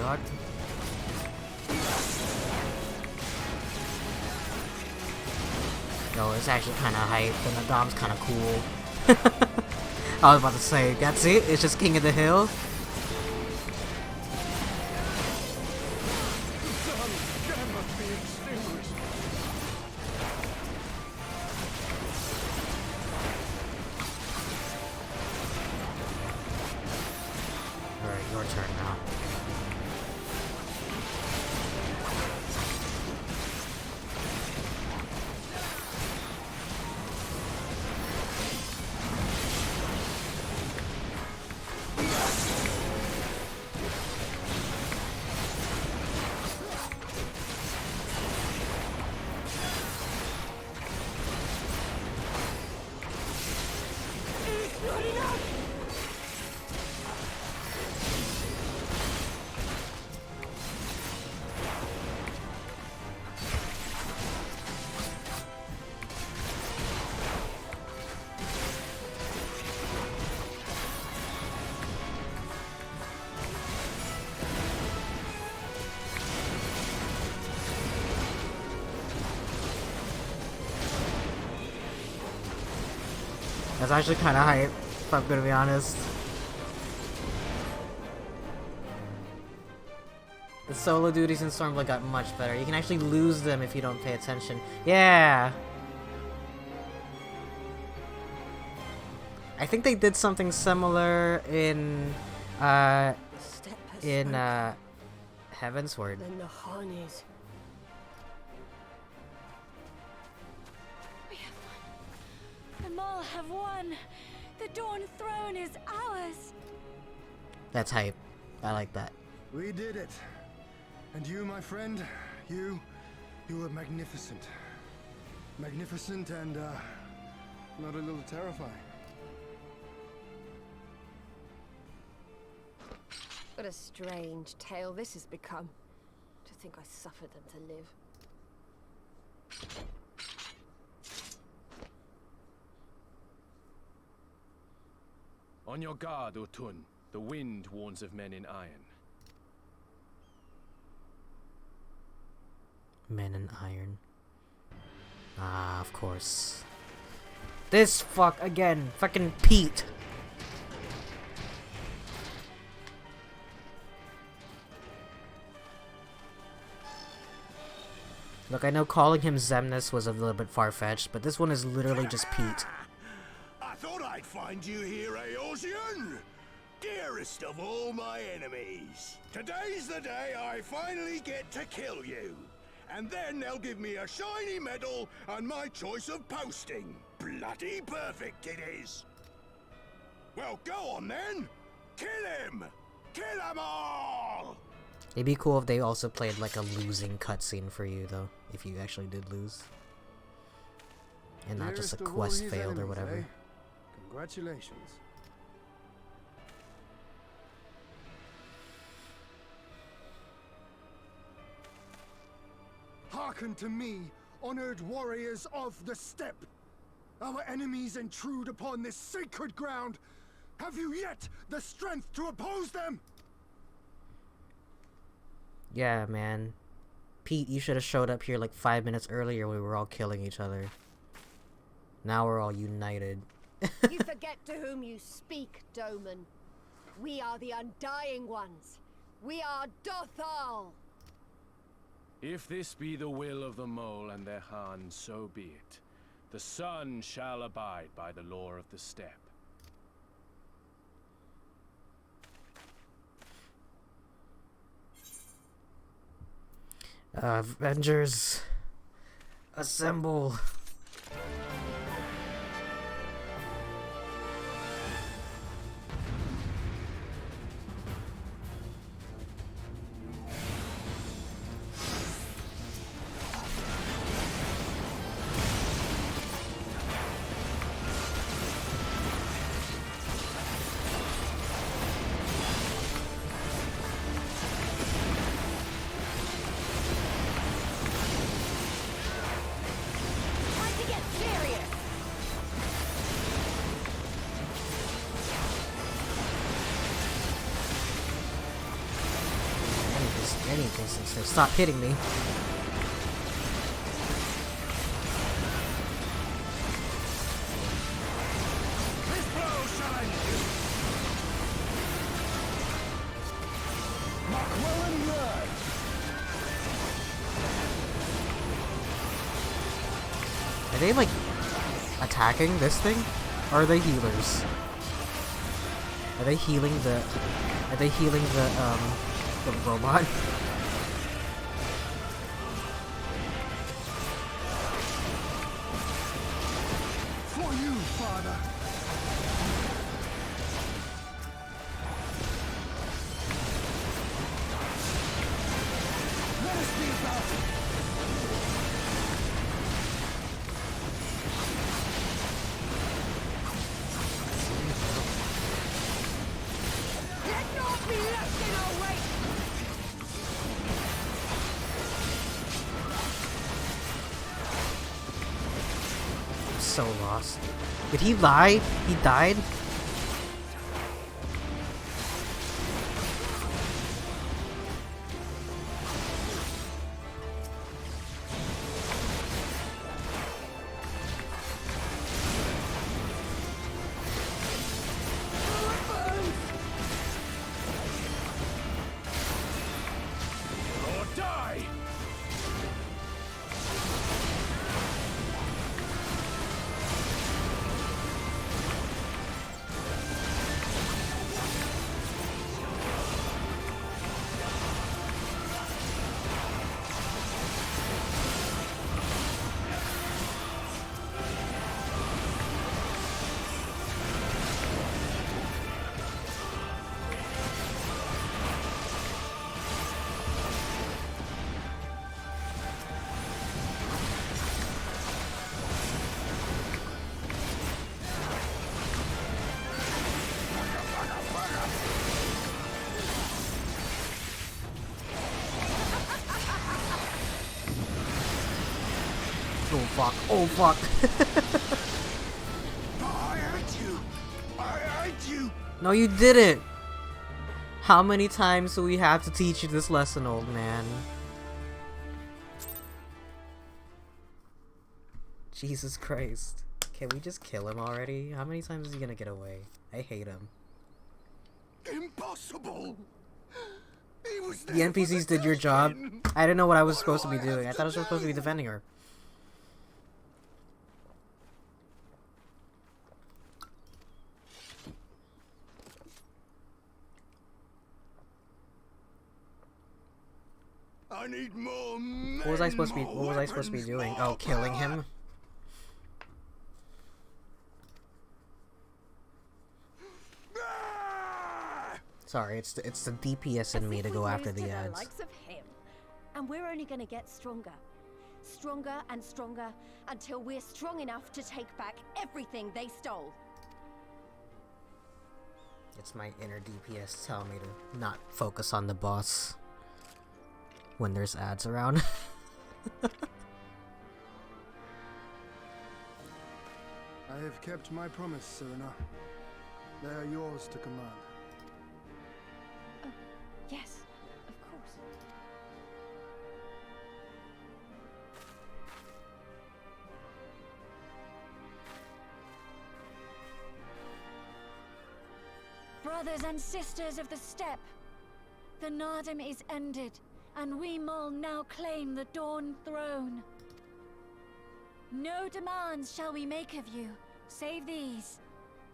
god. Yo, it's actually kind of hype, and the Dom's kind of cool. I was about to say, that's it? It's just King of the Hill? Alright, your turn now. That's actually kind of hype, if I'm gonna be honest. The solo duties in Stormblood got much better. You can actually lose them if you don't pay attention. Yeah! I think they did something similar in Heavensward. Then the Harnies. The Maul have won! The Dawn Throne is ours! That's hype. I like that. We did it. And you, my friend, you were magnificent. Magnificent and, not a little terrifying. What a strange tale this has become. To think I suffered them to live. On your guard, Utun. The wind warns of men in iron. Men in iron. Ah, of course. This fuck again. Fucking Pete. Look, I know calling him Xemnas was a little bit far-fetched, but this one is literally just Pete. I thought I'd find you here, Eosian! Dearest of all my enemies. Today's the day I finally get to kill you. And then they'll give me a shiny medal and my choice of posting. Bloody perfect it is. Well, go on then. Kill him! Kill them all! It'd be cool if they also played like a losing cutscene for you, though, if you actually did lose. And not just a quest failed or whatever. Eh? Congratulations. Hearken to me, honored warriors of the steppe. Our enemies intrude upon this sacred ground. Have you yet the strength to oppose them? Yeah, man. Pete, you should have showed up here like 5 minutes earlier when we were all killing each other. Now we're all united. You forget to whom you speak, Doman. We are the Undying Ones. We are Dothal. If this be the will of the Mole and their Han, so be it. The sun shall abide by the law of the steppe. Avengers, assemble. stop hitting me. This blow shall end you. Mark well and good. Are they like attacking this thing? Or are they healers? Are they healing the robot? For you, father. Let us be about it. Let not be left in our wake! I'm so lost. Did he lie? He died? Or die! Oh fuck, oh fuck. I hate you. I hate you. No, you didn't! How many times do we have to teach you this lesson, old man? Jesus Christ. Can we just kill him already? How many times is he gonna get away? I hate him. Impossible. He was The there for NPCs did your job. taking. I didn't know what I was What supposed do to be I have doing. I to thought I was supposed to be do? defending her. I need more men. What was I supposed to be? more What was I supposed to be weapons, doing? more Oh, killing power. him. Ah! Sorry, it's the DPS in me to go after the ads. likes of him. And we're only gonna get stronger. Stronger and stronger until we're strong enough to take back everything they stole. It's my inner DPS telling me to not focus on the boss when there's ads around. I have kept my promise, Serena. They are yours to command. Yes, of course. Brothers and sisters of the steppe, the Nardum is ended, and we Mol now claim the Dawn Throne. No demands shall we make of you, save these.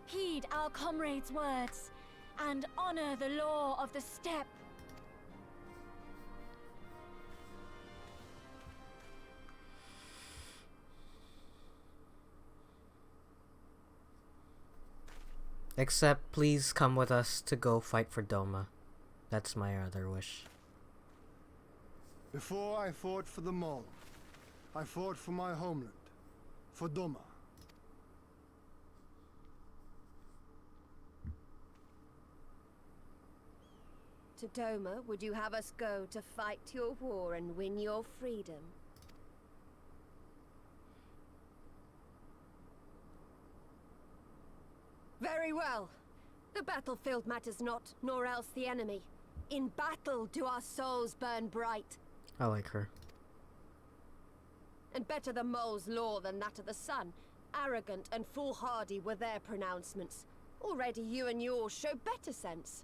Heed our comrades' words, and honor the law of the steppe. Except, please come with us to go fight for Doma. That's my other wish. Before I fought for the Mall, I fought for my homeland, for Doma. To Doma, would you have us go to fight your war and win your freedom? Very well. The battlefield matters not, nor else the enemy. In battle do our souls burn bright. I like her. And better the mole's law than that of the sun. Arrogant and foolhardy were their pronouncements. Already you and yours show better sense.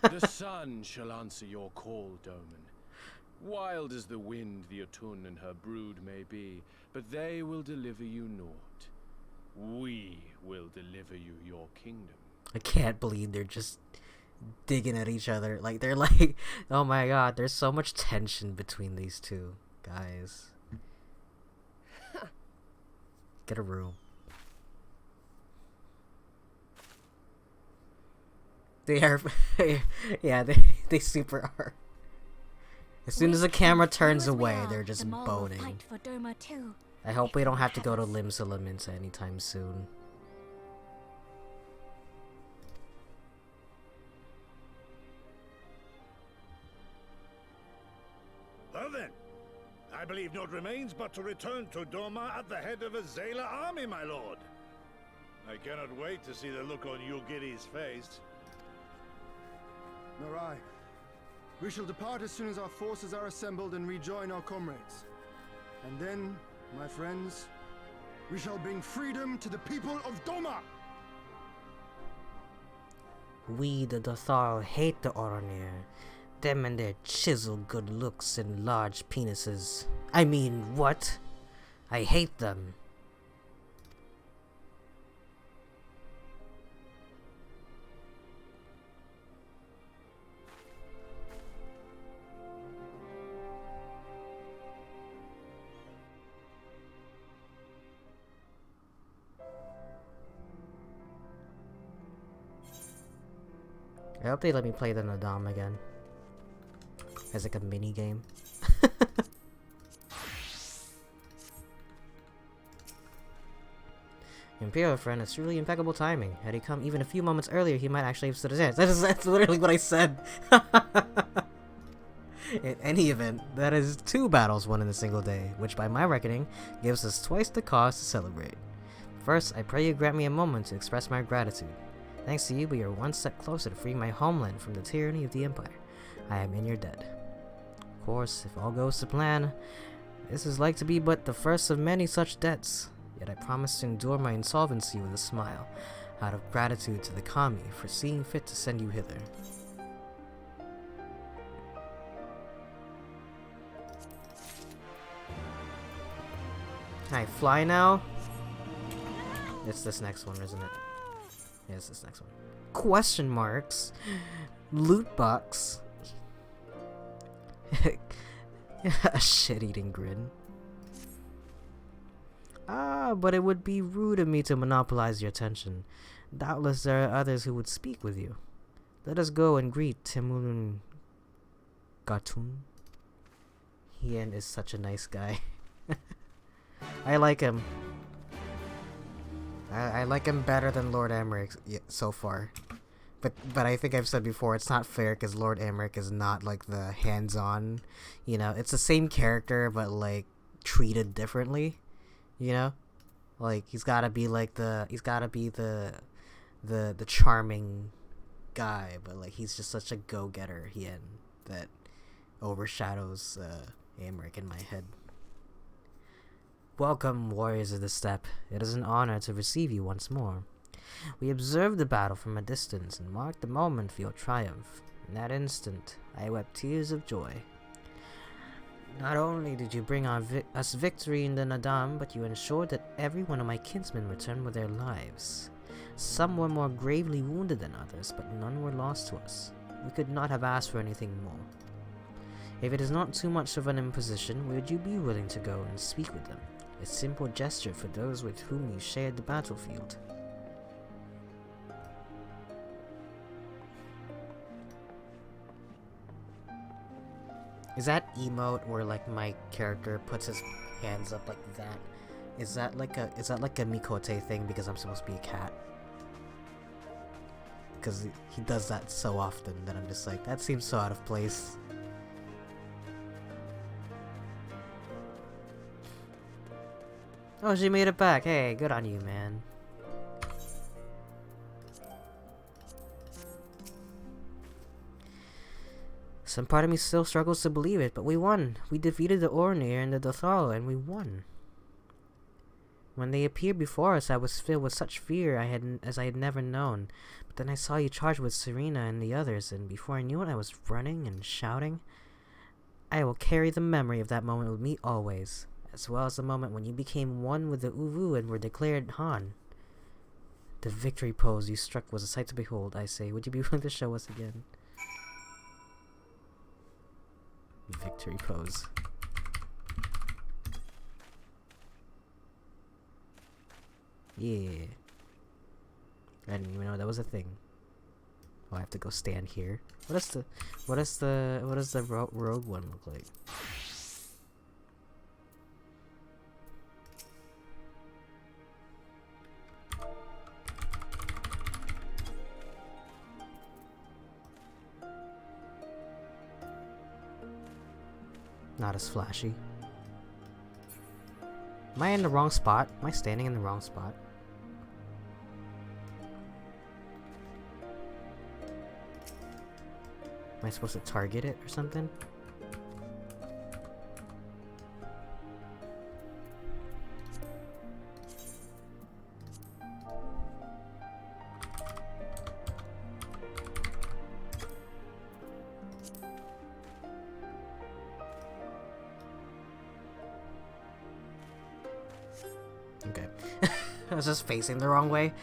The sun shall answer your call, Doman. Wild as the wind the Otun and her brood may be, but they will deliver you naught. We will deliver you your kingdom. I can't believe they're just digging at each other. Like, they're like, oh my god, there's so much tension between these two guys. Get a room. They are, yeah, they super are. As soon as the camera turns away, they're just boning. I hope we don't have to go to limb to limits anytime soon. Well then, I believe naught remains but to return to Doma at the head of a Zayla army, my lord. I cannot wait to see the look on Yulgiri's face. Nor I. We shall depart as soon as our forces are assembled and rejoin our comrades. And then, my friends, we shall bring freedom to the people of Doma! We, the Dothal, hate the Oronir. Them and their chiseled good looks and large penises. I mean, what? I hate them. I hope they let me play the Nadam again. As like a mini game. Imperial friend, it's truly impeccable timing. Had he come even a few moments earlier, he might actually have stood his chance. That's literally what I said. In any event, that is 2 battles won in a single day, which by my reckoning, gives us twice the cause to celebrate. First, I pray you grant me a moment to express my gratitude. Thanks to you, we are one step closer to freeing my homeland from the tyranny of the Empire. I am in your debt. Of course, if all goes to plan, this is like to be but the first of many such debts. Yet I promise to endure my insolvency with a smile, out of gratitude to the Kami for seeing fit to send you hither. Can I fly now? It's this next one, isn't it? Yeah, it's this next one. Question marks. Loot box. A shit-eating grin. Ah, but it would be rude of me to monopolize your attention. Doubtless there are others who would speak with you. Let us go and greet Timurun Gatun. Hien is such a nice guy. I like him. I like him better than Lord Emmerich so far. But I think I've said before, it's not fair because Lord Emmerich is not like the hands-on, you know, it's the same character but like treated differently, you know? Like he's gotta be the charming guy, but like he's just such a go-getter that overshadows Emmerich in my head. Welcome, warriors of the steppe. It is an honor to receive you once more. We observed the battle from a distance and marked the moment for your triumph. In that instant, I wept tears of joy. Not only did you bring us victory in the Nadam, but you ensured that every one of my kinsmen returned with their lives. Some were more gravely wounded than others, but none were lost to us. We could not have asked for anything more. If it is not too much of an imposition, would you be willing to go and speak with them? A simple gesture for those with whom you shared the battlefield. Is that emote where like my character puts his hands up like that? Is that like a Mikote thing because I'm supposed to be a cat? Because he does that so often that I'm just like, that seems so out of place. Oh, she made it back. Hey, good on you, man. Some part of me still struggles to believe it, but we won. We defeated the Ornir and the Dothal, and we won. When they appeared before us, I was filled with such fear as I had never known. But then I saw you charge with Serena and the others, and before I knew it, I was running and shouting. I will carry the memory of that moment with me always, as well as the moment when you became one with the Uvu and were declared Han. The victory pose you struck was a sight to behold, I say. Would you be willing to show us again? Victory pose. Yeah. I didn't even know that was a thing. Oh, I have to go stand here. What does the rogue one look like? Not as flashy. Am I in the wrong spot? Am I standing in the wrong spot? Am I supposed to target it or something? Okay. I was just facing the wrong way.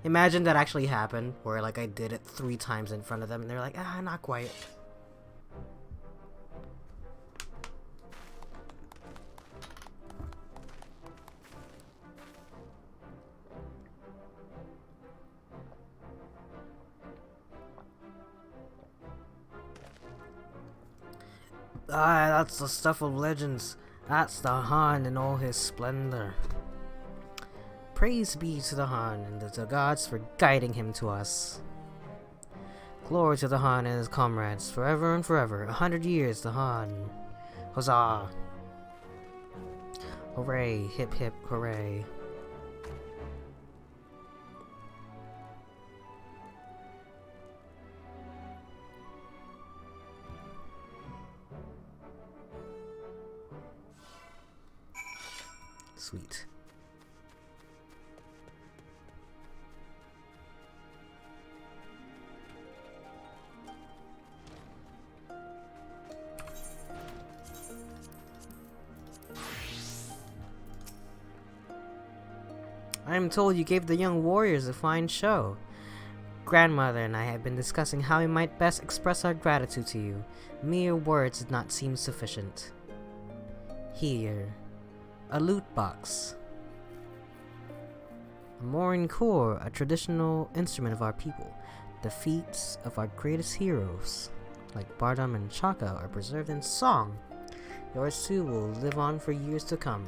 Imagine that actually happened, where like I did it 3 times in front of them and they're like, ah, not quite. Ah, that's the stuff of legends. That's the Han in all his splendor. Praise be to the Han and to the gods for guiding him to us. Glory to the Han and his comrades, forever and forever. 100 years, the Han. Huzzah! Hooray! Hip hip hooray! Sweet. I am told you gave the young warriors a fine show. Grandmother and I have been discussing how we might best express our gratitude to you. Mere words did not seem sufficient. Here, a loot box. A Morin core, a traditional instrument of our people. The feats of our greatest heroes, like Bardam and Chaka, are preserved in song. Yours too will live on for years to come.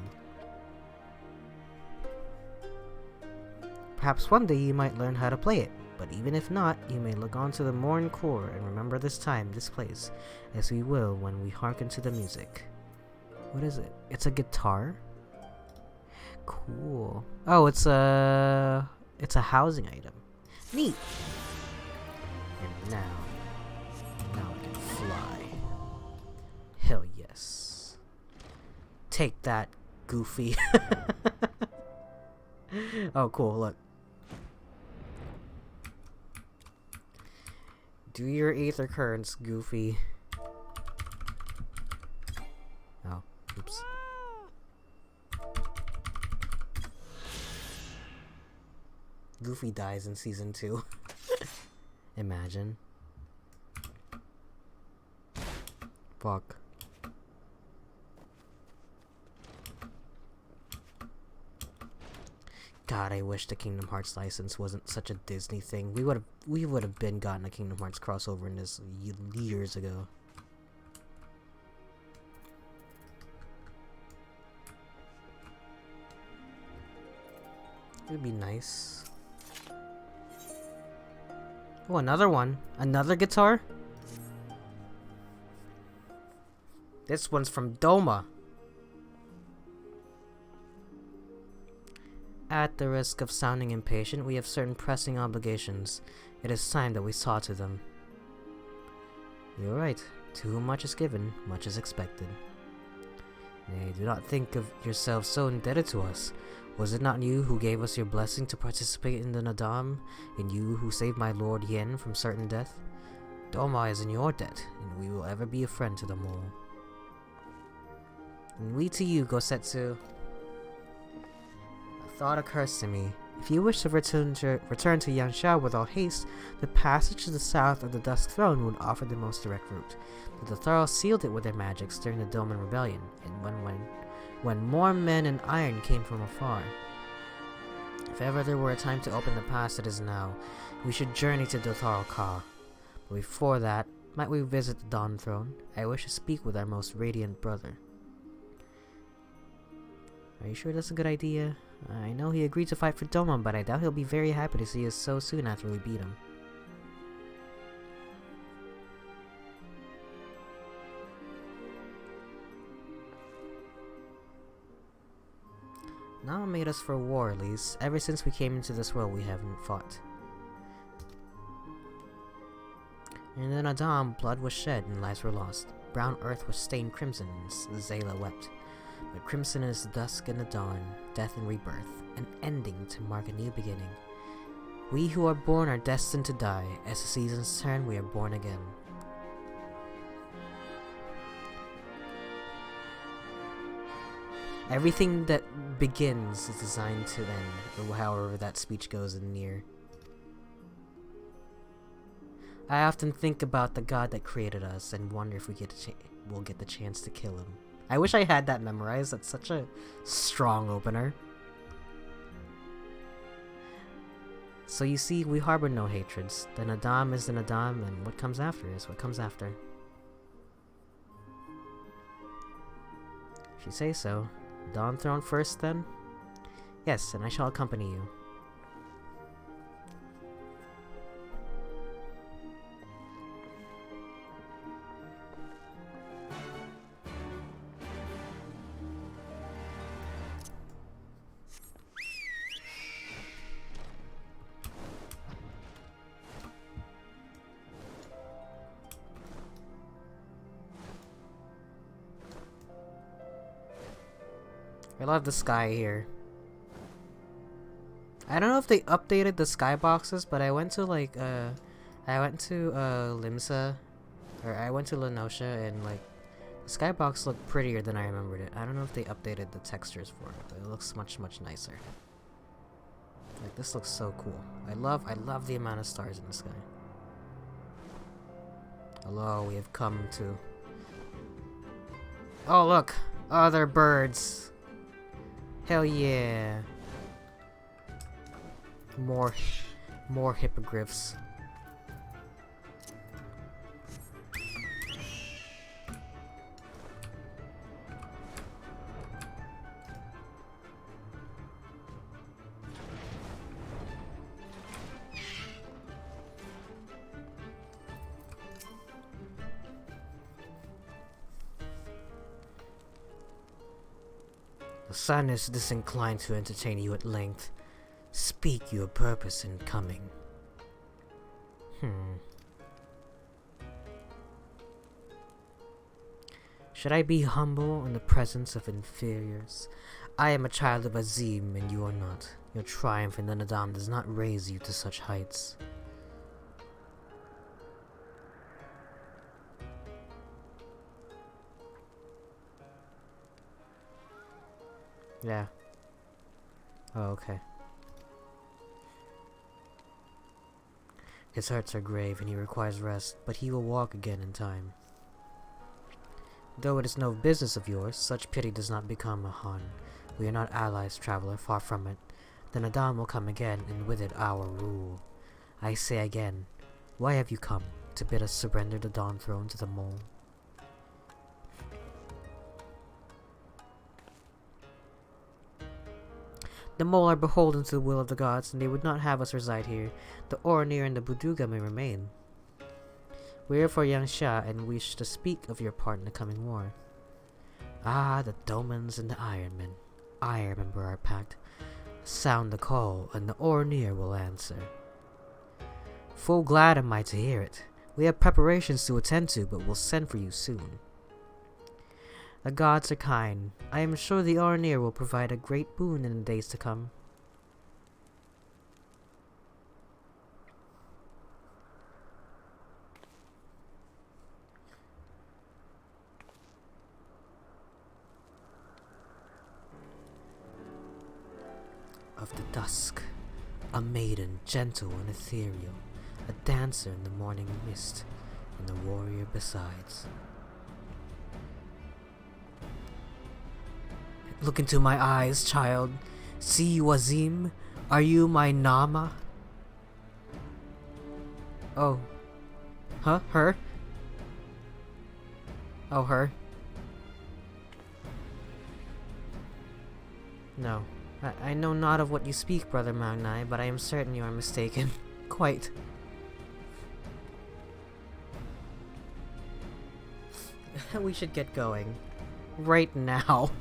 Perhaps one day you might learn how to play it, but even if not, you may look on to the Morin core and remember this time, this place, as we will when we hearken to the music. What is it? It's a guitar? Cool. Oh, it's a housing item. Neat. And now I can fly. Hell yes. Take that, Goofy. Oh, cool. Look. Do your Aether Currents, Goofy. Oh, oops. Goofy dies in season 2. Imagine. Fuck. God, I wish the Kingdom Hearts license wasn't such a Disney thing. We would have been gotten a Kingdom Hearts crossover in this years ago. It'd be nice. Oh, another one. Another guitar? This one's from Doma. At the risk of sounding impatient, we have certain pressing obligations. It is time that we saw to them. You're right. To whom much is given, much is expected. Nay, do not think of yourself so indebted to us. Was it not you who gave us your blessing to participate in the Nadam, and you who saved my lord Yen from certain death? Doma is in your debt, and we will ever be a friend to them all. And we to you, Gosetsu. A thought occurs to me. If you wish to return to Yansha with all haste, the passage to the south of the Dusk Throne would offer the most direct route. But the Thrall sealed it with their magics during the Doman Rebellion, and when more men in iron came from afar. If ever there were a time to open the pass, it is now. We should journey to Dothal Ka. But before that, might we visit the Dawn Throne? I wish to speak with our most radiant brother. Are you sure that's a good idea? I know he agreed to fight for Doma, but I doubt he'll be very happy to see us so soon after we beat him. Nama made us for war, at least. Ever since we came into this world, we haven't fought. In the Nadam, blood was shed and lives were lost. Brown earth was stained crimson, and Zayla wept. But crimson is the dusk and the dawn, death and rebirth, an ending to mark a new beginning. We who are born are destined to die. As the seasons turn, we are born again. Everything that begins is designed to end, or however that speech goes in Nier. I often think about the god that created us and wonder if we'll get the chance to kill him. I wish I had that memorized. That's such a strong opener. So you see, we harbor no hatreds. The Nadam is the Nadam, and what comes after is what comes after. If you say so. Dawn Throne first, then? Yes, and I shall accompany you. I love the sky here. I don't know if they updated the skyboxes, but I went to Limsa, or I went to Lenosha, and like the skybox looked prettier than I remembered it. I don't know if they updated the textures for it, but it looks much nicer. Like this looks so cool. I love the amount of stars in the sky. Hello, we have come to. Oh look, other birds. Hell yeah. More hippogriffs. The sun is disinclined to entertain you at length. Speak your purpose in coming. Should I be humble in the presence of inferiors? I am a child of Azim, and you are not. Your triumph in the Nadam does not raise you to such heights. Yeah. Oh, okay. His hurts are grave and he requires rest, but he will walk again in time. Though it is no business of yours, such pity does not become a Han. We are not allies, traveler, far from it. The Nadam will come again, and with it our rule. I say again, why have you come? To bid us surrender the Dawn Throne to the Mole? The Mole are beholden to the will of the gods, and they would not have us reside here. The Oronir and the Buduga may remain. We are for Yansha, and wish to speak of your part in the coming war. Ah, the Domans and the Ironmen. I remember our pact. Sound the call, and the Oronir will answer. Full glad am I to hear it. We have preparations to attend to, but we'll send for you soon. The gods are kind. I am sure the Aranir will provide a great boon in the days to come. Of the dusk, a maiden gentle and ethereal, a dancer in the morning mist, and a warrior besides. Look into my eyes, child. See you, Azim? Are you my Nama? Oh. Huh? Her? Oh, her? No. I know not of what you speak, Brother Magnai, but I am certain you are mistaken. Quite. We should get going. Right now.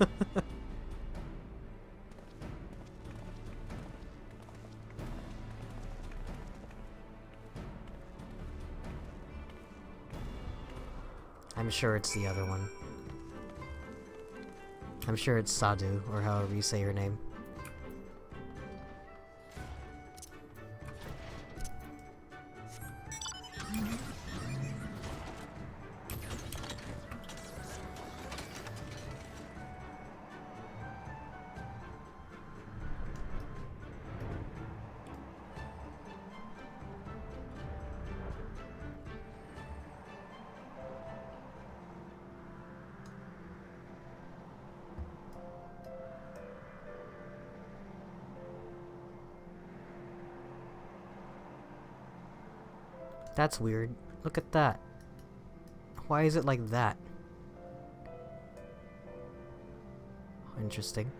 I'm sure it's the other one. I'm sure it's Sadu, or however you say her name. That's weird. Look at that. Why is it like that? Interesting.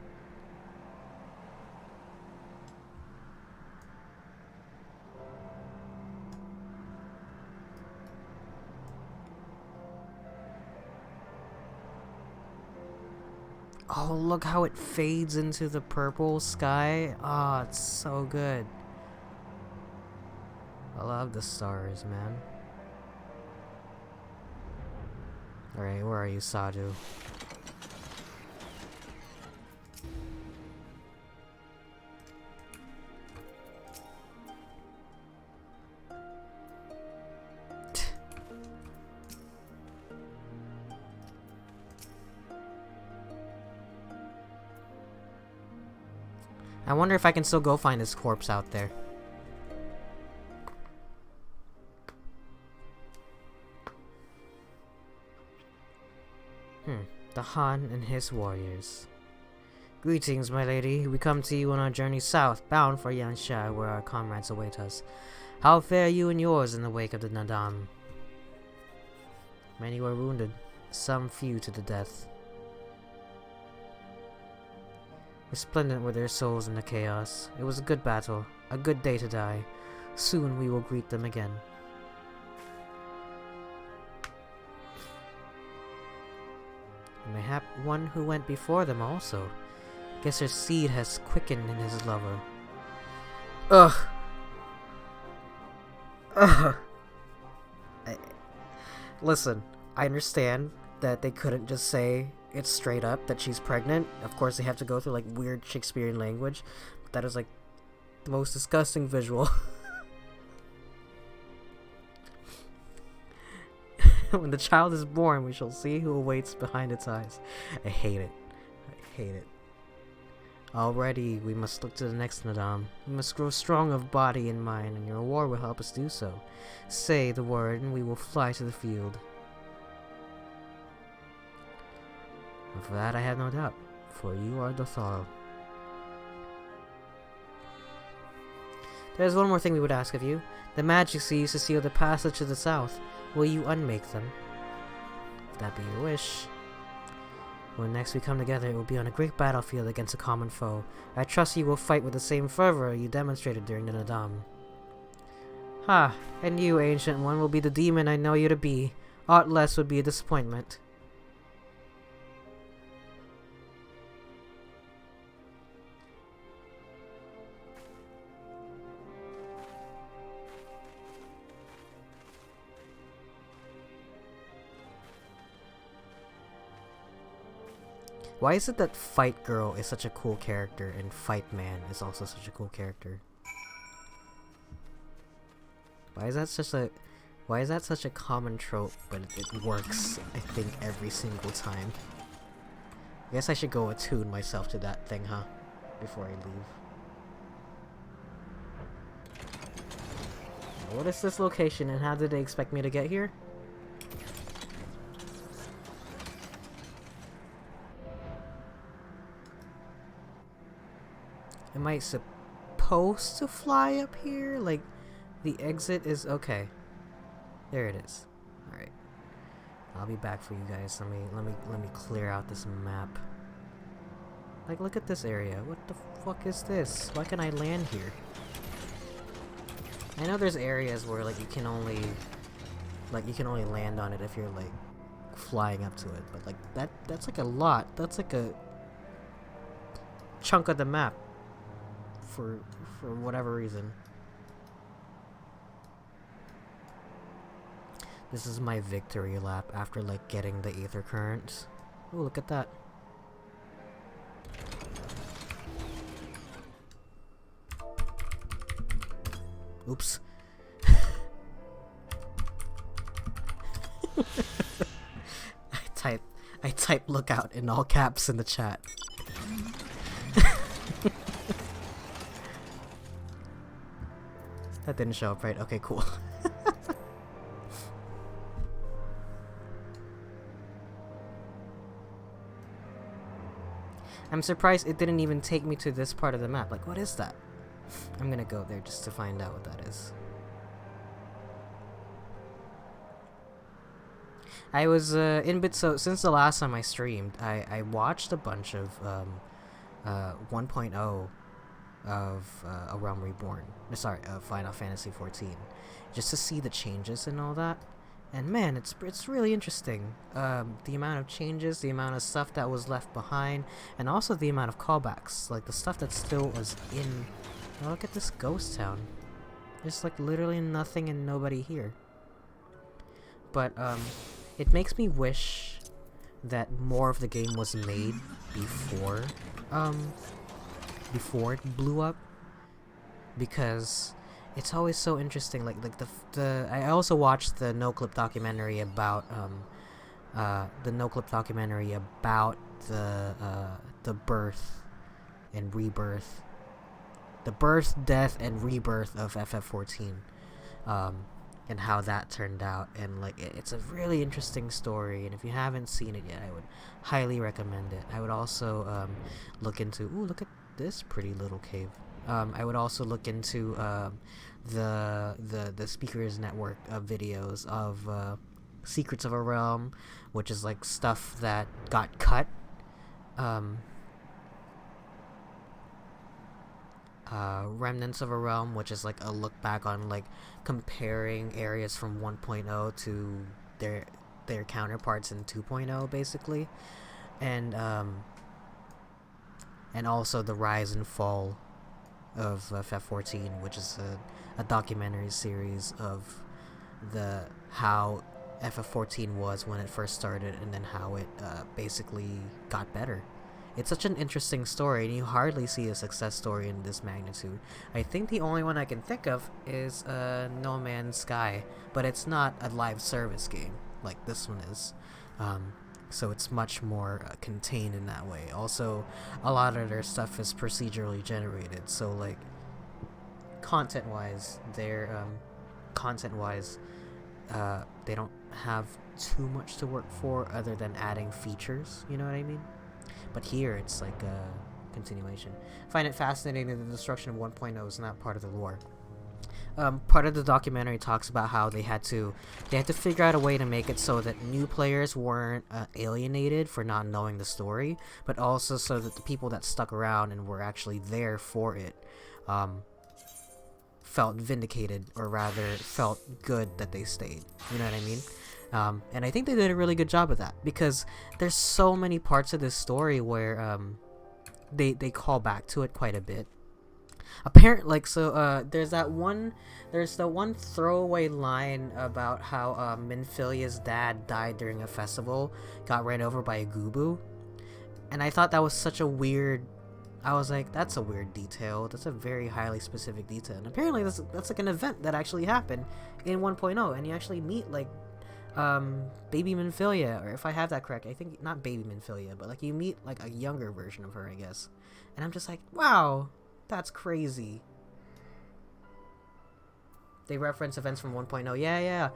Oh, look how it fades into the purple sky. Ah, it's so good. I love the stars, man. Alright, where are you, Sadu? I wonder if I can still go find his corpse out there. The Han and his warriors. Greetings, my lady. We come to you on our journey south, bound for Yansha, where our comrades await us. How fare you and yours in the wake of the Nadam? Many were wounded, some few to the death. Resplendent were their souls in the chaos. It was a good battle, a good day to die. Soon we will greet them again. Mayhap one who went before them also. Guess her seed has quickened in his lover. Ugh. Ugh. Listen, I understand that they couldn't just say it straight up that she's pregnant. Of course, they have to go through like weird Shakespearean language. But that is like the most disgusting visual. When the child is born, we shall see who awaits behind its eyes. I hate it. I hate it. Already, we must look to the next Nadam. We must grow strong of body and mind, and your war will help us do so. Say the word, and we will fly to the field. And for that I have no doubt, for you are Dothal. There's one more thing we would ask of you. The magics you used to seal the passage to the south. Will you unmake them? If that be your wish. When next we come together, it will be on a great battlefield against a common foe. I trust you will fight with the same fervor you demonstrated during the Nadam. Ha! And you, Ancient One, will be the demon I know you to be. Aught less would be a disappointment. Why is it that Fight Girl is such a cool character and Fight Man is also such a cool character? Why is that such a common trope, but it works, I think, every single time. I guess I should go attune myself to that thing, huh? Before I leave. What is this location and how did they expect me to get here? Am I supposed to fly up here? Like, the exit is okay. There it is. All right. I'll be back for you guys. Let me clear out this map. Like, look at this area. What the fuck is this? Why can I land here? I know there's areas where like you can only land on it if you're like flying up to it, but like that's like a lot. That's like a chunk of the map for whatever reason. This is my victory lap after like getting the ether currents. Oh, look at that. Oops. I type lookout in all caps in the chat. That didn't show up, right? Okay, cool. I'm surprised it didn't even take me to this part of the map. Like, what is that? I'm gonna go there just to find out what that is. I was so since the last time I streamed, I watched a bunch of 1.0 of A Realm Reborn. Sorry, Final Fantasy 14, just to see the changes and all that. And man, it's really interesting. The amount of changes, the amount of stuff that was left behind, and also the amount of callbacks, like the stuff that still was in. Oh, look at this ghost town. There's like literally nothing and nobody here. But it makes me wish that more of the game was made before it blew up, because it's always so interesting. Like the I also watched the NoClip documentary about the birth and rebirth. The birth, death, and rebirth of FF14, and how that turned out, and like it's a really interesting story. And if you haven't seen it yet, I would highly recommend it. I would also look into. Ooh, look at this pretty little cave. I would also look into the Speakers Network of videos of Secrets of a Realm, which is like stuff that got cut. Remnants of a Realm, which is like a look back on like comparing areas from 1.0 to their counterparts in 2.0 basically, and also the rise and fall of FF14, which is a documentary series of how FF14 was when it first started, and then how it basically got better. It's such an interesting story, and you hardly see a success story in this magnitude. I think the only one I can think of is No Man's Sky, but it's not a live service game like this one is. So it's much more contained in that way. Also, a lot of their stuff is procedurally generated, so like content-wise, they don't have too much to work for other than adding features, you know what I mean? But here it's like a continuation. I find it fascinating that the destruction of 1.0 is not part of the lore. Part of the documentary talks about how they had to figure out a way to make it so that new players weren't alienated for not knowing the story, but also so that the people that stuck around and were actually there for it felt vindicated, or rather felt good that they stayed. You know what I mean? And I think they did a really good job of that, because there's so many parts of this story where they call back to it quite a bit. Apparently, like, so there's the one throwaway line about how Minfilia's dad died during a festival, got ran over by a Gubu, And I thought that was such a weird... I was like, that's a weird detail. That's a very highly specific detail. And apparently that's like an event that actually happened in 1.0. And you actually meet, like, Baby Minfilia. Or if I have that correct, I think not Baby Minfilia, but, like, you meet, like, a younger version of her, I guess. And I'm just like, wow, that's crazy. They reference events from 1.0. Yeah.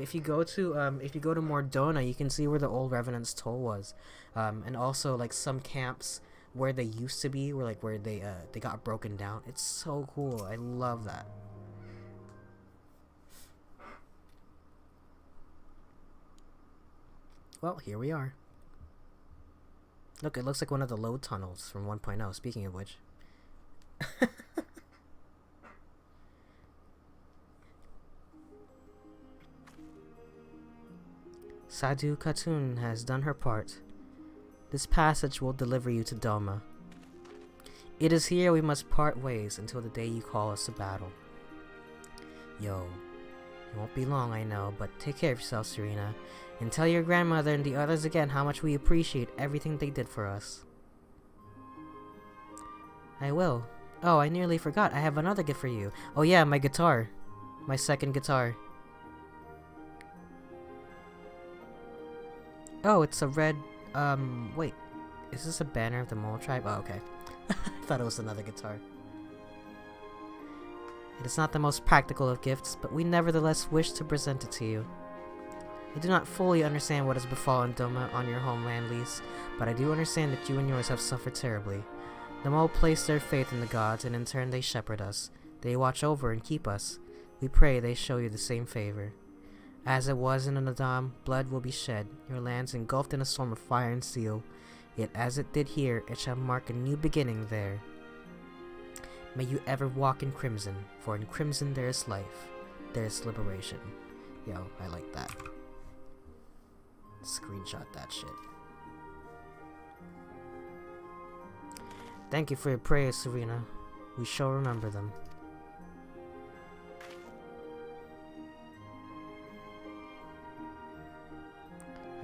If you go to Mordona, you can see where the old Revenant's Toll was. And also, like, some camps where they used to be, where they got broken down. It's so cool. I love that. Well, here we are. Look, it looks like one of the load tunnels from 1.0, speaking of which. Sadhu Khatun has done her part. This passage will deliver you to Doma. It is here we must part ways until the day you call us to battle. Yo, it won't be long, I know, but take care of yourself, Serena, and tell your grandmother and the others again how much we appreciate everything they did for us. I will. Oh, I nearly forgot. I have another gift for you. Oh yeah, my guitar. My second guitar. Oh, it's a red, wait. Is this a banner of the Mole Tribe? Oh, okay. I thought it was another guitar. It is not the most practical of gifts, but we nevertheless wish to present it to you. I do not fully understand what has befallen Doma on your homeland, Lise, but I do understand that you and yours have suffered terribly. The Mole place their faith in the gods, and in turn they shepherd us. They watch over and keep us. We pray they show you the same favor. As it was in Anadam, blood will be shed, your lands engulfed in a storm of fire and steel. Yet as it did here, it shall mark a new beginning there. May you ever walk in crimson, for in crimson there is life, there is liberation. Yo, I like that. Screenshot that shit. Thank you for your prayers, Serena. We shall remember them.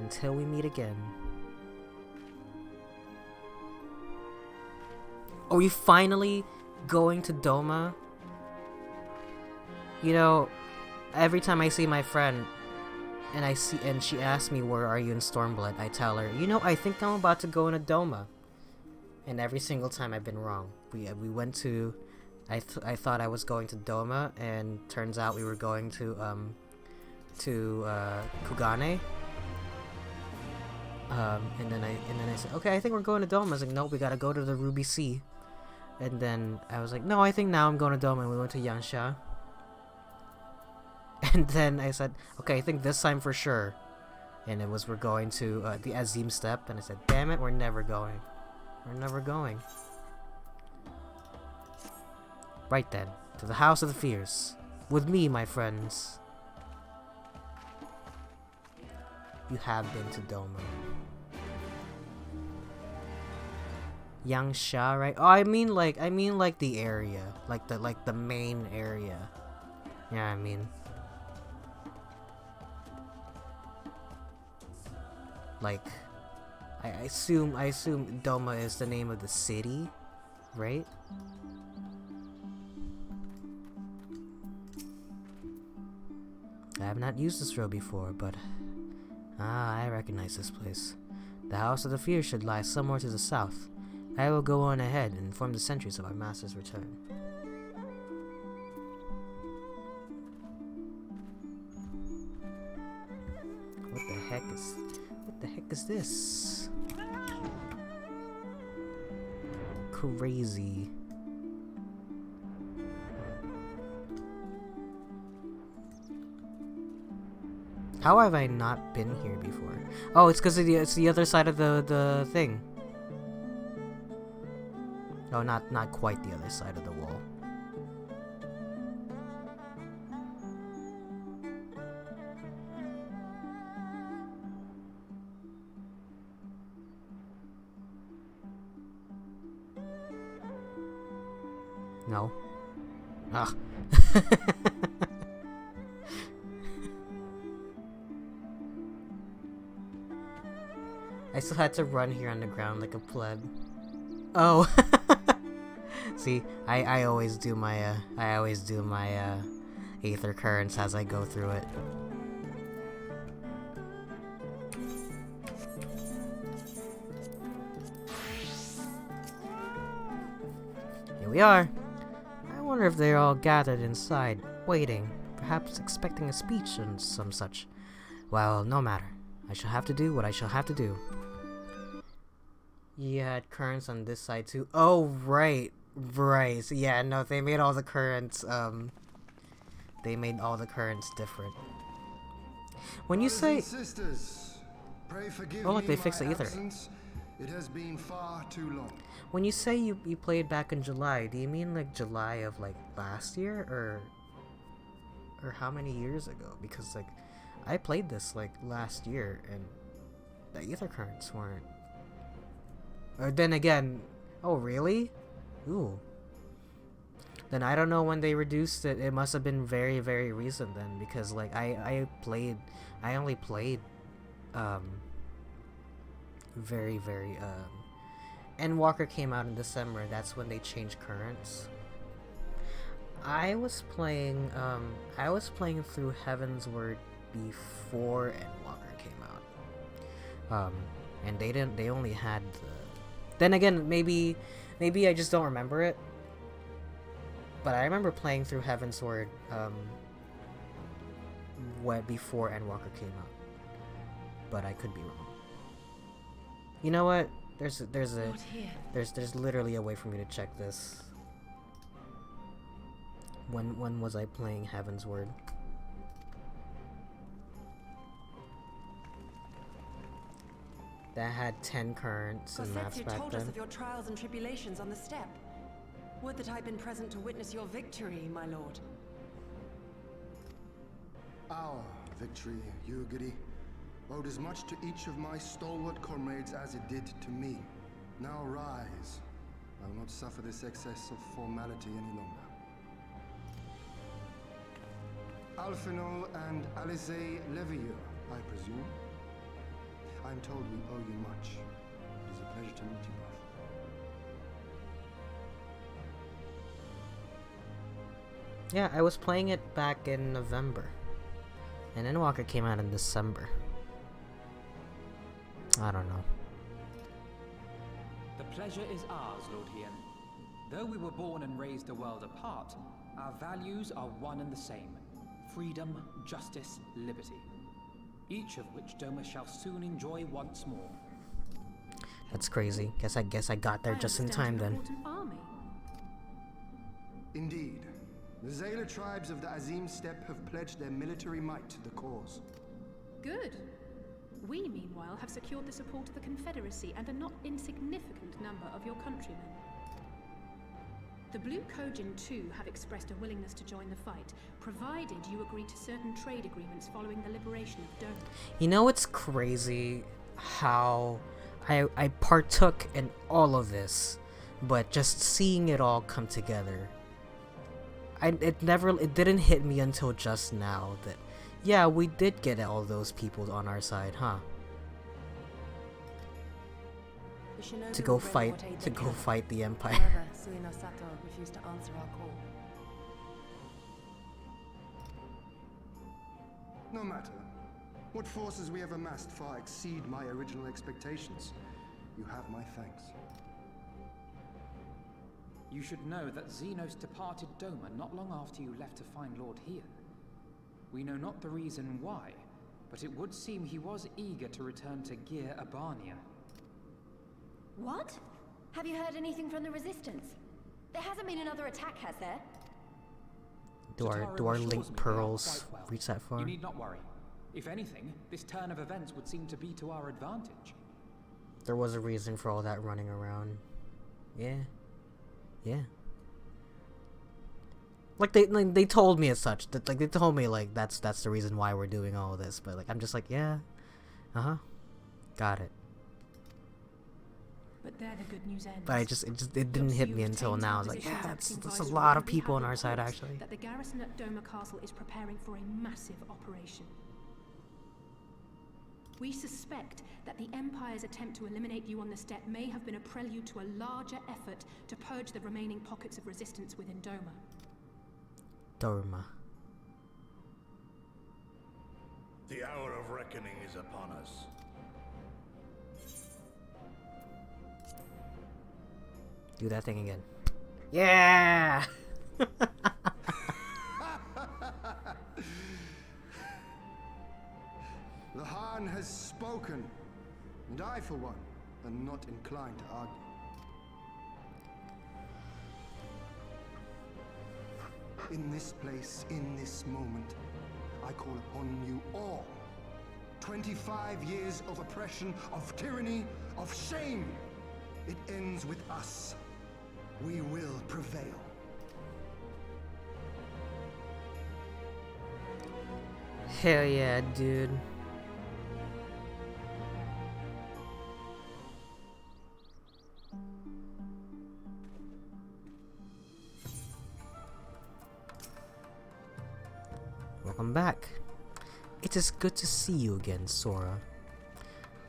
Until we meet again. Are we finally going to Doma? You know, every time I see my friend and she asks me where are you in Stormblood, I tell her, you know, I think I'm about to go into Doma. And every single time I've been wrong. We went to I thought I was going to Doma, and turns out we were going to Kugane. And then I said, okay, I think we're going to Doma. I was like, nope, we gotta go to the Ruby Sea. And then I was like, no, I think now I'm going to Doma. And we went to Yansha. And then I said, okay, I think this time for sure. And it was, we're going to the Azim Step. And I said, damn it, we're never going. We're never going. Right then, to the House of the Fierce. With me, my friends. You have been to Doma. Yangsha, right? Oh, I mean like the area, like the main area. Yeah, I mean, like, I assume Doma is the name of the city, right? I have not used this road before, but I recognize this place. The House of the Fierce should lie somewhere to the south. I will go on ahead and inform the sentries of our master's return. What the heck is this? Crazy. How have I not been here before? Oh, it's because it's the other side of the thing. Oh, not quite the other side of the wall. No. Ah. I still had to run here on the ground like a pleb. Oh. See, I always do my aether currents as I go through it. Here we are. I wonder if they're all gathered inside, waiting, perhaps expecting a speech and some such. Well, no matter. I shall have to do what I shall have to do. You had currents on this side too. Oh, right. Right. So, yeah, no, they made all the currents, they made all the currents different. When you say... Sisters, pray forgive oh, look, they me fixed my the ether. absence. It has been far too long. When you say you played back in July, do you mean like July of like last year or how many years ago? Because like I played this like last year and the ether currents weren't. Or then again, oh really? Ooh. Then I don't know when they reduced it. It must have been very, very recent then, because like I only played very Endwalker came out in December. That's when they changed currents. I was playing through Heaven's Word before Endwalker came out. And they only had the... Then again, maybe I just don't remember it. But I remember playing through Heaven's Word before Endwalker came out. But I could be wrong. You know what? There's literally a way for me to check this. When was I playing Heaven's Word? That had 10 currents and maps back told then. us of your trials and tribulations on the steppe. Would that I'd been present to witness your victory, my lord. Our victory, Yugiri, owed as much to each of my stalwart comrades as it did to me. Now rise. I will not suffer this excess of formality any longer. Alphino and Alice Levieux, I presume. I'm told we owe you much. It is a pleasure to meet you both. Yeah, I was playing it back in November. And Endwalker came out in December. I don't know. The pleasure is ours, Lord Hien. Though we were born and raised a world apart, our values are one and the same. Freedom, justice, liberty. Each of which Doma shall soon enjoy once more. That's crazy. Guess I got there just in time then. Indeed. The Zayla tribes of the Azim Steppe have pledged their military might to the cause. Good. We, meanwhile, have secured the support of the Confederacy and a not insignificant number of your countrymen. The Blue Kojin, too, have expressed a willingness to join the fight, provided you agree to certain trade agreements following the liberation of Doma. You know what's crazy? How I partook in all of this, but just seeing it all come together. It didn't hit me until just now that, yeah, we did get all those people on our side, huh? To go fight the Empire. However, Suino Sato refused to answer our call. No matter. What forces we have amassed far exceed my original expectations. You have my thanks. You should know that Xenos departed Doma not long after you left to find Lord Hien. We know not the reason why, but it would seem he was eager to return to Gir Abania. What? Have you heard anything from the Resistance? There hasn't been another attack, has there? Do our link pearls reach that far? You need not worry. If anything, this turn of events would seem to be to our advantage. There was a reason for all that running around. Yeah. Yeah. Like they told me as such. That like they told me like that's the reason why we're doing all of this. But like I'm just like, yeah. Got it. But there the good news ends. But it didn't hit me until now. I was like, yeah, that's a lot of people on our side actually. That the garrison at Doma Castle is preparing for a massive operation. We suspect that the Empire's attempt to eliminate you on the steppe may have been a prelude to a larger effort to purge the remaining pockets of resistance within Doma. Doma. The hour of reckoning is upon us. Do that thing again. Yeah! The Han has spoken, and I, for one, am not inclined to argue. In this place, in this moment, I call upon you all. 25 years of oppression, of tyranny, of shame. It ends with us. We will prevail. Hell yeah, dude. Welcome back. It is good to see you again, Sora.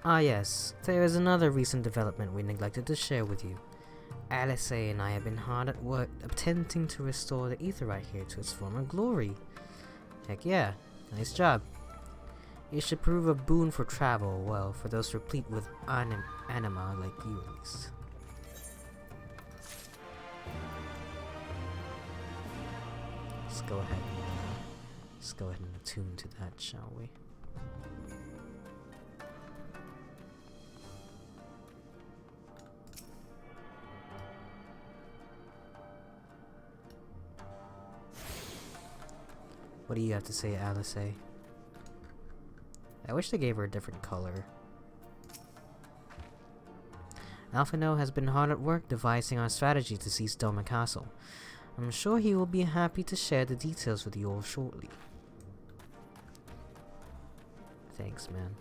Ah yes, there is another recent development we neglected to share with you. Alice and I have been hard at work attempting to restore the Aetheryte here to its former glory. Heck yeah, nice job. It should prove a boon for travel, well, for those replete with anima like you at least. Let's go ahead. Let's go ahead and attune to that, shall we? What do you have to say, Alice? I wish they gave her a different color. Alphino has been hard at work devising our strategy to seize Doma Castle. I'm sure he will be happy to share the details with you all shortly. Thanks, man.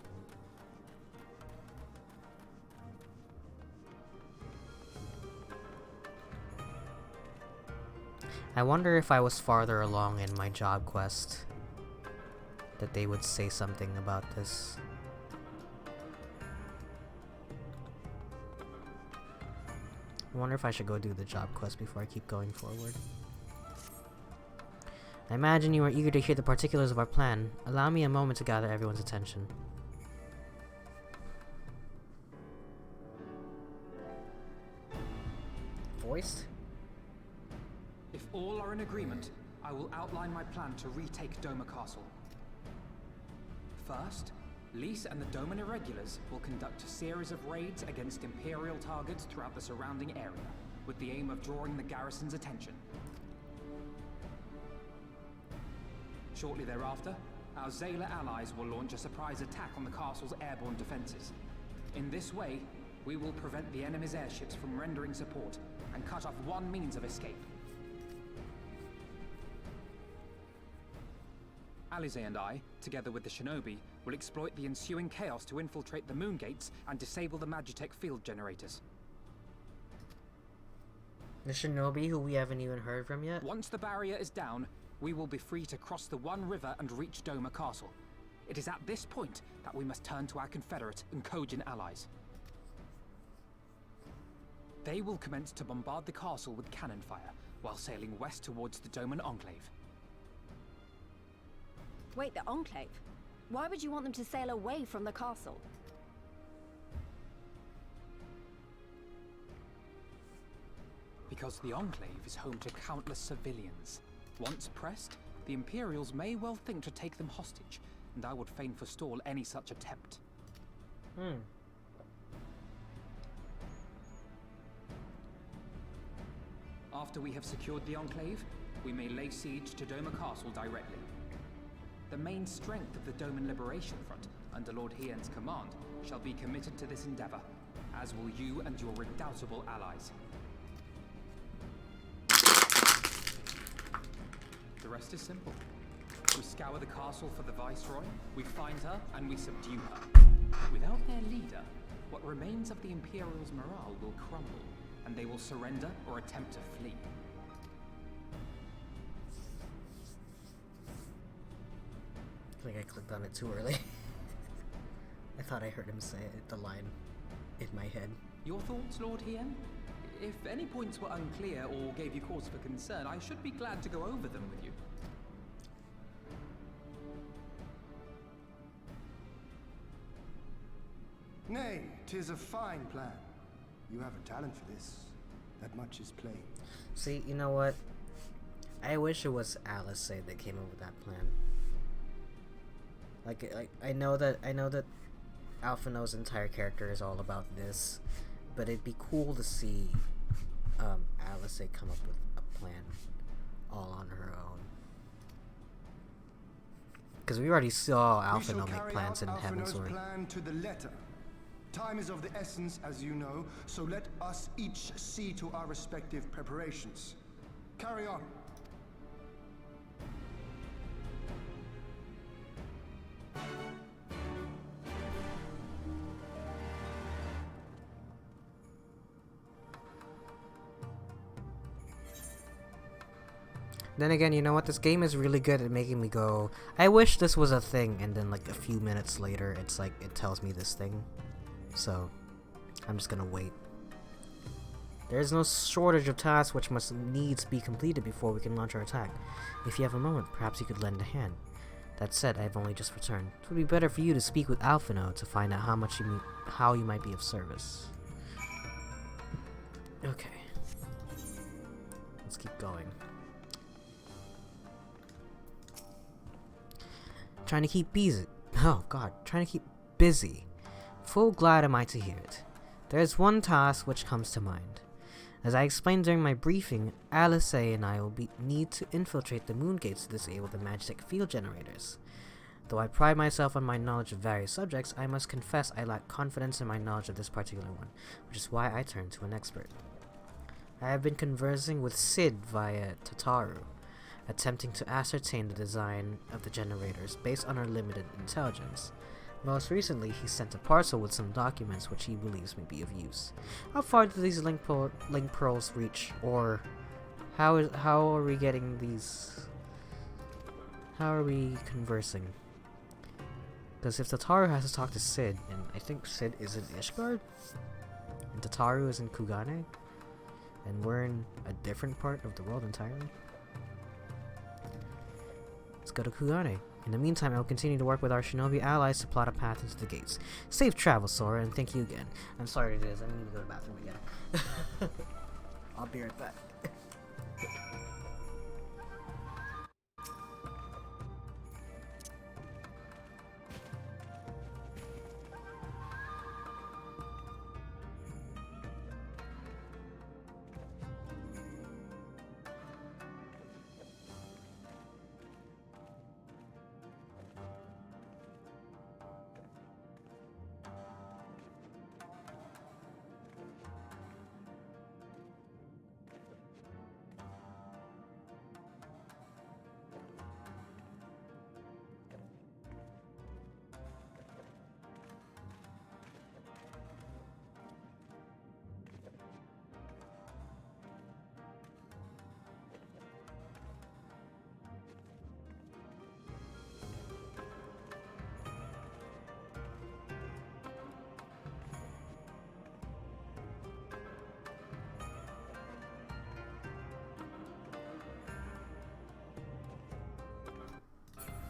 I wonder if I was farther along in my job quest that they would say something about this. I wonder if I should go do the job quest before I keep going forward. I imagine you are eager to hear the particulars of our plan. Allow me a moment to gather everyone's attention. Voiced? If all are in agreement, I will outline my plan to retake Doma Castle. First, Lys and the Doman Irregulars will conduct a series of raids against Imperial targets throughout the surrounding area, with the aim of drawing the garrison's attention. Shortly thereafter, our Zayla allies will launch a surprise attack on the castle's airborne defenses. In this way, we will prevent the enemy's airships from rendering support and cut off one means of escape. Alize and I, together with the shinobi, will exploit the ensuing chaos to infiltrate the moon gates and disable the Magitech field generators. The shinobi who we haven't even heard from yet? Once the barrier is down, we will be free to cross the One River and reach Doma Castle. It is at this point that we must turn to our Confederate and Kojin allies. They will commence to bombard the castle with cannon fire, while sailing west towards the Doman Enclave. Wait, the Enclave? Why would you want them to sail away from the castle? Because the Enclave is home to countless civilians. Once pressed, the Imperials may well think to take them hostage, and I would fain forestall any such attempt. After we have secured the Enclave, we may lay siege to Doma Castle directly. The main strength of the Doman Liberation Front, under Lord Hien's command, shall be committed to this endeavor, as will you and your redoubtable allies. The rest is simple. We scour the castle for the Viceroy, we find her, and we subdue her. Without their leader, what remains of the Imperials' morale will crumble, and they will surrender or attempt to flee. I think I clicked on it too early. I thought I heard him say it, the line in my head. Your thoughts, Lord Hien? If any points were unclear or gave you cause for concern, I should be glad to go over them with you. Nay, 'tis a fine plan. You have a talent for this. That much is plain. See, you know what? I wish it was Alice that came up with that plan. Like I know that Alphinaud's entire character is all about this, but it'd be cool to see Alice come up with a plan all on her own. Because we already saw Alphinaud make plans in Heavensward. Plan to the letter. Time is of the essence, as you know, so let us each see to our respective preparations. Carry on. Then again, you know what? This game is really good at making me go, I wish this was a thing, and then like a few minutes later, it's like, it tells me this thing. So, I'm just gonna wait. There is no shortage of tasks which must needs be completed before we can launch our attack. If you have a moment, perhaps you could lend a hand. That said, I have only just returned. It would be better for you to speak with Alphinaud to find out how you might be of service. Okay. Let's keep going. Trying to keep busy. Oh god, trying to keep busy. Full glad am I to hear it. There is one task which comes to mind. As I explained during my briefing, Alice and I will need to infiltrate the moon gates to disable the magic field generators. Though I pride myself on my knowledge of various subjects, I must confess I lack confidence in my knowledge of this particular one, which is why I turned to an expert. I have been conversing with Sid via Tataru, attempting to ascertain the design of the generators based on our limited intelligence. Most recently, he sent a parcel with some documents which he believes may be of use. How far do these link pearls reach, or how are we getting these? How are we conversing? Because if Tataru has to talk to Sid, and I think Sid is in Ishgard, and Tataru is in Kugane, and we're in a different part of the world entirely. Let's go to Kugane. In the meantime, I will continue to work with our shinobi allies to plot a path into the gates. Safe travel, Sora, and thank you again. I'm sorry it is. I need to go to the bathroom again. I'll be right back.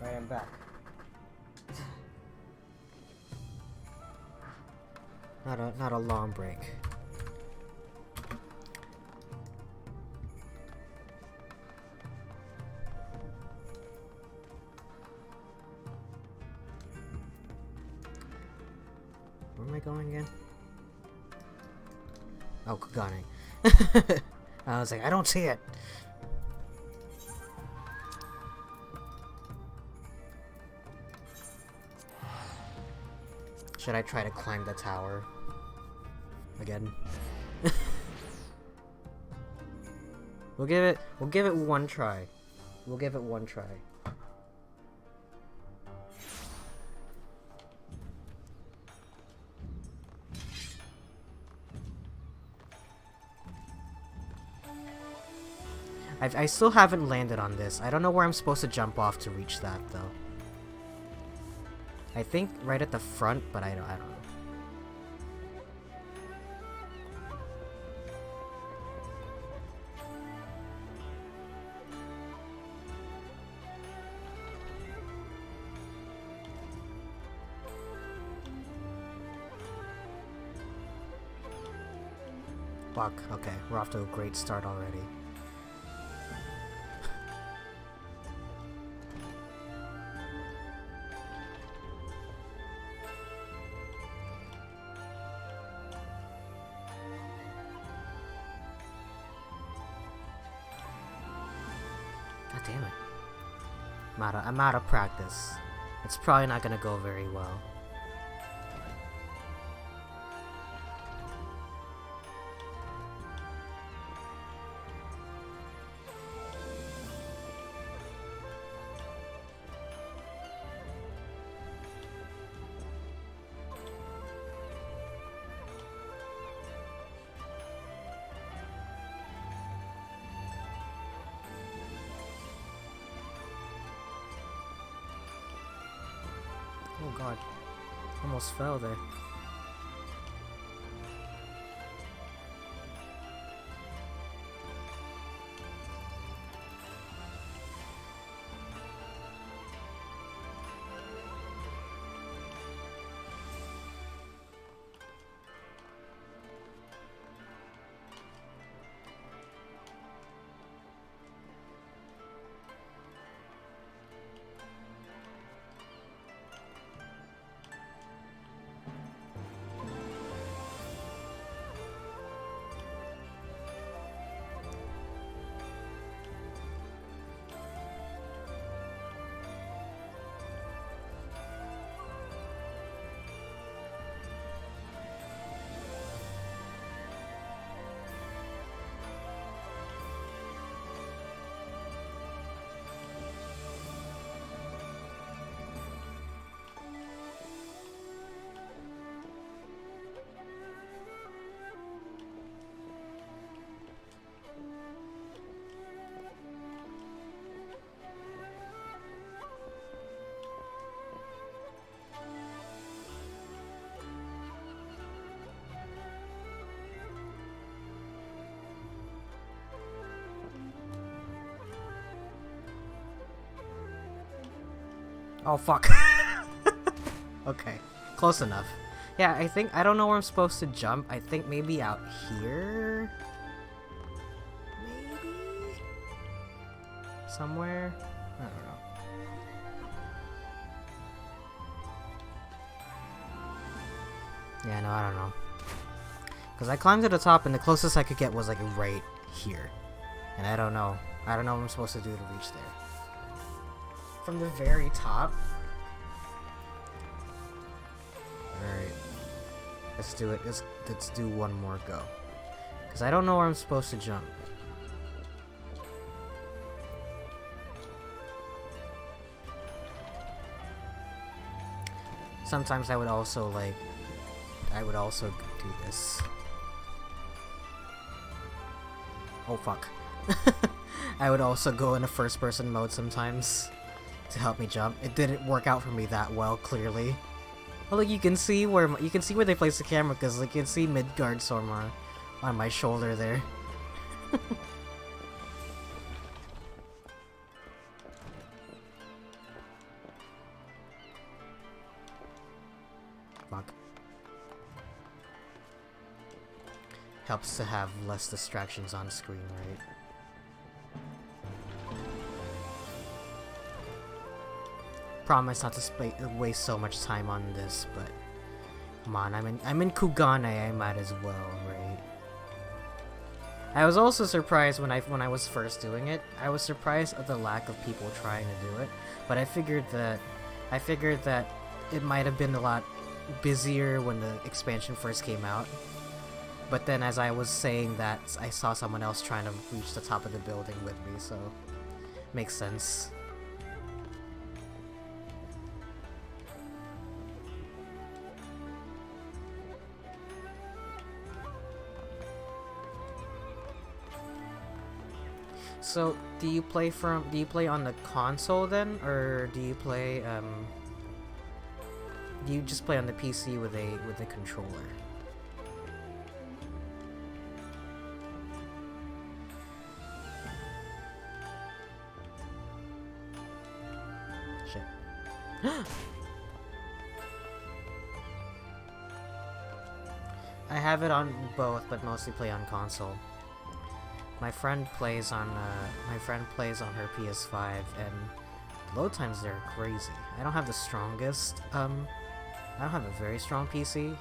Right, I'm back. Not a long break. Where am I going again? Oh, Kugane. I was like, I don't see it. Should I try to climb the tower again? We'll give it one try. We'll give it one try. I still haven't landed on this. I don't know where I'm supposed to jump off to reach that though. I think right at the front, but I don't know. Fuck, okay, we're off to a great start already. God damn it. I'm out of practice. It's probably not gonna go very well. Oh god, almost fell there. Oh fuck. Okay, close enough. Yeah, I don't know where I'm supposed to jump. I think maybe out here? Maybe? Somewhere? I don't know. Yeah, no, I don't know. Because I climbed to the top and the closest I could get was like right here. And I don't know. I don't know what I'm supposed to do to reach there. From the very top. Alright. Let's do it. Let's do one more go. Because I don't know where I'm supposed to jump. Sometimes I would also do this. Oh fuck. I would also go into first person mode sometimes to help me jump. It didn't work out for me that well, clearly. Well, like you can see where they placed the camera, because like you can see Midgard Sora on my shoulder there. Fuck. Helps to have less distractions on screen, right? Promise not to waste so much time on this, but come on, I'm in Kugane, I might as well, right? I was also surprised when I was first doing it. I was surprised at the lack of people trying to do it, but I figured that it might have been a lot busier when the expansion first came out. But then as I was saying that, I saw someone else trying to reach the top of the building with me, so makes sense. So, do you play on the console then, or do you play you just play on the PC with a controller? Shit. I have it on both, but mostly play on console. My friend plays on her PS5, and load times there are crazy. I don't have the strongest, I don't have a very strong PC,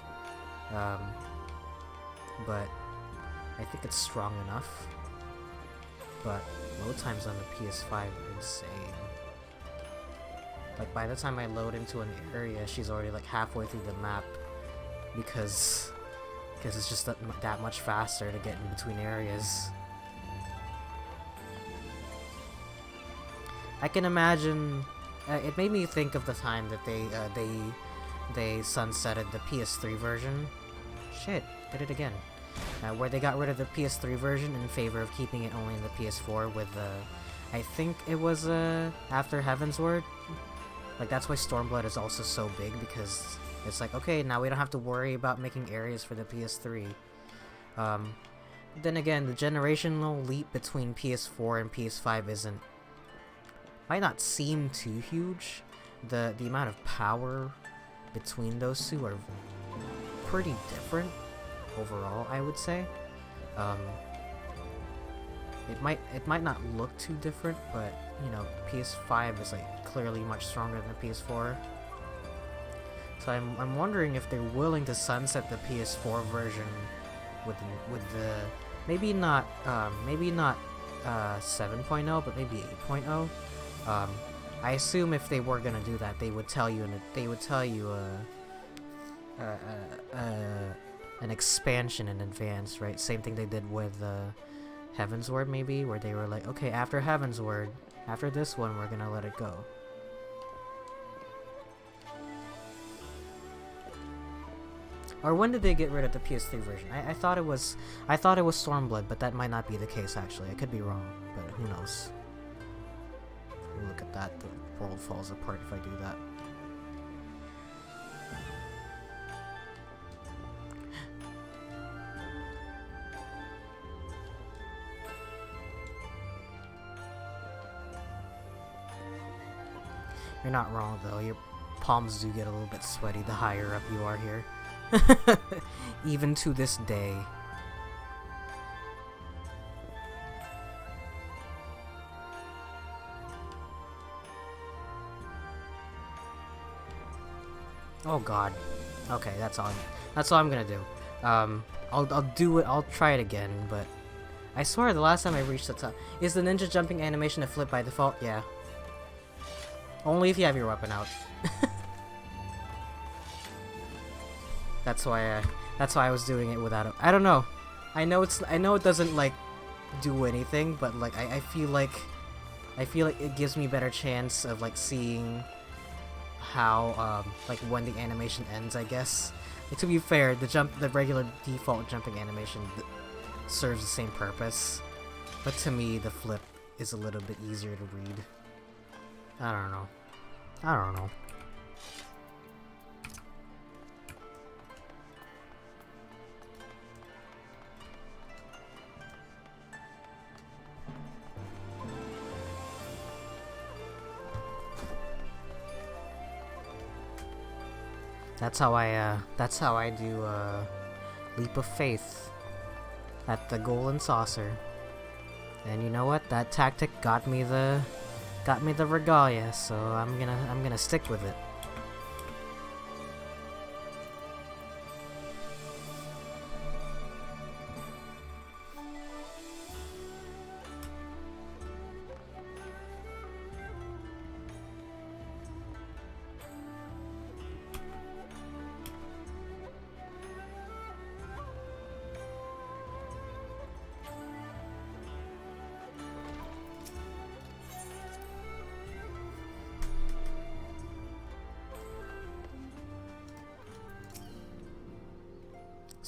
but I think it's strong enough. But load times on the PS5 are insane. Like, by the time I load into an area, she's already like halfway through the map, because it's just that much faster to get in between areas. I can imagine. It made me think of the time that they sunsetted the PS3 version. Shit, did it again. Where they got rid of the PS3 version in favor of keeping it only in the PS4 with I think it was after Heavensward. Like, that's why Stormblood is also so big, because it's like, okay, now we don't have to worry about making areas for the PS3. Then again, the generational leap between PS4 and PS5 might not seem too huge. The amount of power between those two are pretty different overall, I would say. It might not look too different, but you know, PS5 is like clearly much stronger than the PS4. So I'm wondering if they're willing to sunset the PS4 version with the maybe not 7.0, but maybe 8.0. I assume if they were gonna do that, they would tell you an expansion in advance, right? Same thing they did with Heavensward, maybe, where they were like, okay, after Heavensward, after this one, we're gonna let it go. Or when did they get rid of the PS3 version? I thought it was Stormblood, but that might not be the case actually. I could be wrong, but who knows? Look at that, the world falls apart if I do that. You're not wrong though, your palms do get a little bit sweaty the higher up you are here. Even to this day. Oh god. Okay, that's all I'm gonna do. I'll try it again, but I swear the last time I reached the top. Is the ninja jumping animation a flip by default? Yeah. Only if you have your weapon out. That's why I was doing it without it. I don't know. I know it doesn't like do anything, but like I feel like it gives me better chance of like seeing how like when the animation ends, I guess. Like, to be fair, the regular default jumping animation serves the same purpose, but to me the flip is a little bit easier to read. I don't know. That's how I do Leap of Faith at the Golden Saucer. And you know what? That tactic got me the regalia, so I'm gonna stick with it.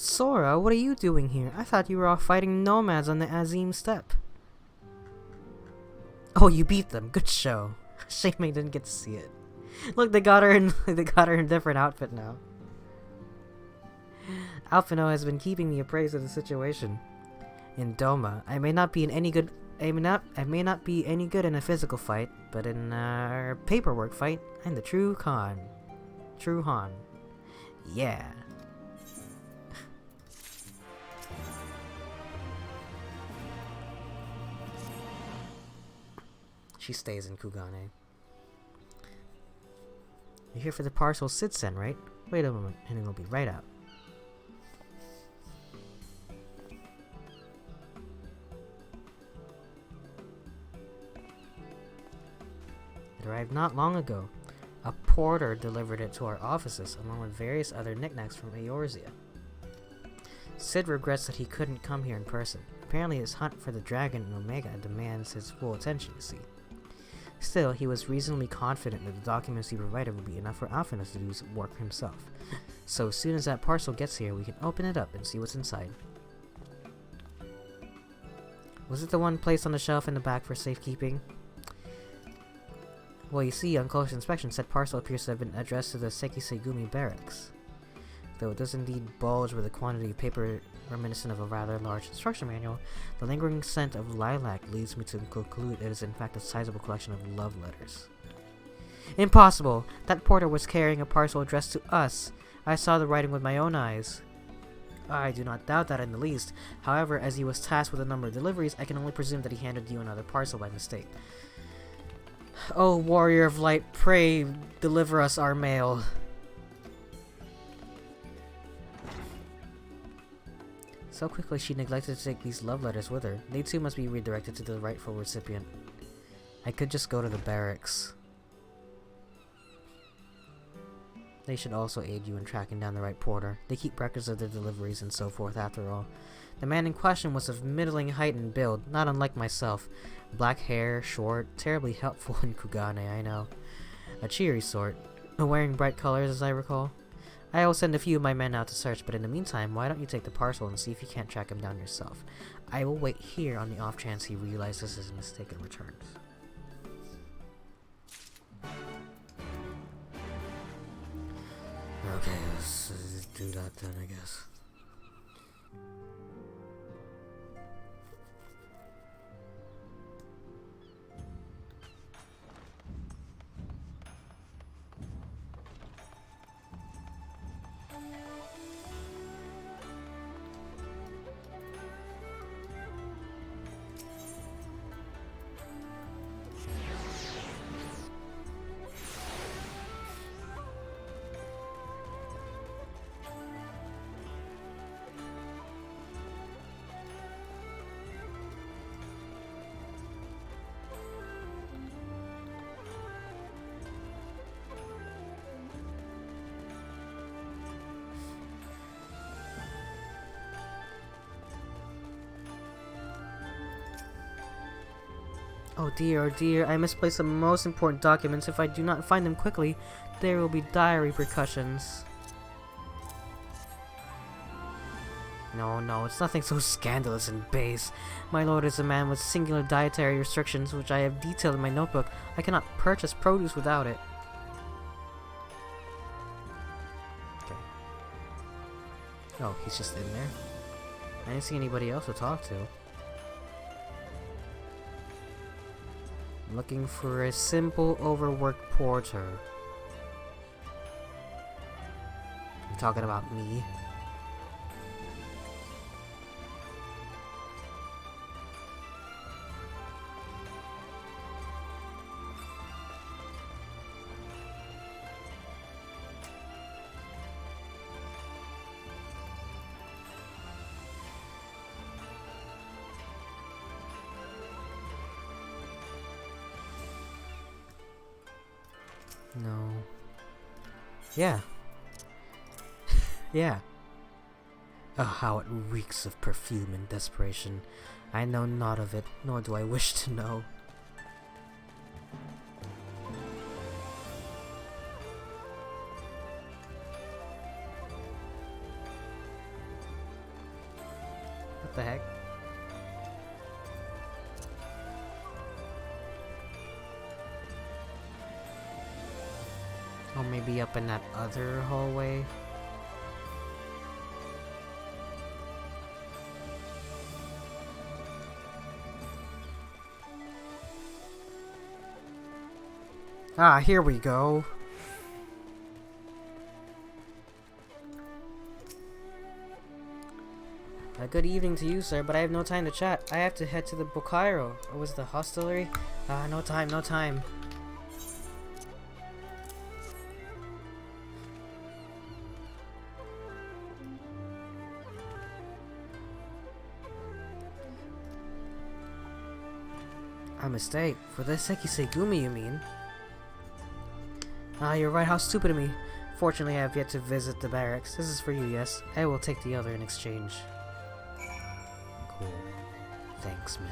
Sora, what are you doing here? I thought you were off fighting nomads on the Azim steppe. Oh, you beat them. Good show. Shame I didn't get to see it. Look, they got her in a different outfit now. Alphino has been keeping me appraised of the situation. In Doma, I may not be any good in a physical fight, but in a paperwork fight, I'm the true Han. Yeah. She stays in Kugane. You're here for the parcel Sid sent, right? Wait a moment, and it'll be right out. It arrived not long ago. A porter delivered it to our offices, along with various other knickknacks from Eorzea. Sid regrets that he couldn't come here in person. Apparently his hunt for the dragon in Omega demands his full attention, you see. Still, he was reasonably confident that the documents he provided would be enough for Alphonse to do his work himself. So as soon as that parcel gets here, we can open it up and see what's inside. Was it the one placed on the shelf in the back for safekeeping? Well, you see, on closer inspection, said parcel appears to have been addressed to the Sekisegumi barracks. Though it does indeed bulge with a quantity of paper reminiscent of a rather large instruction manual, the lingering scent of lilac leads me to conclude it is in fact a sizable collection of love letters. Impossible! That porter was carrying a parcel addressed to us. I saw the writing with my own eyes. I do not doubt that in the least. However, as he was tasked with a number of deliveries, I can only presume that he handed you another parcel by mistake. Oh, warrior of light, pray deliver us our mail. So quickly she neglected to take these love letters with her. They too must be redirected to the rightful recipient. I could just go to the barracks. They should also aid you in tracking down the right porter. They keep records of their deliveries and so forth after all. The man in question was of middling height and build, not unlike myself. Black hair, short, terribly helpful in Kugane, I know. A cheery sort, wearing bright colors as I recall. I will send a few of my men out to search, but in the meantime, why don't you take the parcel and see if you can't track him down yourself. I will wait here on the off chance he realizes his mistake and returns. Okay, let's do that then, I guess. Oh dear, I misplaced the most important documents. If I do not find them quickly, there will be dire repercussions. No, it's nothing so scandalous and base. My lord is a man with singular dietary restrictions, which I have detailed in my notebook. I cannot purchase produce without it. Okay. Oh, he's just in there? I didn't see anybody else to talk to. I'm looking for a simple, overworked porter. I'm talking about me. No. Yeah. Yeah. Oh, how it reeks of perfume and desperation. I know not of it, nor do I wish to know. What the heck? maybe up in that other hallway. Ah, here we go. Good evening to you, sir, but I have no time to chat. I have to head to the Bocairo. Or was the hostelry? Ah, no time, no time. A mistake. For the Sekisegumi, you mean? Ah, you're right. How stupid of me. Fortunately, I have yet to visit the barracks. This is for you, yes? I will take the other in exchange. Cool. Thanks, man.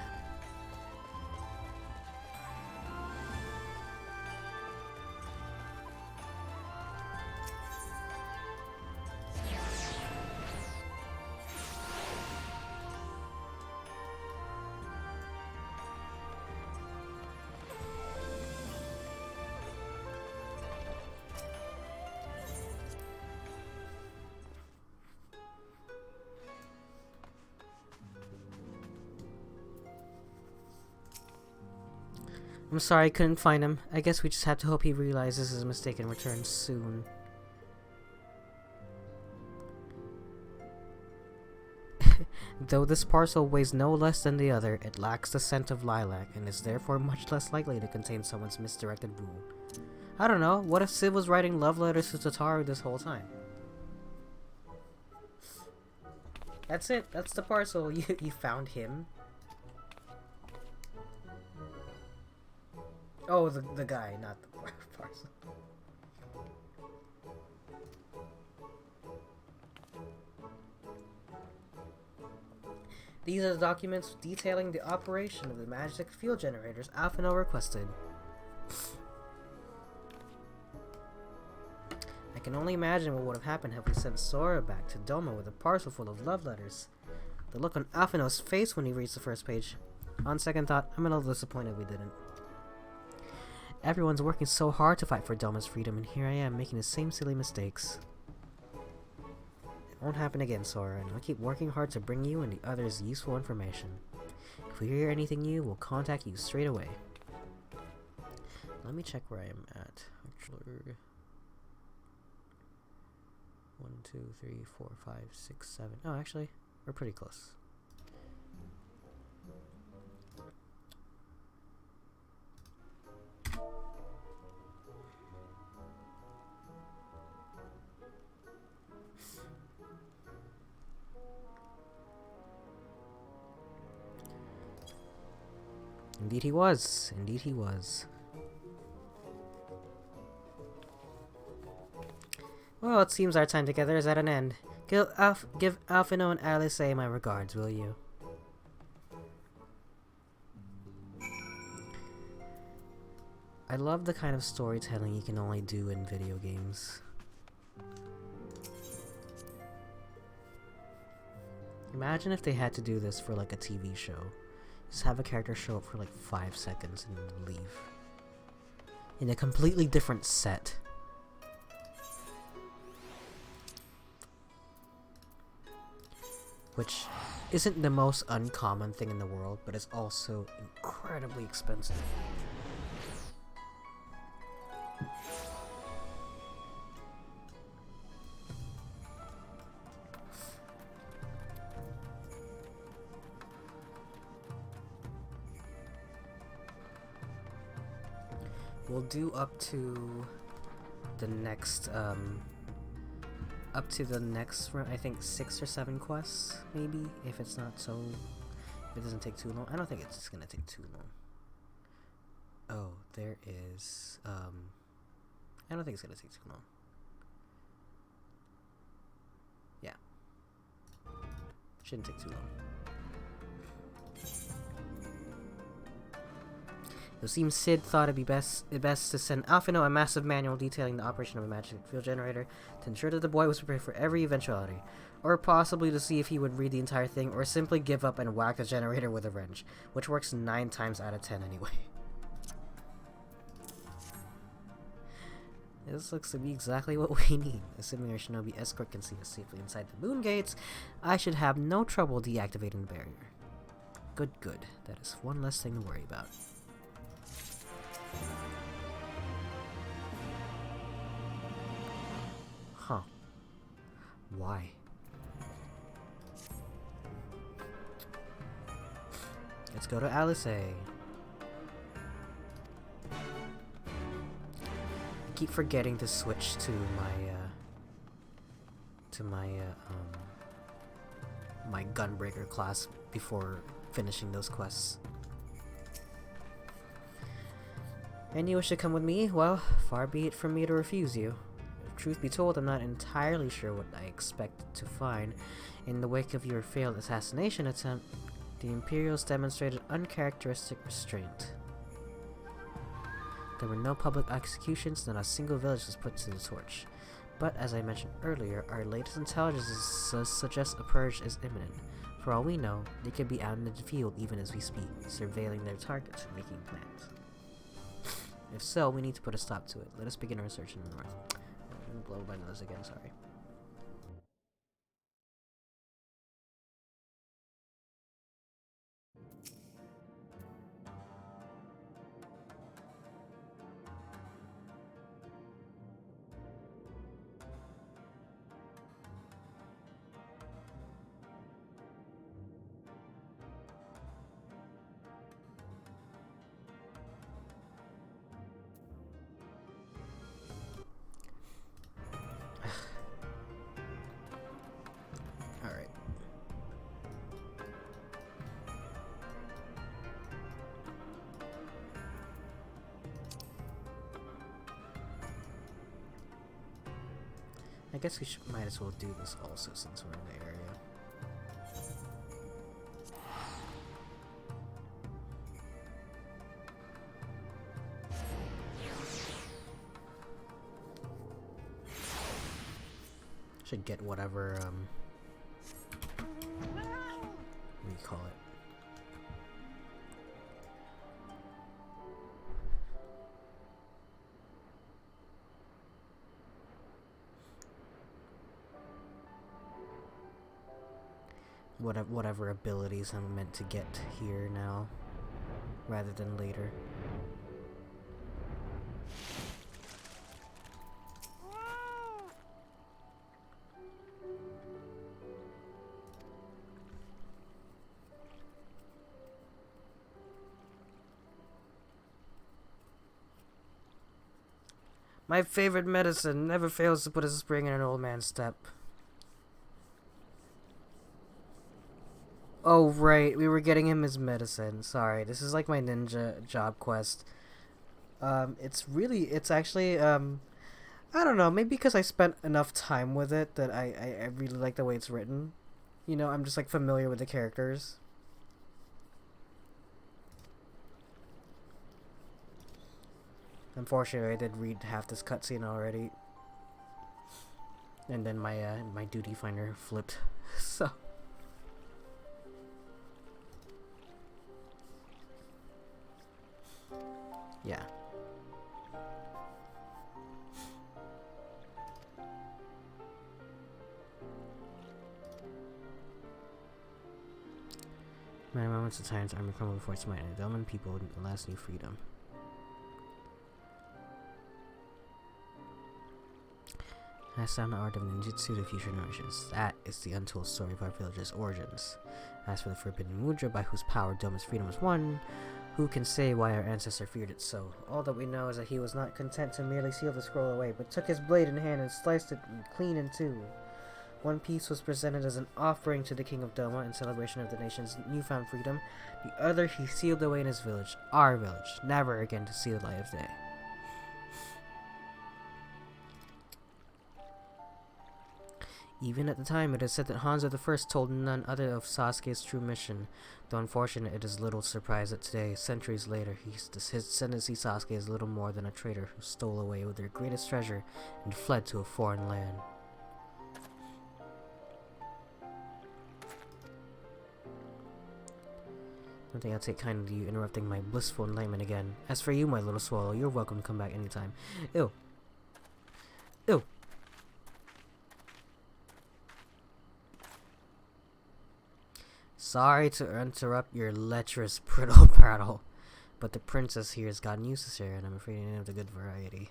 I'm sorry I couldn't find him. I guess we just have to hope he realizes his mistake and returns soon. Though this parcel weighs no less than the other, it lacks the scent of lilac and is therefore much less likely to contain someone's misdirected rule. I don't know, what if Sid was writing love letters to Tataru this whole time? That's it, that's the parcel. You found him? Oh, the guy, not the parcel. These are the documents detailing the operation of the magic field generators Alphino requested. I can only imagine what would have happened had we sent Sora back to Doma with a parcel full of love letters. The look on Alphino's face when he reads the first page. On second thought, I'm a little disappointed we didn't. Everyone's working so hard to fight for Doma's freedom, and here I am making the same silly mistakes. It won't happen again, Sora, and I'll keep working hard to bring you and the others useful information. If we hear anything new, we'll contact you straight away. Let me check where I am at. Actually, 1, 2, 3, 4, 5, 6, 7. Oh, actually, we're pretty close. Indeed he was. Indeed he was. Well, it seems our time together is at an end. Give Alphino and Alice my regards, will you? I love the kind of storytelling you can only do in video games. Imagine if they had to do this for like a TV show. Just have a character show up for like 5 seconds and leave. In a completely different set. Which isn't the most uncommon thing in the world, but is also incredibly expensive. We'll do up to the next, I think 6 or 7 quests, maybe, if it's not so, if it doesn't take too long. I don't think it's gonna take too long. Oh, there is, I don't think it's gonna take too long. Yeah. Shouldn't take too long. It seems Sid thought it'd be best to send Alphino a massive manual detailing the operation of a magic field generator to ensure that the boy was prepared for every eventuality, or possibly to see if he would read the entire thing or simply give up and whack the generator with a wrench, which works 9 times out of 10 anyway. This looks to be exactly what we need. Assuming our shinobi escort can see us safely inside the moon gates, I should have no trouble deactivating the barrier. Good, good. That is one less thing to worry about. Huh. Why? Let's go to Alice. I keep forgetting to switch to my gunbreaker class before finishing those quests. And you wish to come with me? Well, far be it from me to refuse you. If truth be told, I'm not entirely sure what I expect to find. In the wake of your failed assassination attempt, the Imperials demonstrated uncharacteristic restraint. There were no public executions, not a single village was put to the torch. But, as I mentioned earlier, our latest intelligence suggests a purge is imminent. For all we know, they could be out in the field even as we speak, surveilling their targets and making plans. If so, we need to put a stop to it. Let us begin our search in the north. I'm gonna blow my nose again, sorry. Alright. I guess we might as well do this also since we're in the area. Should get whatever, what do you call it? Whatever abilities I'm meant to get here now, rather than later. My favorite medicine never fails to put a spring in an old man's step. Oh, right, we were getting him his medicine. Sorry, this is like my ninja job quest. It's actually, I don't know, maybe because I spent enough time with it that I really like the way it's written. You know, I'm just like familiar with the characters. Unfortunately, I did read half this cutscene already. And then my duty finder flipped, so... yeah. Many moments of times army crumble before its might, and the Delman people at last knew freedom. As sound the art of ninjutsu to future generations. That is the untold story of our village's origins. As for the forbidden mudra by whose power Doma's freedom was won, who can say why our ancestor feared it so? All that we know is that he was not content to merely seal the scroll away, but took his blade in hand and sliced it clean in two. One piece was presented as an offering to the king of Doma in celebration of the nation's newfound freedom. The other he sealed away in his village, our village, never again to see the light of day. Even at the time, it is said that Hanzo I told none other of Sasuke's true mission. Though unfortunate, it is little surprise that today, centuries later, his descendants see Sasuke as little more than a traitor who stole away with their greatest treasure and fled to a foreign land. Don't think I'll take kindly to you interrupting my blissful enlightenment again. As for you, my little swallow, you're welcome to come back anytime. Ew. Ew. Sorry to interrupt your lecherous brittle battle, but the princess here has gotten used to Sarah, and I'm afraid I didn't have the good variety.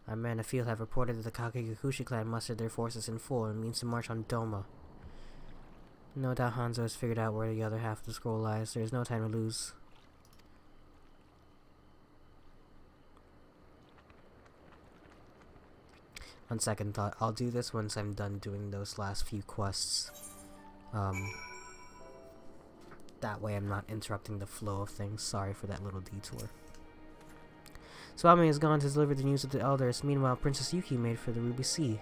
Our men afield have reported that the Kakegikushi clan mustered their forces in full and means to march on Doma. No doubt Hanzo has figured out where the other half of the scroll lies. There is no time to lose. On second thought, I'll do this once I'm done doing those last few quests. That way I'm not interrupting the flow of things. Sorry for that little detour. Swami has gone to deliver the news of the elders. Meanwhile, Princess Yuki made for the Ruby Sea.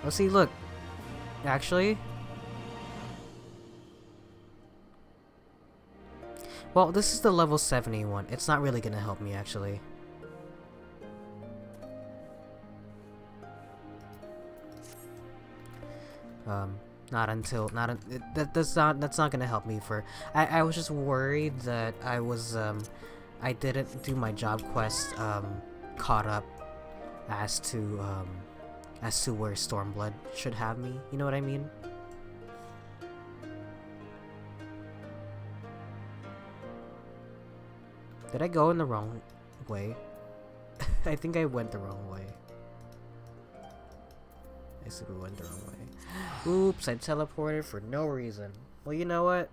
Oh, see, look. Actually... Well, this is the level 71. It's not really gonna help me, actually. That's not gonna help me for... I was just worried that I didn't do my job quest, caught up as to where Stormblood should have me. You know what I mean? Did I go in the wrong way? I think I went the wrong way. I said we went the wrong way. Oops, I teleported for no reason. Well, you know what?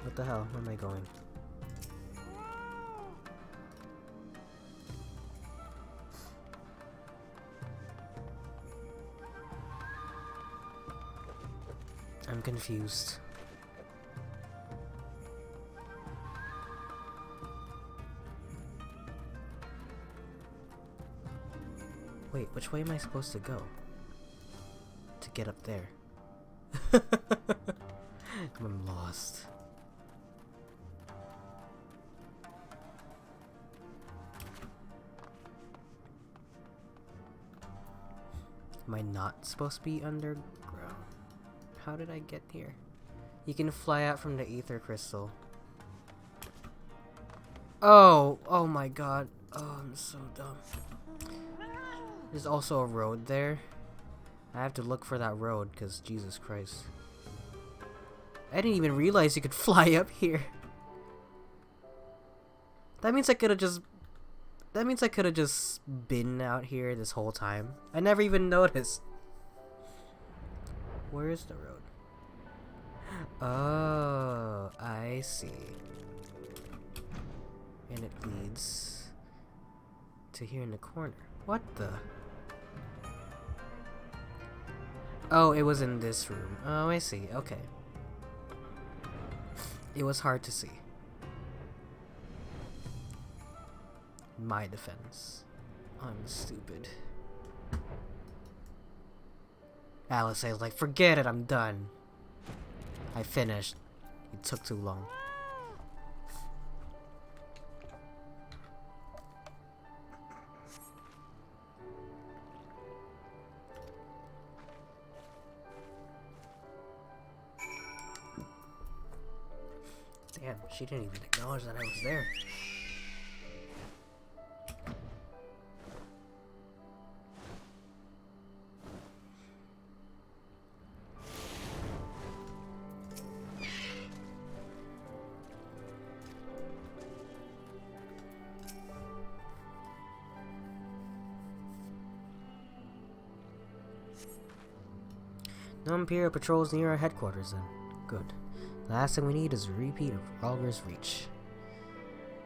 What the hell? Where am I going? I'm confused. Wait, which way am I supposed to go? To get up there. I'm lost. Am I not supposed to be underground? How did I get here? You can fly out from the ether crystal. Oh! Oh my god. Oh, I'm so dumb. There's also a road there. I have to look for that road, because Jesus Christ. I didn't even realize you could fly up here. That means I could have just... That means I could have just been out here this whole time. I never even noticed. Where is the road? Oh, I see. And it leads to here in the corner. What the? Oh, it was in this room. Oh, I see. Okay. It was hard to see. My defense. I'm stupid. Alice is like, forget it, I'm done. I finished. It took too long. Damn, she didn't even acknowledge that I was there. No Imperial patrols near our headquarters then. Good. The last thing we need is a repeat of Ralger's Reach.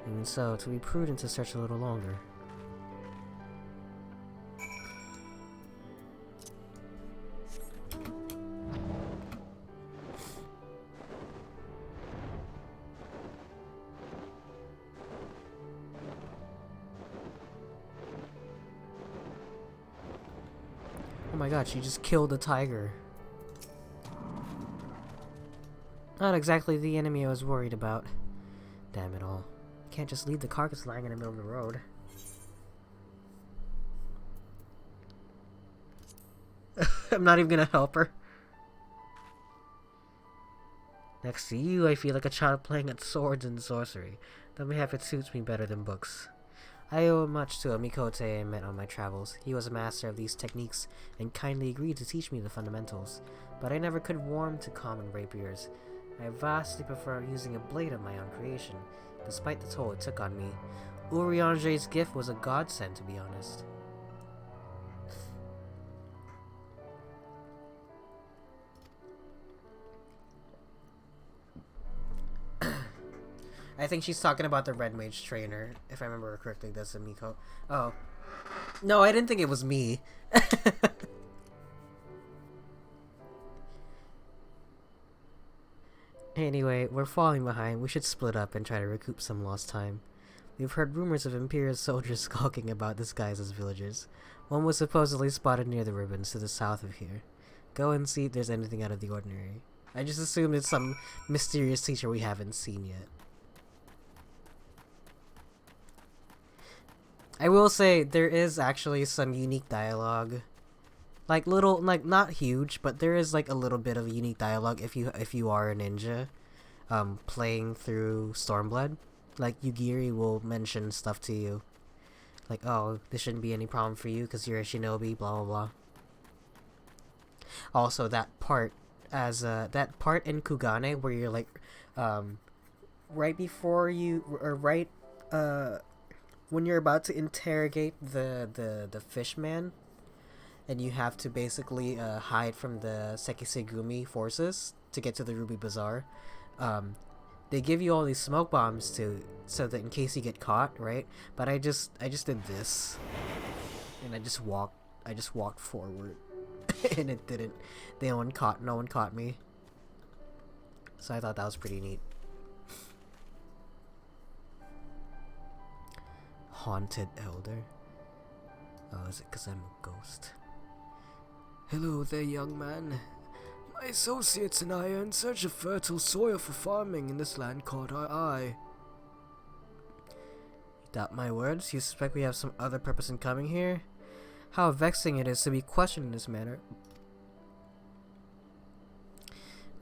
Even so, it would be prudent to search a little longer. Oh my god, she just killed a tiger. Not exactly the enemy I was worried about. Damn it all. Can't just leave the carcass lying in the middle of the road. I'm not even gonna help her. Next to you, I feel like a child playing at swords and sorcery. Though mayhap it suits me better than books. I owe much to a Mikote I met on my travels. He was a master of these techniques and kindly agreed to teach me the fundamentals. But I never could warm to common rapiers. I vastly prefer using a blade of my own creation, despite the toll it took on me. Urianger's gift was a godsend, to be honest. I think she's talking about the Red Mage trainer, if I remember correctly. That's a Miko. Oh. No, I didn't think it was me. Anyway, we're falling behind. We should split up and try to recoup some lost time. We've heard rumors of Imperial soldiers skulking about disguised as villagers. One was supposedly spotted near the ribbons to the south of here. Go and see if there's anything out of the ordinary. I just assumed it's some mysterious teacher we haven't seen yet. I will say there is actually some unique dialogue, like little, like not huge, but there is like a little bit of unique dialogue if you are a ninja, playing through Stormblood. Like Yugiri will mention stuff to you, like, oh, this shouldn't be any problem for you because you're a shinobi, blah blah blah. Also, that part in Kugane where you're like, right before you or right when you're about to interrogate the fishman, and you have to basically hide from the Sekisegumi forces to get to the Ruby Bazaar, they give you all these smoke bombs so that in case you get caught, right? But I just did this, and I just walked forward, and it didn't. No one caught me. So I thought that was pretty neat. Haunted elder. Oh, is it because I'm a ghost? Hello there, young man. My associates and I are in search of fertile soil for farming in this land called our eye. You doubt my words? You suspect we have some other purpose in coming here? How vexing it is to be questioned in this manner.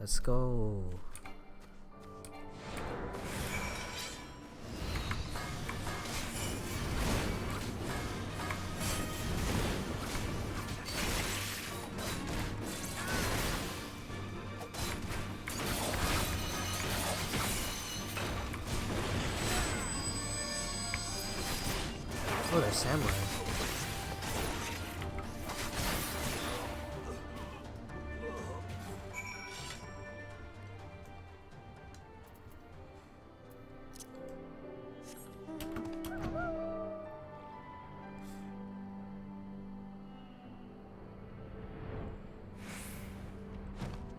Let's go. Oh, they're samurai.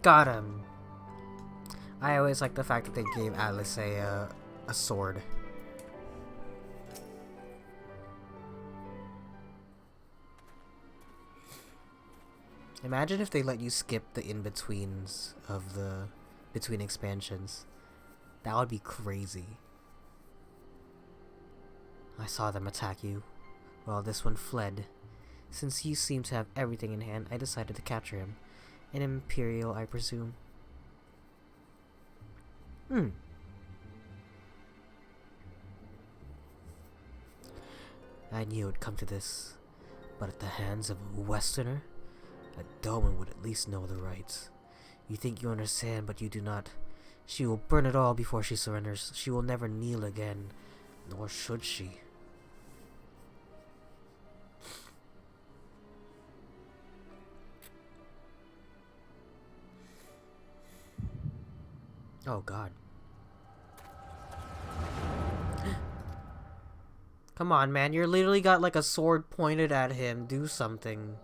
Got him. I always like the fact that they gave Alice a sword. Imagine if they let you skip the in-betweens of the between expansions. That would be crazy. I saw them attack you. Well, this one fled. Since you seem to have everything in hand, I decided to capture him. An Imperial, I presume. I knew it would come to this. But at the hands of a Westerner? A Doman would at least know the rights. You think you understand, but you do not. She will burn it all before she surrenders. She will never kneel again, nor should she. Oh god. Come on, man. You're literally got like a sword pointed at him. Do something.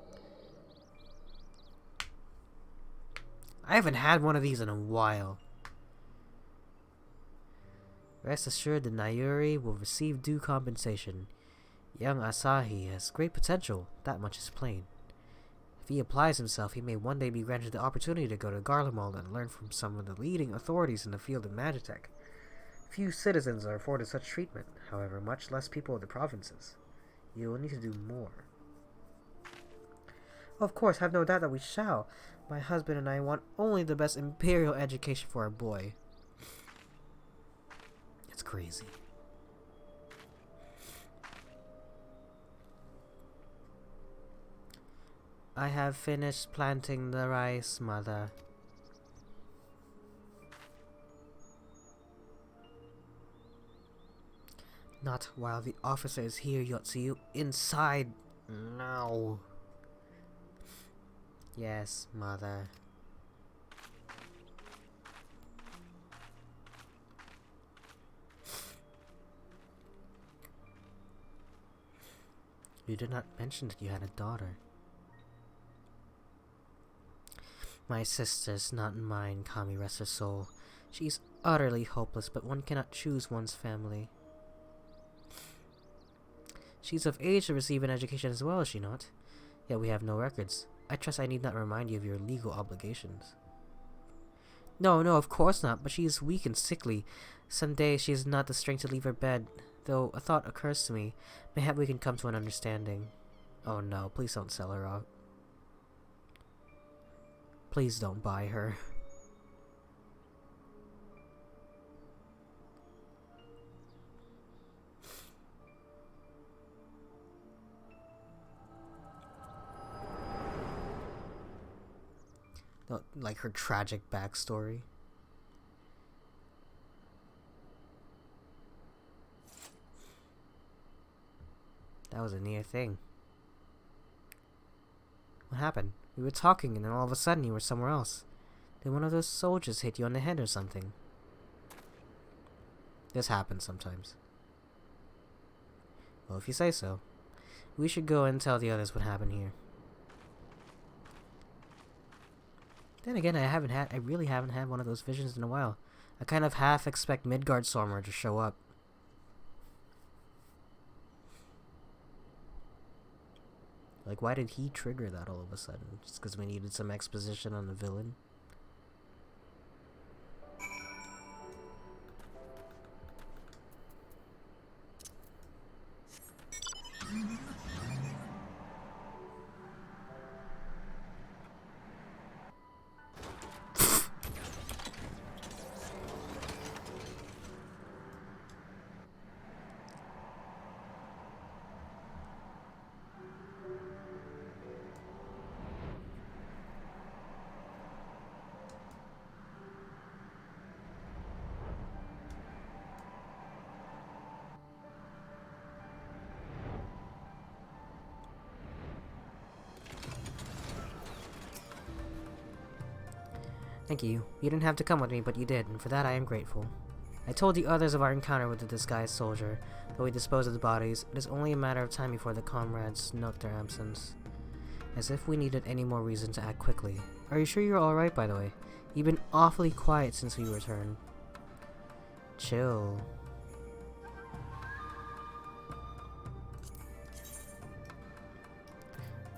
I haven't had one of these in a while. Rest assured the Nayuri will receive due compensation. Young Asahi has great potential, that much is plain. If he applies himself, he may one day be granted the opportunity to go to Garlemald and learn from some of the leading authorities in the field of magitech. Few citizens are afforded such treatment, however, much less people of the provinces. You will need to do more. Of course, have no doubt that we shall. My husband and I want only the best imperial education for our boy. It's crazy. I have finished planting the rice, mother. Not while the officer is here, Yotsuyu. Inside now. Yes, mother. You did not mention that you had a daughter. My sister's not mine, Kami, rest her soul. She's utterly hopeless, but one cannot choose one's family. She's of age to receive an education as well, is she not? Yet we have no records. I trust I need not remind you of your legal obligations. No, of course not, but she is weak and sickly. Some days she has not the strength to leave her bed, though a thought occurs to me. Mayhap we can come to an understanding. Oh no, please don't sell her out. Please don't buy her. Like her tragic backstory. That was a near thing. What happened? We were talking and then all of a sudden you were somewhere else. Did one of those soldiers hit you on the head or something? This happens sometimes. Well, if you say so. We should go and tell the others what happened here. Then again, I really haven't had one of those visions in a while. I kind of half expect Midgardstormer to show up. Like, why did he trigger that all of a sudden? Just because we needed some exposition on the villain? Thank you. You didn't have to come with me, but you did, and for that I am grateful. I told the others of our encounter with the disguised soldier. Though we disposed of the bodies, it is only a matter of time before the comrades note their absence. As if we needed any more reason to act quickly. Are you sure you're alright, by the way? You've been awfully quiet since we returned. Chill.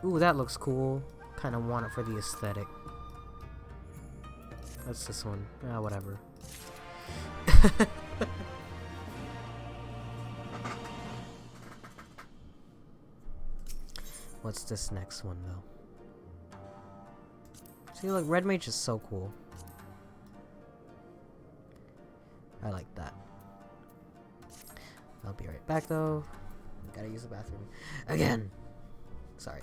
Ooh, that looks cool. Kinda want it for the aesthetic. What's this one? Ah, whatever. What's this next one, though? See, look, Red Mage is so cool. I like that. I'll be right back, though. Gotta use the bathroom. Again! Sorry.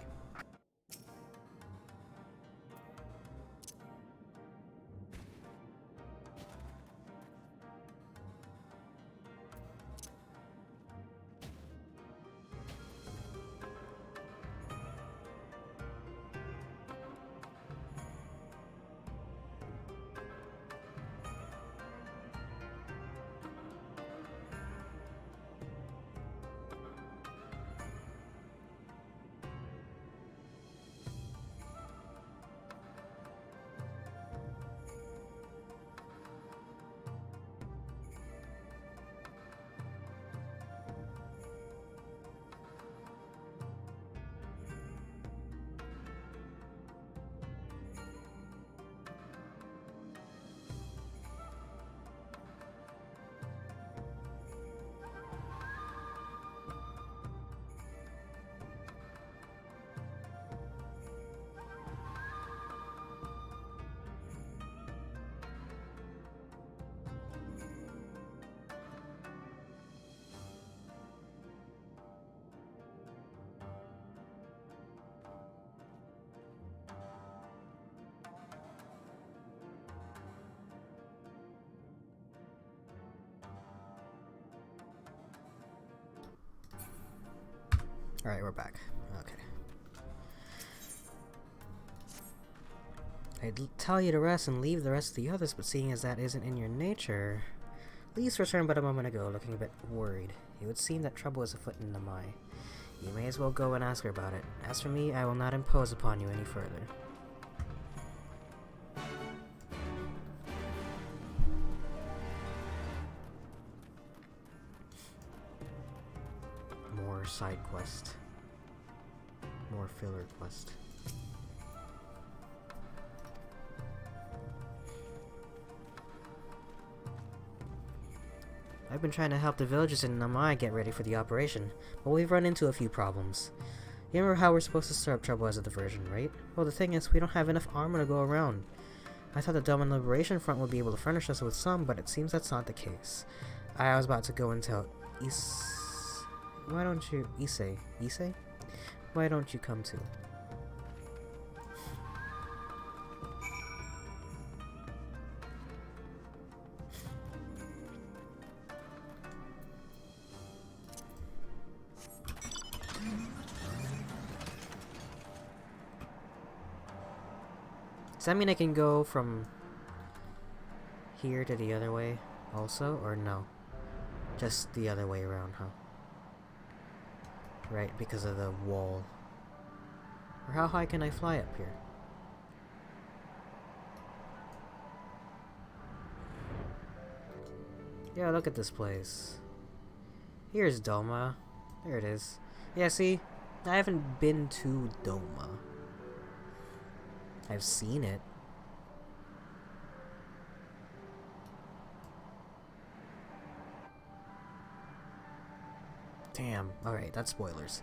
Alright, we're back. Okay. I'd tell you to rest and leave the rest of the others, but seeing as that isn't in your nature... Lise returned but a moment ago, looking a bit worried. It would seem that trouble is afoot in Namai. You may as well go and ask her about it. As for me, I will not impose upon you any further. More side quest. More filler quest. I've been trying to help the villagers in Namai get ready for the operation, but we've run into a few problems. You remember how we're supposed to stir up trouble as a diversion, right? Well, the thing is, we don't have enough armor to go around. I thought the Doman Liberation Front would be able to furnish us with some, but it seems that's not the case. I was about to go and tell Why don't you... Issei? Why don't you come too? Does that mean I can go from here to the other way also, or no? Just the other way around, huh? Right, because of the wall. Or how high can I fly up here? Yeah, look at this place. Here's Doma. There it is. Yeah, see? I haven't been to Doma. I've seen it. Damn. Alright, that's spoilers.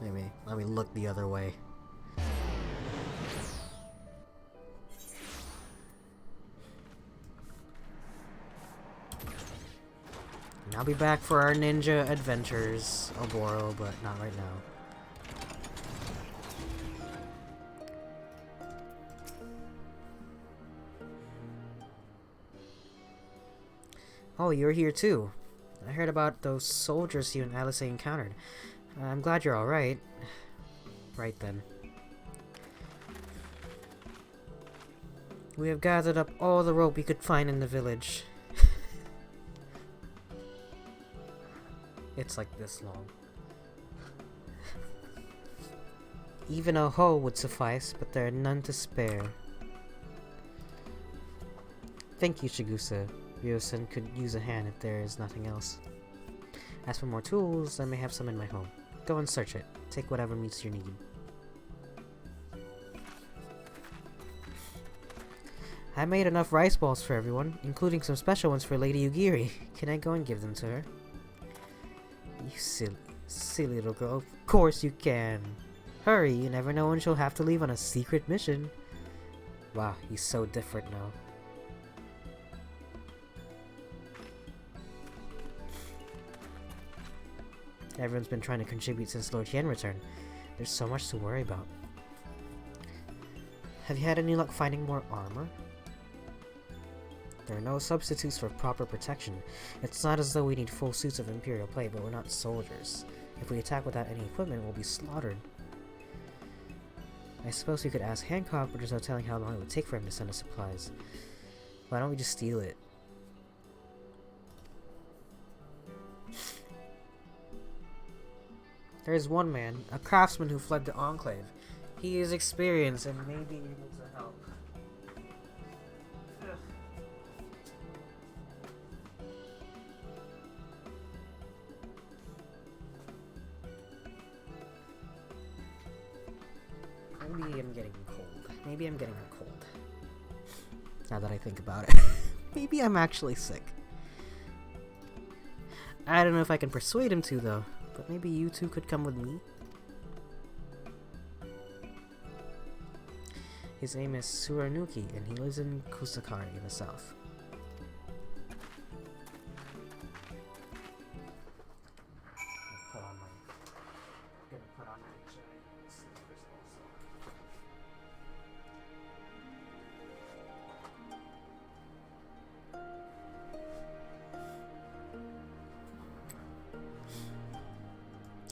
Maybe. Let me look the other way. And I'll be back for our ninja adventures, Oboro, but not right now. Oh, you're here too. I heard about those soldiers you and Alice encountered. I'm glad you're alright. Right then. We have gathered up all the rope we could find in the village. It's like this long. Even a hoe would suffice, but there are none to spare. Thank you, Shigusa. Ryo-san could use a hand if there is nothing else. As for more tools, I may have some in my home. Go and search it. Take whatever meets your need. I made enough rice balls for everyone, including some special ones for Lady Ugiri. Can I go and give them to her? You silly little girl. Of course you can. Hurry, you never know when she'll have to leave on a secret mission. Wow, he's so different now. Everyone's been trying to contribute since Lord Hien returned. There's so much to worry about. Have you had any luck finding more armor? There are no substitutes for proper protection. It's not as though we need full suits of Imperial plate, but we're not soldiers. If we attack without any equipment, we'll be slaughtered. I suppose we could ask Hancock, but there's no telling how long it would take for him to send us supplies. Why don't we just steal it? There is one man, a craftsman who fled the Enclave. He is experienced and may be able to help. Maybe I'm getting cold. Maybe I'm getting a cold. Now that I think about it. Maybe I'm actually sick. I don't know if I can persuade him to, though. But maybe you two could come with me? His name is Suranuki, and he lives in Kusakari in the south.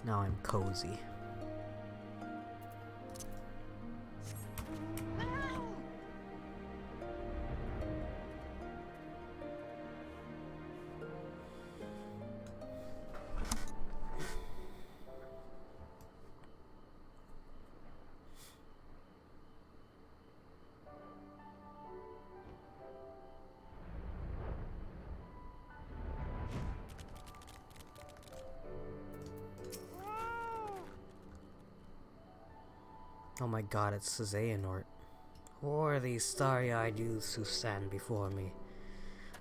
Now I'm cozy. Oh my god, it's Xehanort. Who are these starry-eyed youths who stand before me?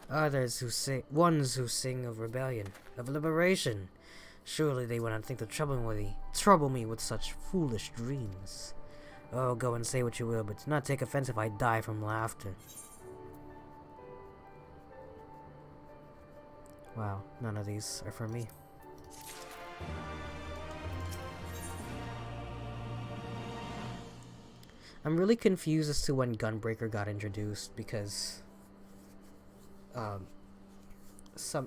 Others who sing, ones who sing of rebellion, of liberation. Surely they would not think to trouble me with such foolish dreams. Oh, go and say what you will, but do not take offense if I die from laughter. Wow, none of these are for me. I'm really confused as to when Gunbreaker got introduced because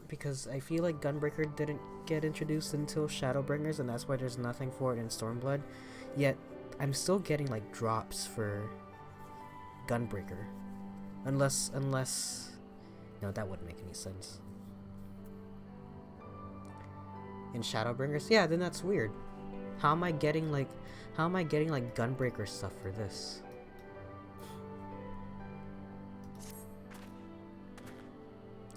because I feel like Gunbreaker didn't get introduced until Shadowbringers, and that's why there's nothing for it in Stormblood. Yet I'm still getting like drops for Gunbreaker. Unless no, that wouldn't make any sense. In Shadowbringers? Yeah, then that's weird. How am I getting like Gunbreaker stuff for this?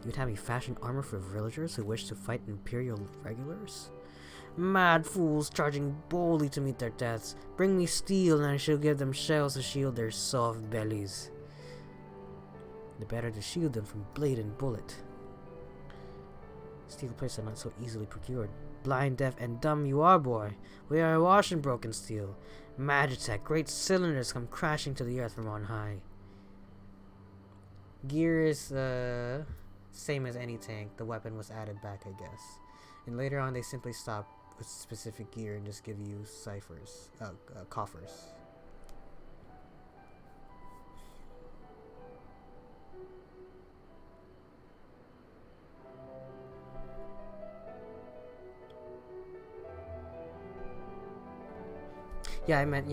You'd have me fashion armor for villagers who wish to fight Imperial regulars? Mad fools charging boldly to meet their deaths. Bring me steel and I shall give them shells to shield their soft bellies. The better to shield them from blade and bullet. Steel plates are not so easily procured. Blind, deaf, and dumb you are, boy. We are awash in broken steel. Magitech, great cylinders come crashing to the earth from on high. Gear is, same as any tank. The weapon was added back, I guess. And later on, they simply stop with specific gear and just give you coffers. I meant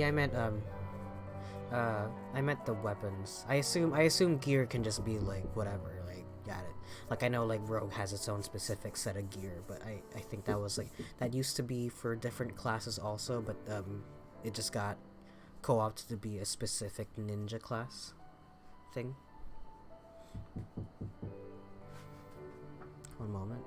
the weapons. I assume gear can just be like whatever, like got it. Like I know like Rogue has its own specific set of gear, but I think that was like that used to be for different classes also, but it just got co-opted to be a specific ninja class thing. One moment.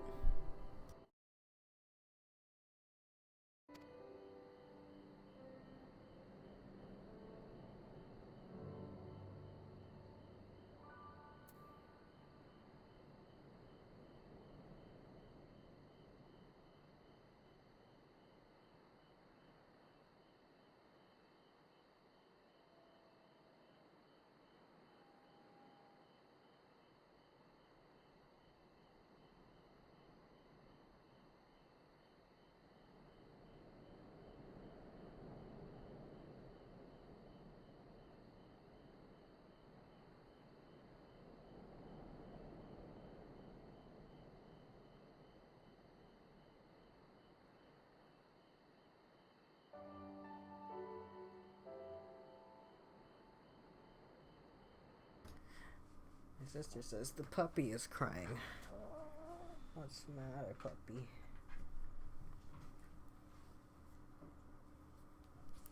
My sister says the puppy is crying. What's the matter, puppy?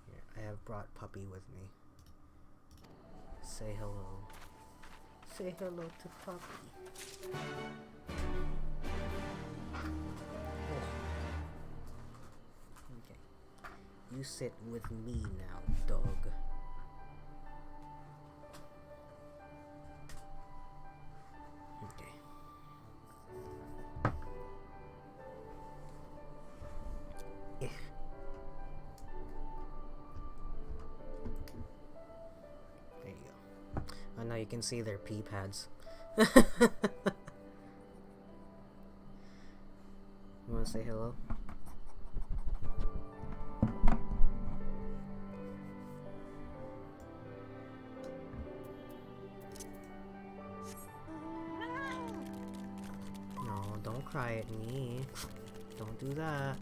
Here, I have brought Puppy with me. Say hello. Say hello to Puppy. Oh. Okay. You sit with me now, dog. Okay. There you go. Oh, now you can see their pee pads. You wanna say hello? No, don't cry at me. Don't do that.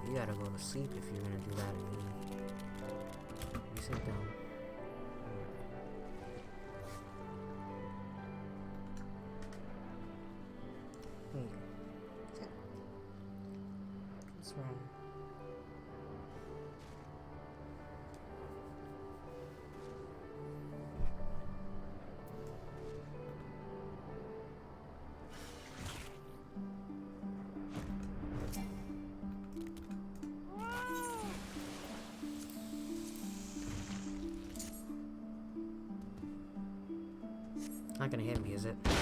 You gotta go to sleep if you're gonna do that again. You sit down. Hey. What's wrong? Not gonna hit me, is it? Okay.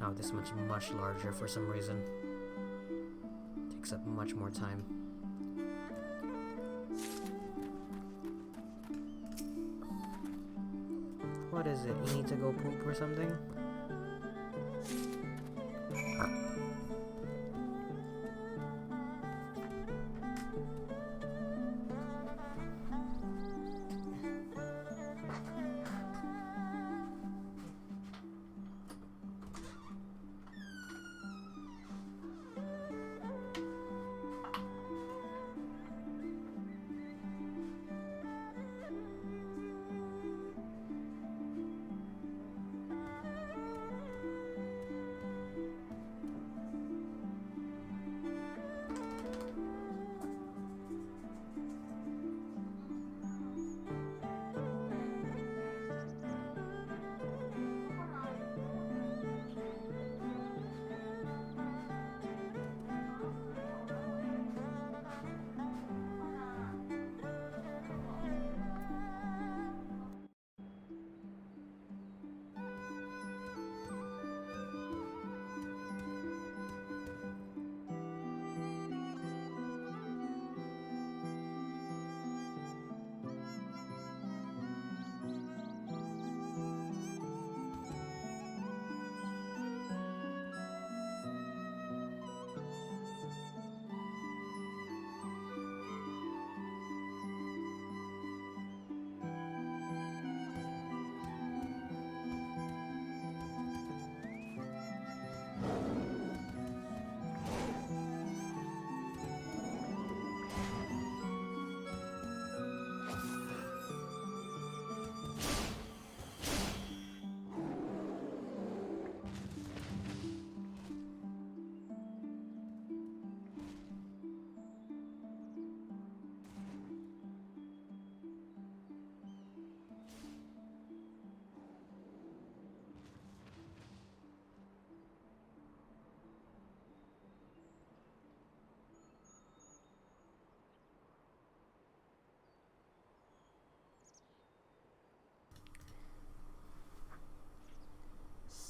Oh, this much larger for some reason. Takes up much more time. What is it? You need to go poop or something?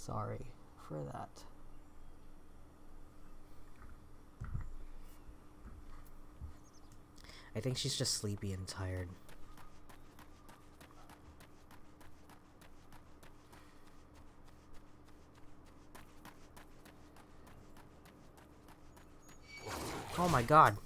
Sorry for that. I think she's just sleepy and tired. Oh my god.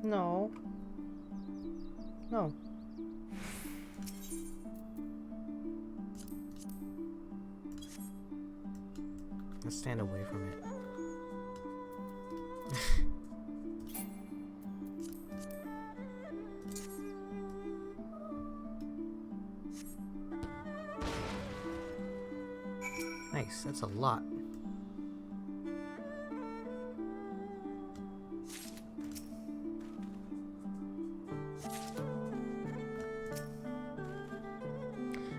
No. No. Let's stand away from it. Nice, that's a lot.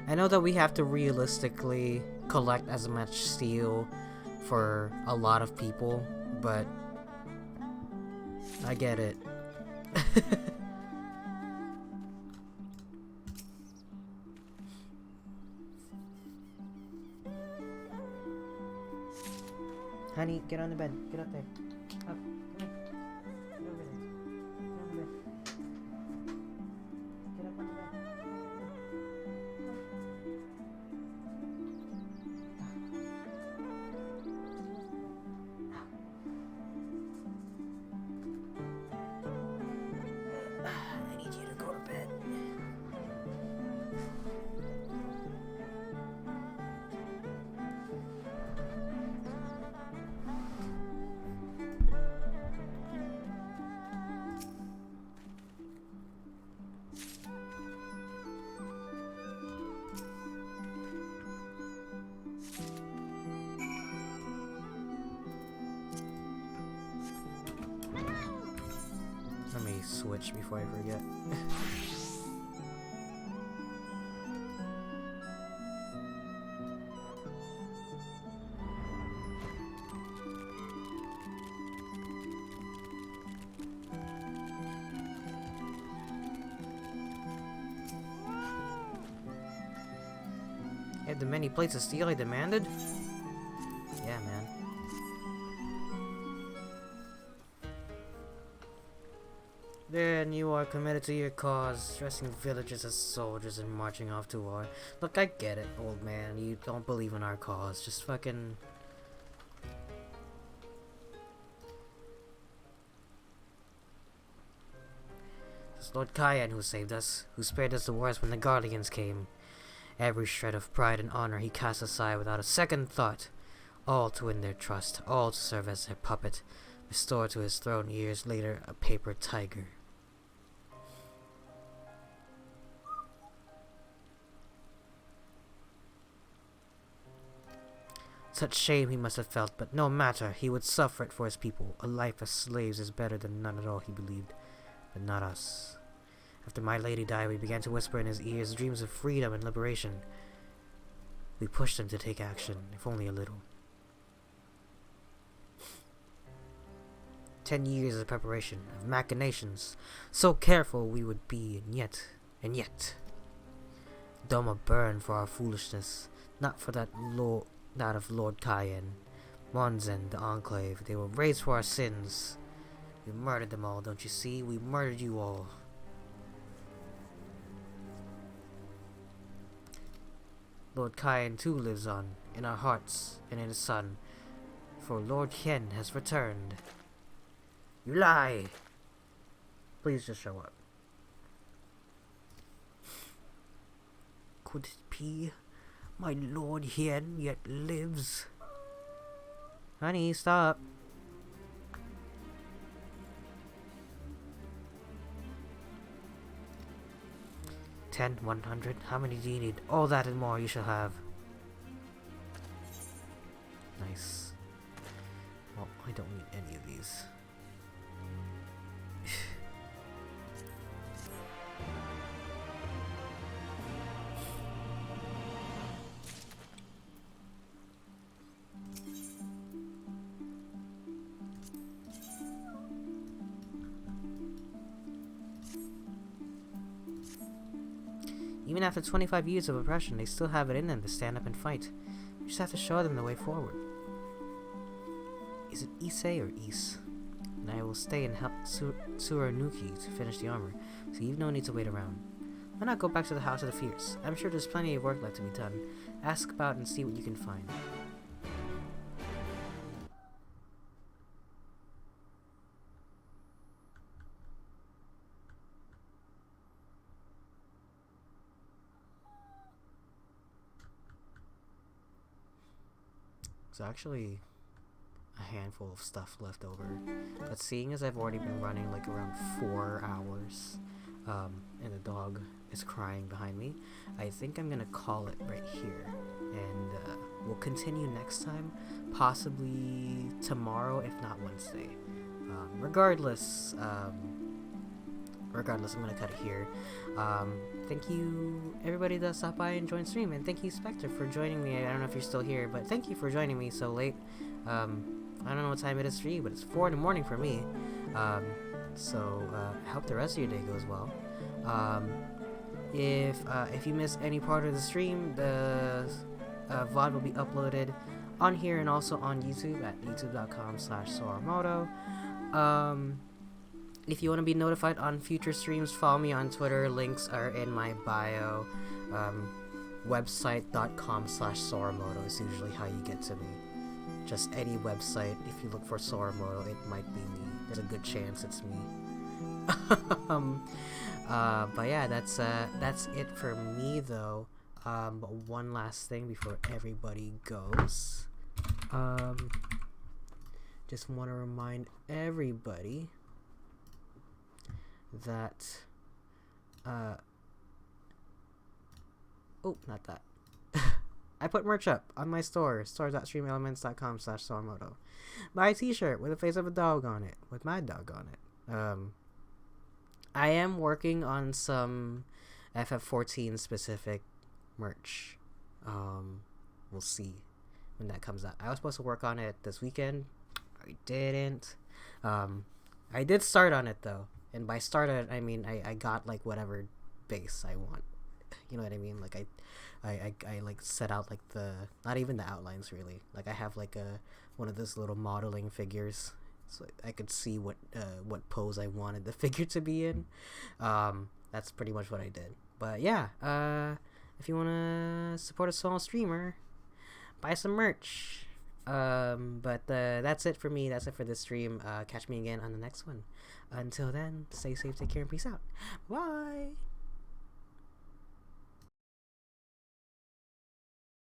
I know that we have to realistically collect as much steel for a lot of people, but I get it. Honey, get on the bed. Get up there. Up. Come here. Get over there. Get on the bed. Get up on the bed. I need you to go to bed. Let me switch before I forget. Had the many plates of steel I demanded? Yeah, man. Then you are committed to your cause, dressing villagers as soldiers and marching off to war. Look, I get it, old man. You don't believe in our cause. Just fucking... It's Lord Cayenne who saved us, who spared us the wars when the Guardians came. Every shred of pride and honor he cast aside without a second thought. All to win their trust, all to serve as their puppet. Restored to his throne years later, a paper tiger. Such shame he must have felt, but no matter, he would suffer it for his people. A life as slaves is better than none at all, he believed, but not us. After my lady died, we began to whisper in his ears dreams of freedom and liberation. We pushed him to take action, if only a little. 10 years of preparation, of machinations, so careful we would be, and yet. Doma burned for our foolishness, not for that of Lord Cayenne. Monzen, the Enclave, they were raised for our sins. We murdered them all, don't you see? We murdered you all. Lord Cayenne too lives on, in our hearts, and in his son, for Lord Hien has returned. You lie! Please just show up. Could it be my Lord Hien yet lives? Honey, stop. $10, $100, how many do you need? All that and more you shall have. Nice. Well, I don't need any of these. Even after 25 years of oppression, they still have it in them to stand up and fight. We just have to show them the way forward. Is it Issei or Is? And I will stay and help Tsurunuki to finish the armor, so you've no need to wait around. Why not go back to the House of the Fierce? I'm sure there's plenty of work left to be done. Ask about and see what you can find. There's actually a handful of stuff left over, but seeing as I've already been running like around 4 hours, and the dog is crying behind me, I think I'm gonna call it right here, and we'll continue next time, possibly tomorrow if not Wednesday. Regardless, regardless, I'm gonna cut it here. Thank you everybody that stopped by and joined stream, and thank you Spectre for joining me. I don't know if you're still here, but thank you for joining me so late. I don't know what time it is for you, but it's 4 in the morning for me. So I hope the rest of your day goes well. If you miss any part of the stream, the VOD will be uploaded on here and also on YouTube at youtube.com/Soramoto. If you want to be notified on future streams, follow me on Twitter. Links are in my bio. Website.com/Soramoto is usually how you get to me. Just any website, if you look for Soramoto, it might be me. There's a good chance it's me. But yeah, that's it for me though. But one last thing before everybody goes. Just want to remind everybody that oh, not that. I put merch up on my store, store.streamelements.com/Soramoto. Buy a t-shirt with a face of a dog on it, with my dog on it. I am working on some FF14 specific merch. We'll see when that comes out. I was supposed to work on it this weekend. I didn't. I did start on it though. And by started, I mean I got like whatever base I want. You know what I mean? Like I like set out like not even the outlines really. Like I have like one of those little modeling figures, so I could see what pose I wanted the figure to be in. That's pretty much what I did. But yeah, if you wanna support a solo streamer, buy some merch. But that's it for me. That's it for this stream. Catch me again on the next one. Until then, stay safe, take care, and peace out. Bye.